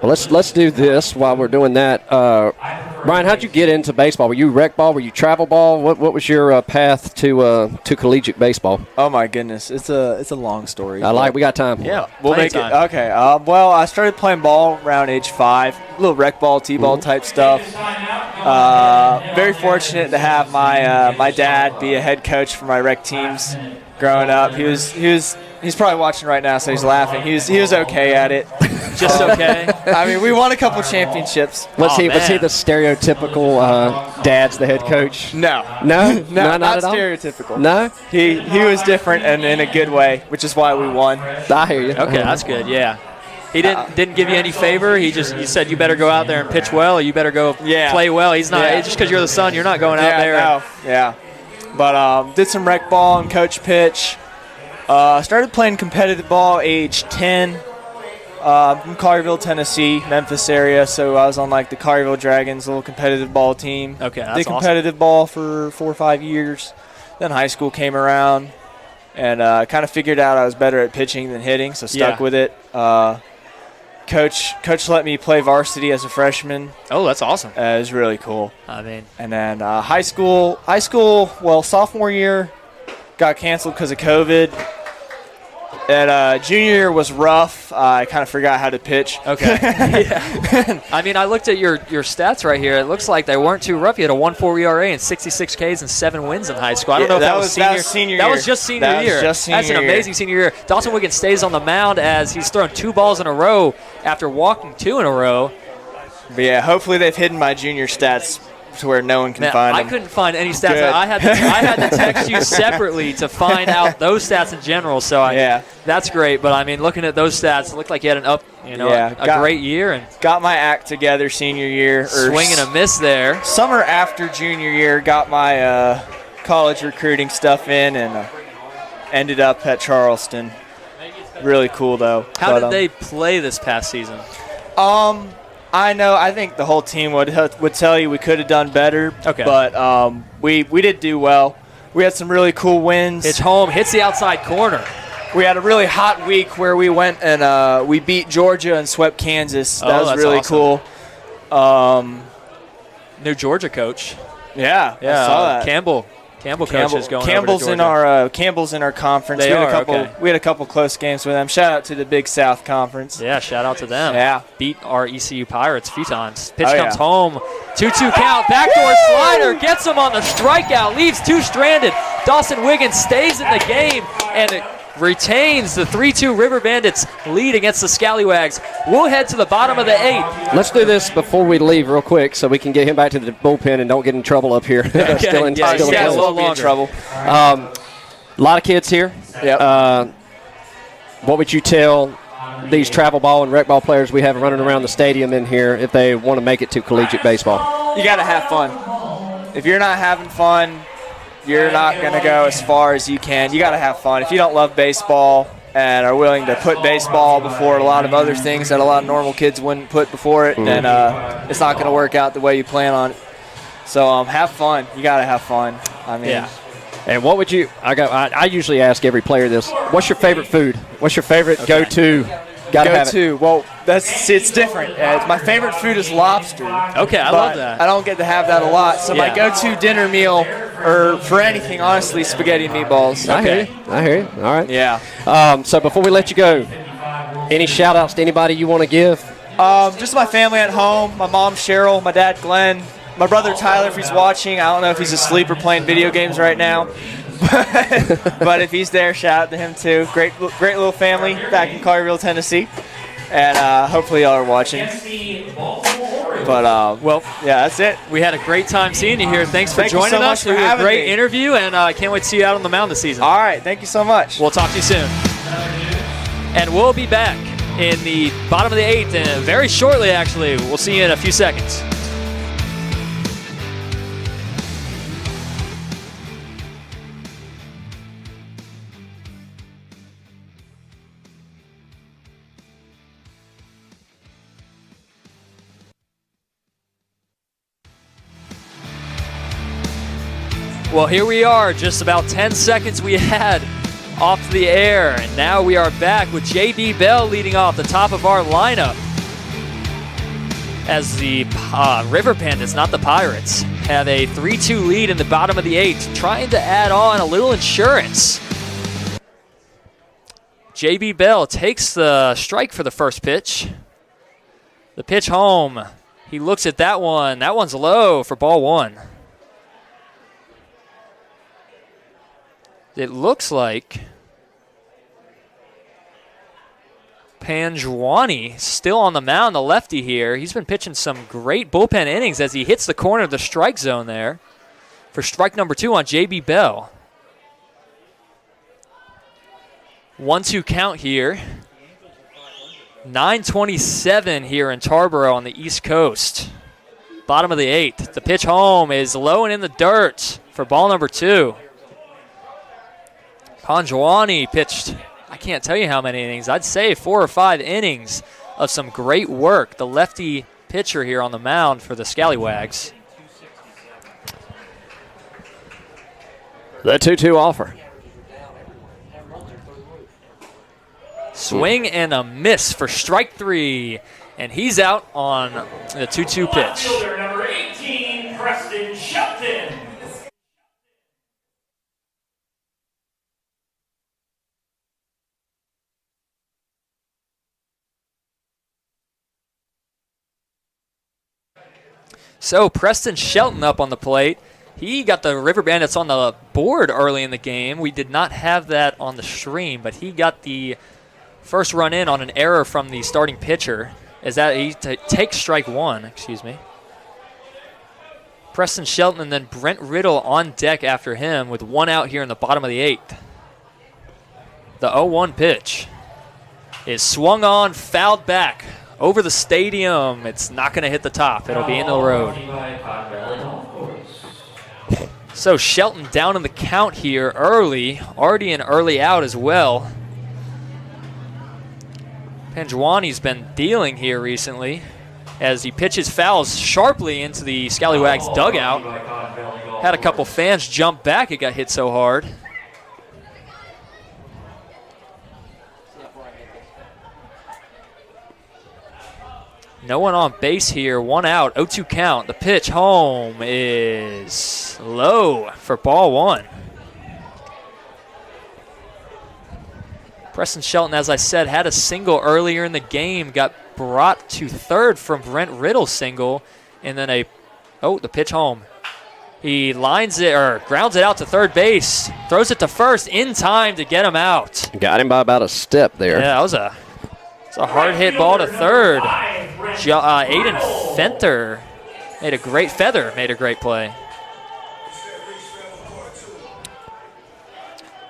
Well, let's do this while we're doing that. Brian, how'd you get into baseball? Were you rec ball? Were you travel ball? What was your path to collegiate baseball? Oh my goodness, it's a long story. We got time. Yeah, we'll Plenty make it. time. Okay. Well, I started playing ball around age 5, a little rec ball, t-ball type stuff. Very fortunate to have my dad be a head coach for my rec teams growing up. He's probably watching right now, so he's laughing. He was okay at it. Just okay. I mean, we won a couple championships. Was he man. the stereotypical dad's the head coach? No, No, not at all? stereotypical. No, He was different and in a good way, which is why we won. I hear you. Okay, that's good. Yeah. He didn't give you any favor. He said you better go out there and pitch well, or you better go play well. He's not just because you're the son. You're not going out there. No. Yeah. But did some rec ball and coach pitch. Started playing competitive ball age 10. From Collierville, Tennessee, Memphis area. So I was on like the Collierville Dragons, little competitive ball team. Okay, that's did competitive ball for 4 or 5 years. Then high school came around, and kind of figured out I was better at pitching than hitting, so stuck with it. Coach let me play varsity as a freshman. Oh, that's awesome. It was really cool. I mean, And then high school, well, sophomore year got canceled because of COVID. And junior year was rough. I kind of forgot how to pitch. okay. Yeah. I mean, I looked at your stats right here. It looks like they weren't too rough. You had a 1.4 ERA and 66 Ks and 7 wins in high school. I don't know if that was senior. That was just senior year. That's an amazing senior year. Dawson Wiggins stays on the mound as he's thrown 2 balls in a row after walking 2 in a row. But yeah, hopefully they've hidden my junior stats to where no one can find them. I couldn't find any stats. Good. I had to text you separately to find out those stats in general. So that's great. But I mean, looking at those stats, it looked like you had a great year and got my act together senior year. Swing and a miss there. Summer after junior year, got my college recruiting stuff in and ended up at Charleston. Really cool though. How did they play this past season? I think the whole team would tell you we could have done better. Okay. But we did do well. We had some really cool wins. It's home, hits the outside corner. We had a really hot week where we went and we beat Georgia and swept Kansas. That was really awesome. cool. New Georgia coach. Yeah, I saw that. Campbell coach is going Campbell's over to Georgia. Campbell's in our conference. They are, We had a couple close games with them. Shout out to the Big South Conference. Yeah, shout out to them. Yeah. Beat our ECU Pirates a few times. Pitch Oh, comes yeah. home. 2-2 count. Backdoor slider. Gets him on the strikeout. Leaves 2 stranded. Dawson Wiggins stays in the game and retains the 3-2 River Bandits lead against the Scallywags. We'll head to the bottom of the 8th. Let's do this before we leave real quick so we can get him back to the bullpen and don't get in trouble up here. Okay. Still in Yeah, still in yeah, trouble. a little Be in longer. trouble. A lot of kids here. Yep. What would you tell these travel ball and rec ball players we have running around the stadium in here if they want to make it to collegiate baseball? You got to have fun. If you're not having fun, you're not going to go as far as you can. You got to have fun. If you don't love baseball and are willing to put baseball before a lot of other things that a lot of normal kids wouldn't put before it, then it's not going to work out the way you plan on it. So have fun. You got to have fun. I mean, Yeah. And what would you? I usually ask every player this. What's your favorite food? What's your favorite go-to? Gotta have it. Go-to. Well, it's different. My favorite food is lobster. Okay, I but love that. I don't get to have that a lot. So Yeah. my go-to dinner meal, or for anything, honestly, spaghetti and meatballs. I hear you. I hear you. All right. Yeah. So before we let you go, any shout-outs to anybody you want to give? Just my family at home. My mom, Cheryl. My dad, Glenn. My brother, Tyler, if he's watching. I don't know if he's asleep or playing video games right now. But if he's there, shout out to him too. Great little family back in Collierville, Tennessee. And hopefully y'all are watching. But, well, yeah, that's it. We had a great time seeing you here. Thanks for Thank you joining so us. much for It was a having great me. interview, and I can't wait to see you out on the mound this season. All right. Thank you so much. We'll talk to you soon. And we'll be back in the bottom of the 8th, and very shortly, actually. We'll see you in a few seconds. Well, here we are, just about 10 seconds we had off the air, and now we are back with J.B. Bell leading off the top of our lineup. as the River Bandits, not the Pirates, have a 3-2 lead in the bottom of the 8th, trying to add on a little insurance. J.B. Bell takes the strike for the first pitch. The pitch home. He looks at that one. That one's low for ball 1. It looks like Panjwani still on the mound, the lefty here. He's been pitching some great bullpen innings as he hits the corner of the strike zone there for strike number 2 on J.B. Bell. 1-2 count here. 9:27 here in Tarboro on the East Coast. Bottom of the 8th. The pitch home is low and in the dirt for ball number 2. Panjwani pitched, I can't tell you how many innings. I'd say 4 or 5 innings of some great work. The lefty pitcher here on the mound for the Scallywags. The 2-2 offer. Swing and a miss for strike 3. And he's out on the 2-2 pitch. Outfielder number 18, Preston Shelton. So Preston Shelton up on the plate. He got the River Bandits on the board early in the game. We did not have that on the stream, but he got the first run in on an error from the starting pitcher. As that he takes strike 1, excuse me. Preston Shelton and then Brent Riddle on deck after him with 1 out here in the bottom of the 8th. The 0-1 pitch is swung on, fouled back over the stadium. It's not going to hit the top. It'll be in the road. So Shelton down in the count here early. Already an early out as well. Panjwani's been dealing here recently as he pitches fouls sharply into the Scallywags dugout. Had a couple fans jump back. It got hit so hard. No one on base here. 1 out. 0-2 count. The pitch home is low for ball 1. Preston Shelton, as I said, had a single earlier in the game. Got brought to third from Brent Riddle's single. And then the pitch home. He lines it or grounds it out to third base. Throws it to first in time to get him out. Got him by about a step there. Yeah, that was a hard hit ball to third. Aiden Fenter made a great play.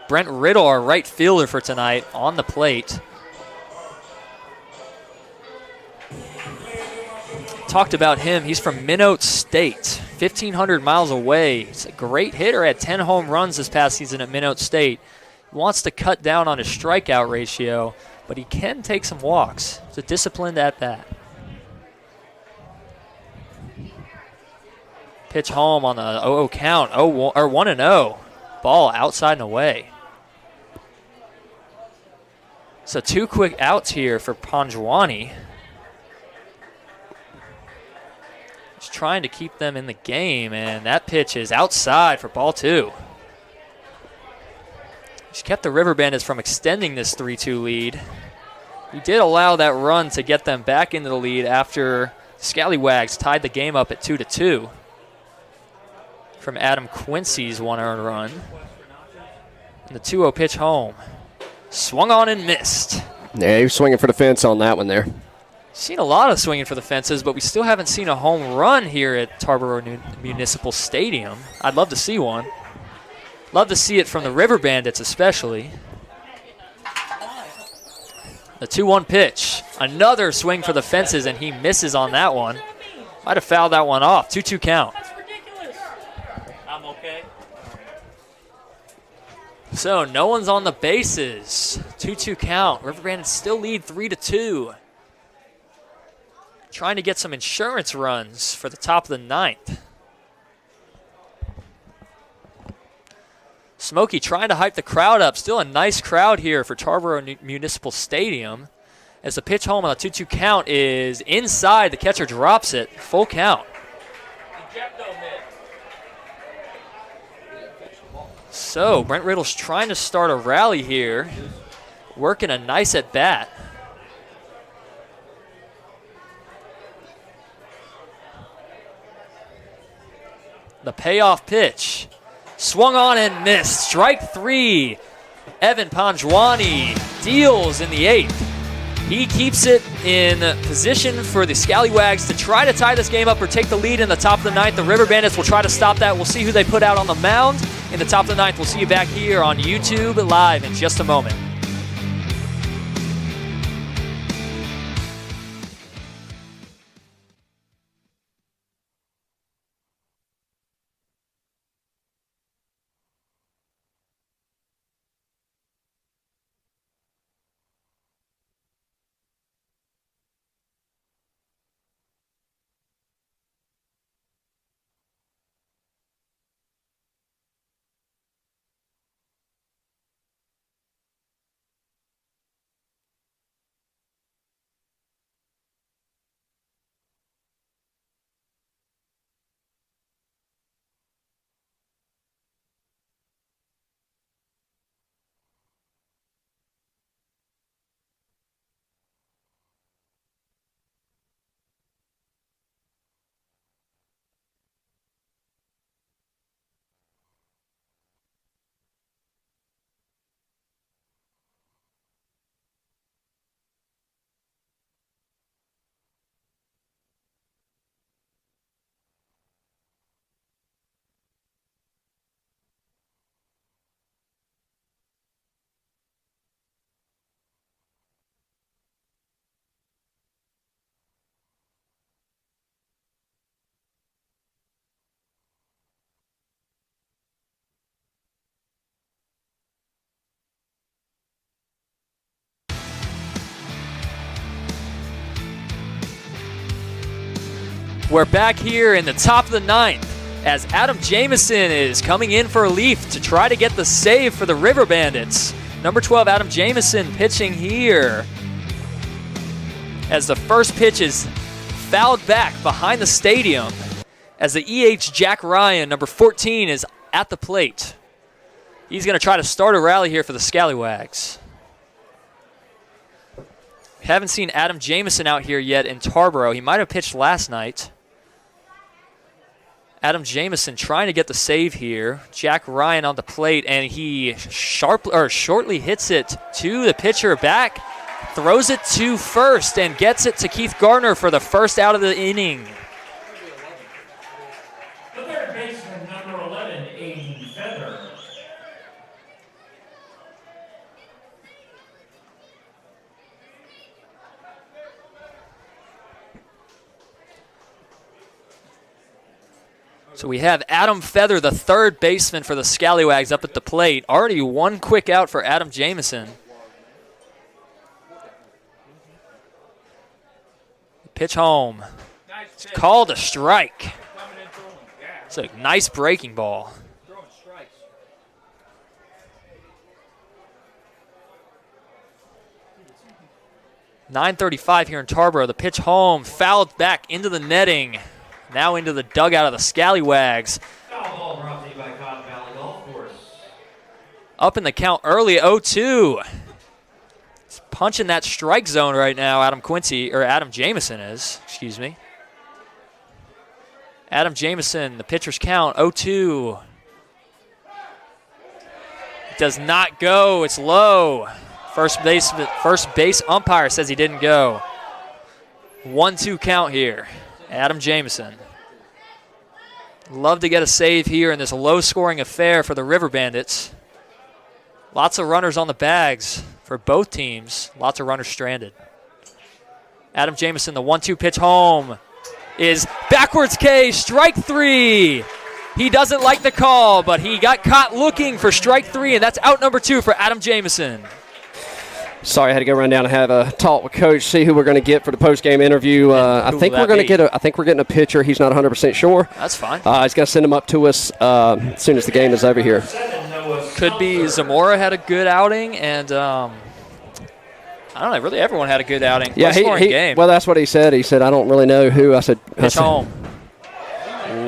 Brent Riddle, our right fielder for tonight, on the plate. Talked about him. He's from Minot State, 1,500 miles away. He's a great hitter. Had 10 home runs this past season at Minot State. He wants to cut down on his strikeout ratio, but he can take some walks. He's a disciplined at-bat. Pitch home on the 0-0 count. 1-0. Ball outside and away. So 2 quick outs here for Panjwani. Just trying to keep them in the game, and that pitch is outside for ball 2. Just kept the River Bandits from extending this 3-2 lead. He did allow that run to get them back into the lead after Scallywags tied the game up at 2-2 from Adam Quincy's 1 earned run. And the 2-0 pitch home. Swung on and missed. Yeah, he was swinging for the fence on that one there. Seen a lot of swinging for the fences, but we still haven't seen a home run here at Tarboro Municipal Stadium. I'd love to see one. Love to see it from the River Bandits especially. The 2-1 pitch. Another swing for the fences, and he misses on that one. Might have fouled that one off. 2-2 count. I'm okay. So no one's on the bases. 2-2 count. River Bandits still lead 3-2. Trying to get some insurance runs for the top of the 9th. Smokey trying to hype the crowd up. Still a nice crowd here for Tarboro Municipal Stadium. as the pitch home on a 2-2 count is inside. The catcher drops it. Full count. So Brent Riddle's trying to start a rally here, working a nice at bat. The payoff pitch. Swung on and missed. Strike 3. Evan Panjwani deals in the 8th. He keeps it in position for the Scallywags to try to tie this game up or take the lead in the top of the 9th. The River Bandits will try to stop that. We'll see who they put out on the mound in the top of the 9th. We'll see you back here on YouTube live in just a moment. We're back here in the top of the 9th as Adam Jamison is coming in for relief to try to get the save for the River Bandits. Number 12, Adam Jamison pitching here as the first pitch is fouled back behind the stadium as the EH Jack Ryan, number 14, is at the plate. He's going to try to start a rally here for the Scallywags. Haven't seen Adam Jamison out here yet in Tarboro. He might have pitched last night. Adam Jamison trying to get the save here. Jack Ryan on the plate, and he shortly hits it to the pitcher back, throws it to first, and gets it to Keith Gardner for the first out of the inning. The third baseman, number 11, Aiden Feather. So we have Adam Feather, the third baseman for the Scallywags, up at the plate. Already one quick out for Adam Jamison. Pitch home. It's called a strike. It's a nice breaking ball. 9:35 here in Tarboro. The pitch home, fouled back into the netting. Now into the dugout of the Scallywags. Foul ball brought to you by Cotton Valley Golf Course. Up in the count early, 0-2. He's punching that strike zone right now, Adam Jamison is, excuse me. Adam Jamison, the pitcher's count, 0-2. Does not go, it's low. First base umpire says he didn't go. 1-2 count here. Adam Jamison. Love to get a save here in this low-scoring affair for the River Bandits. Lots of runners on the bags for both teams. Lots of runners stranded. Adam Jamison, the 1-2 pitch home, is backwards K, strike 3. He doesn't like the call, but he got caught looking for strike 3, and that's out number 2 for Adam Jamison. Sorry, I had to go run down and have a talk with Coach, see who we're going to get for the post-game interview. I think we're getting a pitcher. He's not 100% sure. That's fine. He's going to send him up to us as soon as the game is over here. Could be Zamora had a good outing, and I I don't know. Really, everyone had a good outing. Yeah, Low-scoring game. Well, that's what he said. He said, I don't really know who. I said, Pitch home.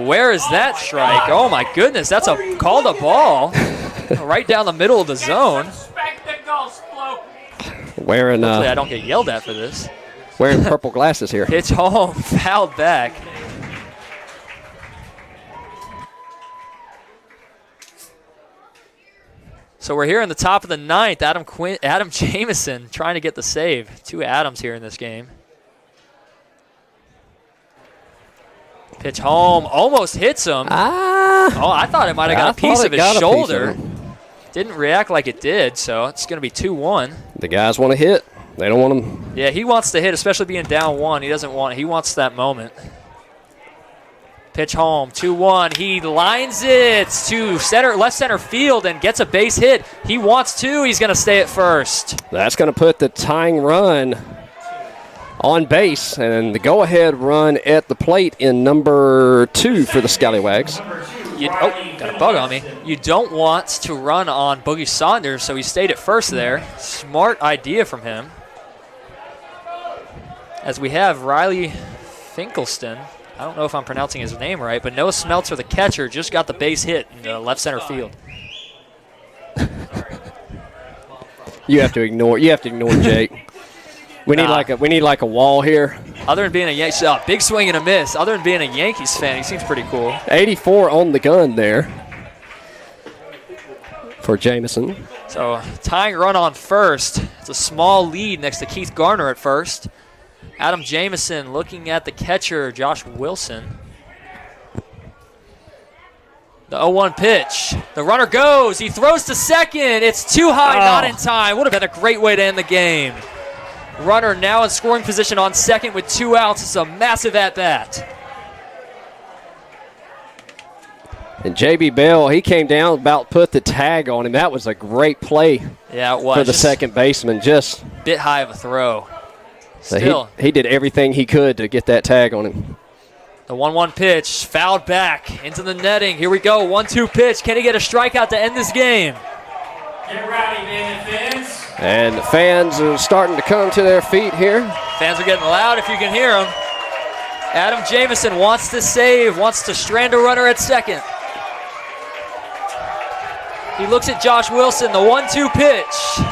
Where is that strike? Oh, my goodness. That's a called a ball right down the middle of the zone. Wearing, Hopefully I don't get yelled at for this. wearing purple glasses here. Pitch home, fouled back. So we're here in the top of the ninth. Adam Jamison trying to get the save. 2 Adams here in this game. Pitch home, almost hits him. Oh, I thought it might have got a piece of his shoulder. Didn't react like it did, so it's going to be 2-1. The guys want to hit. They don't want them. Yeah, he wants to hit, especially being down 1. He wants that moment. Pitch home, 2-1. He lines it to left center field and gets a base hit. He wants 2. He's going to stay at first. That's going to put the tying run on base and the go-ahead run at the plate in number 2 for the Scallywags. Got a bug on me. You don't want to run on Boogie Saunders, so he stayed at first there. Smart idea from him. As we have Riley Finkelstein. I don't know if I'm pronouncing his name right, but Noah Smeltzer, the catcher, just got the base hit in the left center field. You have to ignore Jake. We need like a wall here. Other than being a Yankees, big swing and a miss. Other than being a Yankees fan, he seems pretty cool. 84 on the gun there for Jamison. So tying run on first. It's a small lead next to Keith Garner at first. Adam Jamison looking at the catcher, Josh Wilson. The 0-1 pitch. The runner goes. He throws to second. It's too high, not in time. Would have been a great way to end the game. Runner now in scoring position on second with 2 outs. It's a massive at-bat. And J.B. Bell, he came down, about put the tag on him. That was a great play. Yeah, it was. For the second baseman. Just bit high of a throw. Still. He did everything he could to get that tag on him. The 1-1 pitch, fouled back into the netting. Here we go, 1-2 pitch. Can he get a strikeout to end this game? Get rowdy, fans. And the fans are starting to come to their feet here. Fans are getting loud if you can hear them. Adam Jamison wants to save, wants to strand a runner at second. He looks at Josh Wilson, the 1-2 pitch.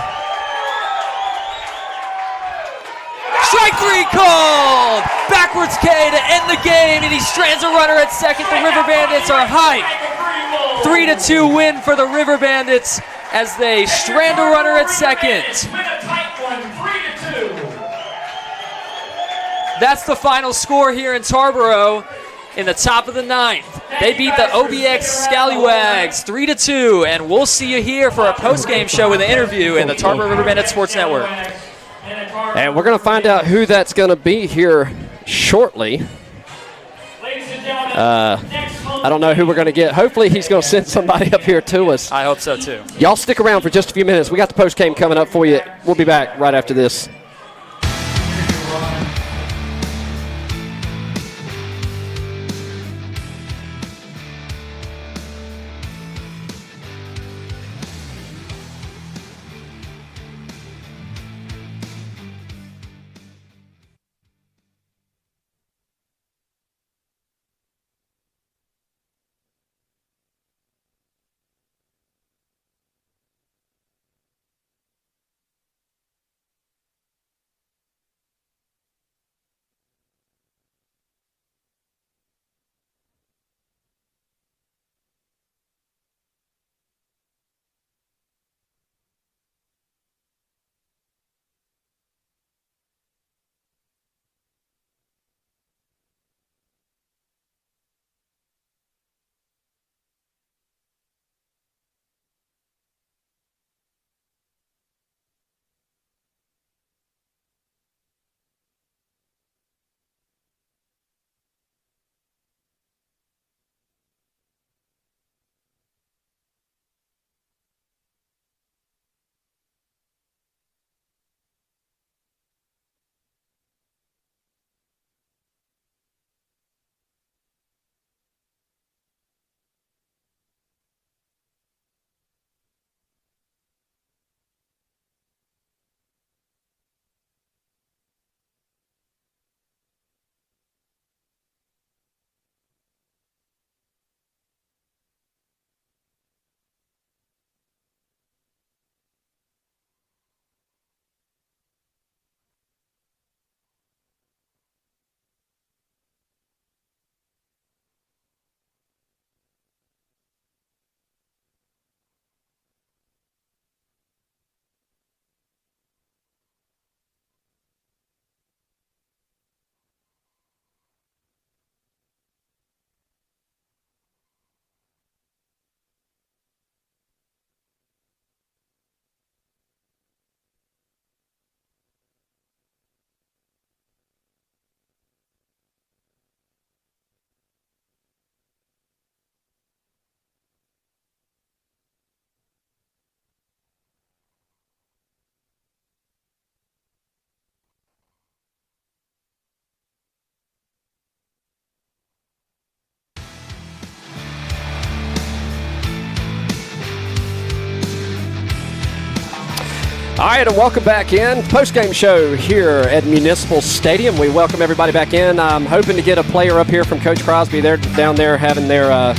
Strike 3 called! Backwards K to end the game, and he strands a runner at second. The River Bandits are hyped. 3-2 win for the River Bandits as they strand a runner at second. That's the final score here in Tarboro in the top of the ninth. They beat the OBX Scallywags 3-2, and we'll see you here for a post-game show with an interview in the Tarboro River Bandits Sports Network. And we're going to find out who that's going to be here shortly. I don't know who we're going to get. Hopefully he's going to send somebody up here to us. I hope so, too. Y'all stick around for just a few minutes. We got the post-game coming up for you. We'll be back right after this. All right, and welcome back in. Post-game show here at Municipal Stadium. We welcome everybody back in. I'm hoping to get a player up here from Coach Crosby. They're down there having their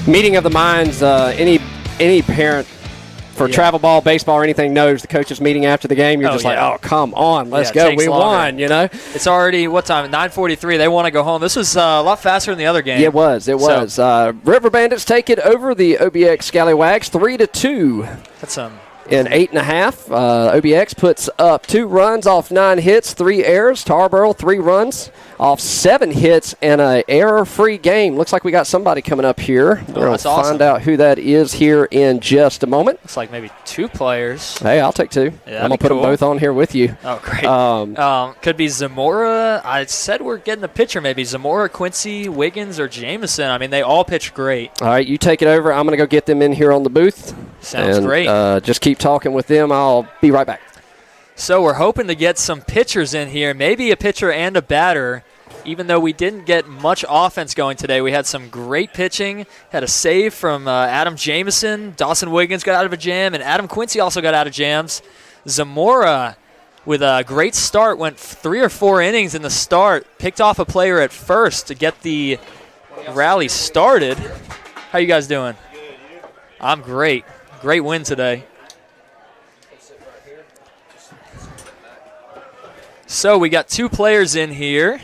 meeting of the minds. Any parent for travel ball, baseball, or anything knows the coaches meeting after the game. You're like, oh, come on, let's go. We won, It's already, what time? 9:43. They want to go home. This was a lot faster than the other game. Yeah, it was. River Bandits take it over the OBX Scallywags 3-2. That's in 8.5. OBX puts up 2 runs off 9 hits, 3 errors. Tarboro 3 runs off 7 hits and an error-free game. Looks like we got somebody coming up here. We're going to find out who that is here in just a moment. Looks like maybe 2 players. Hey, I'll take 2. Yeah, I'm going to put them both on here with you. Oh, great. Could be Zamora. I said we're getting the pitcher maybe. Zamora, Quincy, Wiggins, or Jameson. I mean, they all pitch great. All right, you take it over. I'm going to go get them in here on the booth. Sounds great. Just keep talking with them. I'll be right back. So we're hoping to get some pitchers in here, maybe a pitcher and a batter. Even though we didn't get much offense going today, we had some great pitching. Had a save from Adam Jameson. Dawson Wiggins got out of a jam, and Adam Quincy also got out of jams. Zamora, with a great start, went 3 or 4 innings in the start, picked off a player at first to get the rally started. How you guys doing? I'm great. Great win today. So we got 2 players in here.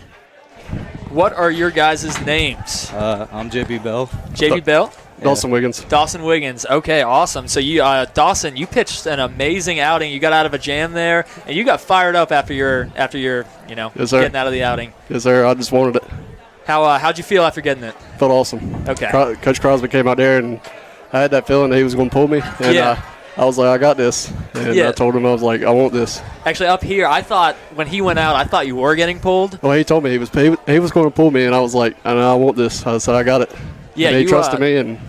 What are your guys' names? I'm JB Bell. JB Bell? Dawson Wiggins. Dawson Wiggins. Okay, awesome. So you, Dawson, you pitched an amazing outing. You got out of a jam there, and you got fired up after your yes, sir. Getting out of the outing. Yes, sir. I just wanted it. How'd you feel after getting it? Felt awesome. Okay. Coach Crosby came out there, and I had that feeling that he was going to pull me. And I was like, I got this. And I told him, I was like, I want this. Actually, up here, I thought when he went out, I thought you were getting pulled. Well, he told me he was going to pull me, and I was like, I want this. I said, I got it. Yeah, and he trusted me, and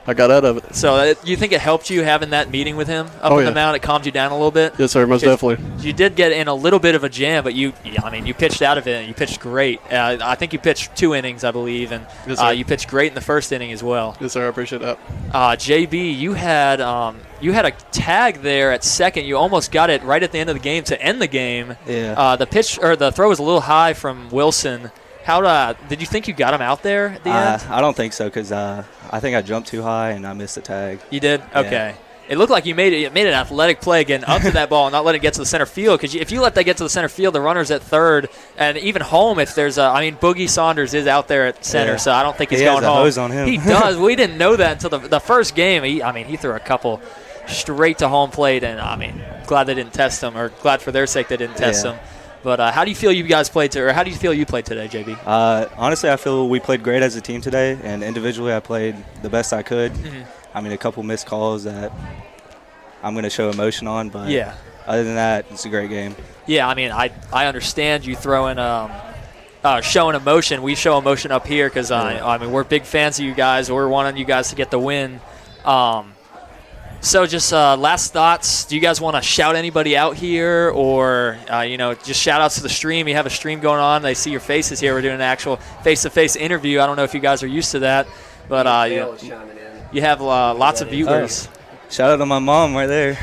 I got out of it. So you think it helped you having that meeting with him up on the mound? It calmed you down a little bit? Yes, sir, most definitely. You did get in a little bit of a jam, but you pitched out of it, and you pitched great. I think you pitched 2 innings, I believe, and you pitched great in the first inning as well. Yes, sir, I appreciate that. JB, you had a tag there at second. You almost got it right at the end of the game to end the game. Yeah. The throw was a little high from Wilson. How did you think you got him out there at the end? I don't think so because I think I jumped too high and I missed the tag. You did? Yeah. Okay. It looked like you made an athletic play getting up to that ball and not letting it get to the center field, because if you let that get to the center field, the runner's at third, and even home if there's Boogie Saunders is out there at center, so I don't think he's going home. He has a hose on him. He does. We didn't know that until the first game. He threw a couple straight to home plate, and glad they didn't test him, or glad for their sake they didn't test him. But how do you feel you guys played today, or how do you feel you played today, JB? Honestly, I feel we played great as a team today, and individually I played the best I could. Mm-hmm. A couple missed calls that I'm going to show emotion on, but other than that, it's a great game. Yeah, I understand you throwing showing emotion. We show emotion up here because we're big fans of you guys. We're wanting you guys to get the win. So just last thoughts. Do you guys want to shout anybody out here, or just shout outs to the stream? You have a stream going on. They see your faces here. We're doing an actual face-to-face interview. I don't know if you guys are used to that, but you have lots of viewers. Shout out to my mom right there.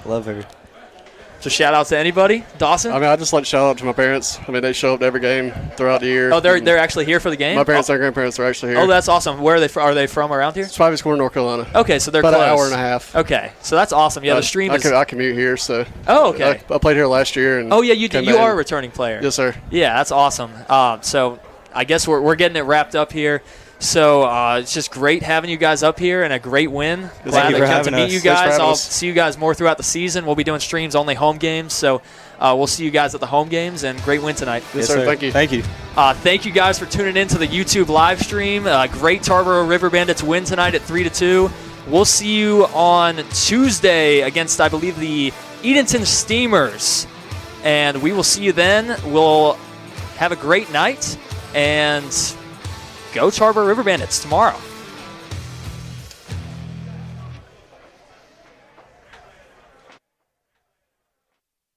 Love her. So shout out to anybody, Dawson. I just like to shout out to my parents. They show up to every game throughout the year. Oh, they're actually here for the game. My parents and grandparents are actually here. Oh, that's awesome. Where are they from? Are they from around here? Spivey's Corner, North Carolina. Okay, so they're about close. An hour and a half. Okay, so that's awesome. Yeah, the stream is. I commute here, so. Oh, okay. I played here last year. And you are a returning player. Yes, sir. Yeah, that's awesome. So I guess we're getting it wrapped up here. So it's just great having you guys up here, and a great win. Glad I got to meet you guys. I'll see you guys more throughout the season. We'll be doing streams only home games, so we'll see you guys at the home games, and great win tonight. Yes, sir. Thank you. Thank you. Thank you guys for tuning in to the YouTube live stream. Great Tarboro River Bandits win tonight at 3-2. We'll see you on Tuesday against, I believe, the Edenton Steamers, and we will see you then. We'll have a great night, and go Tarboro River Bandits tomorrow.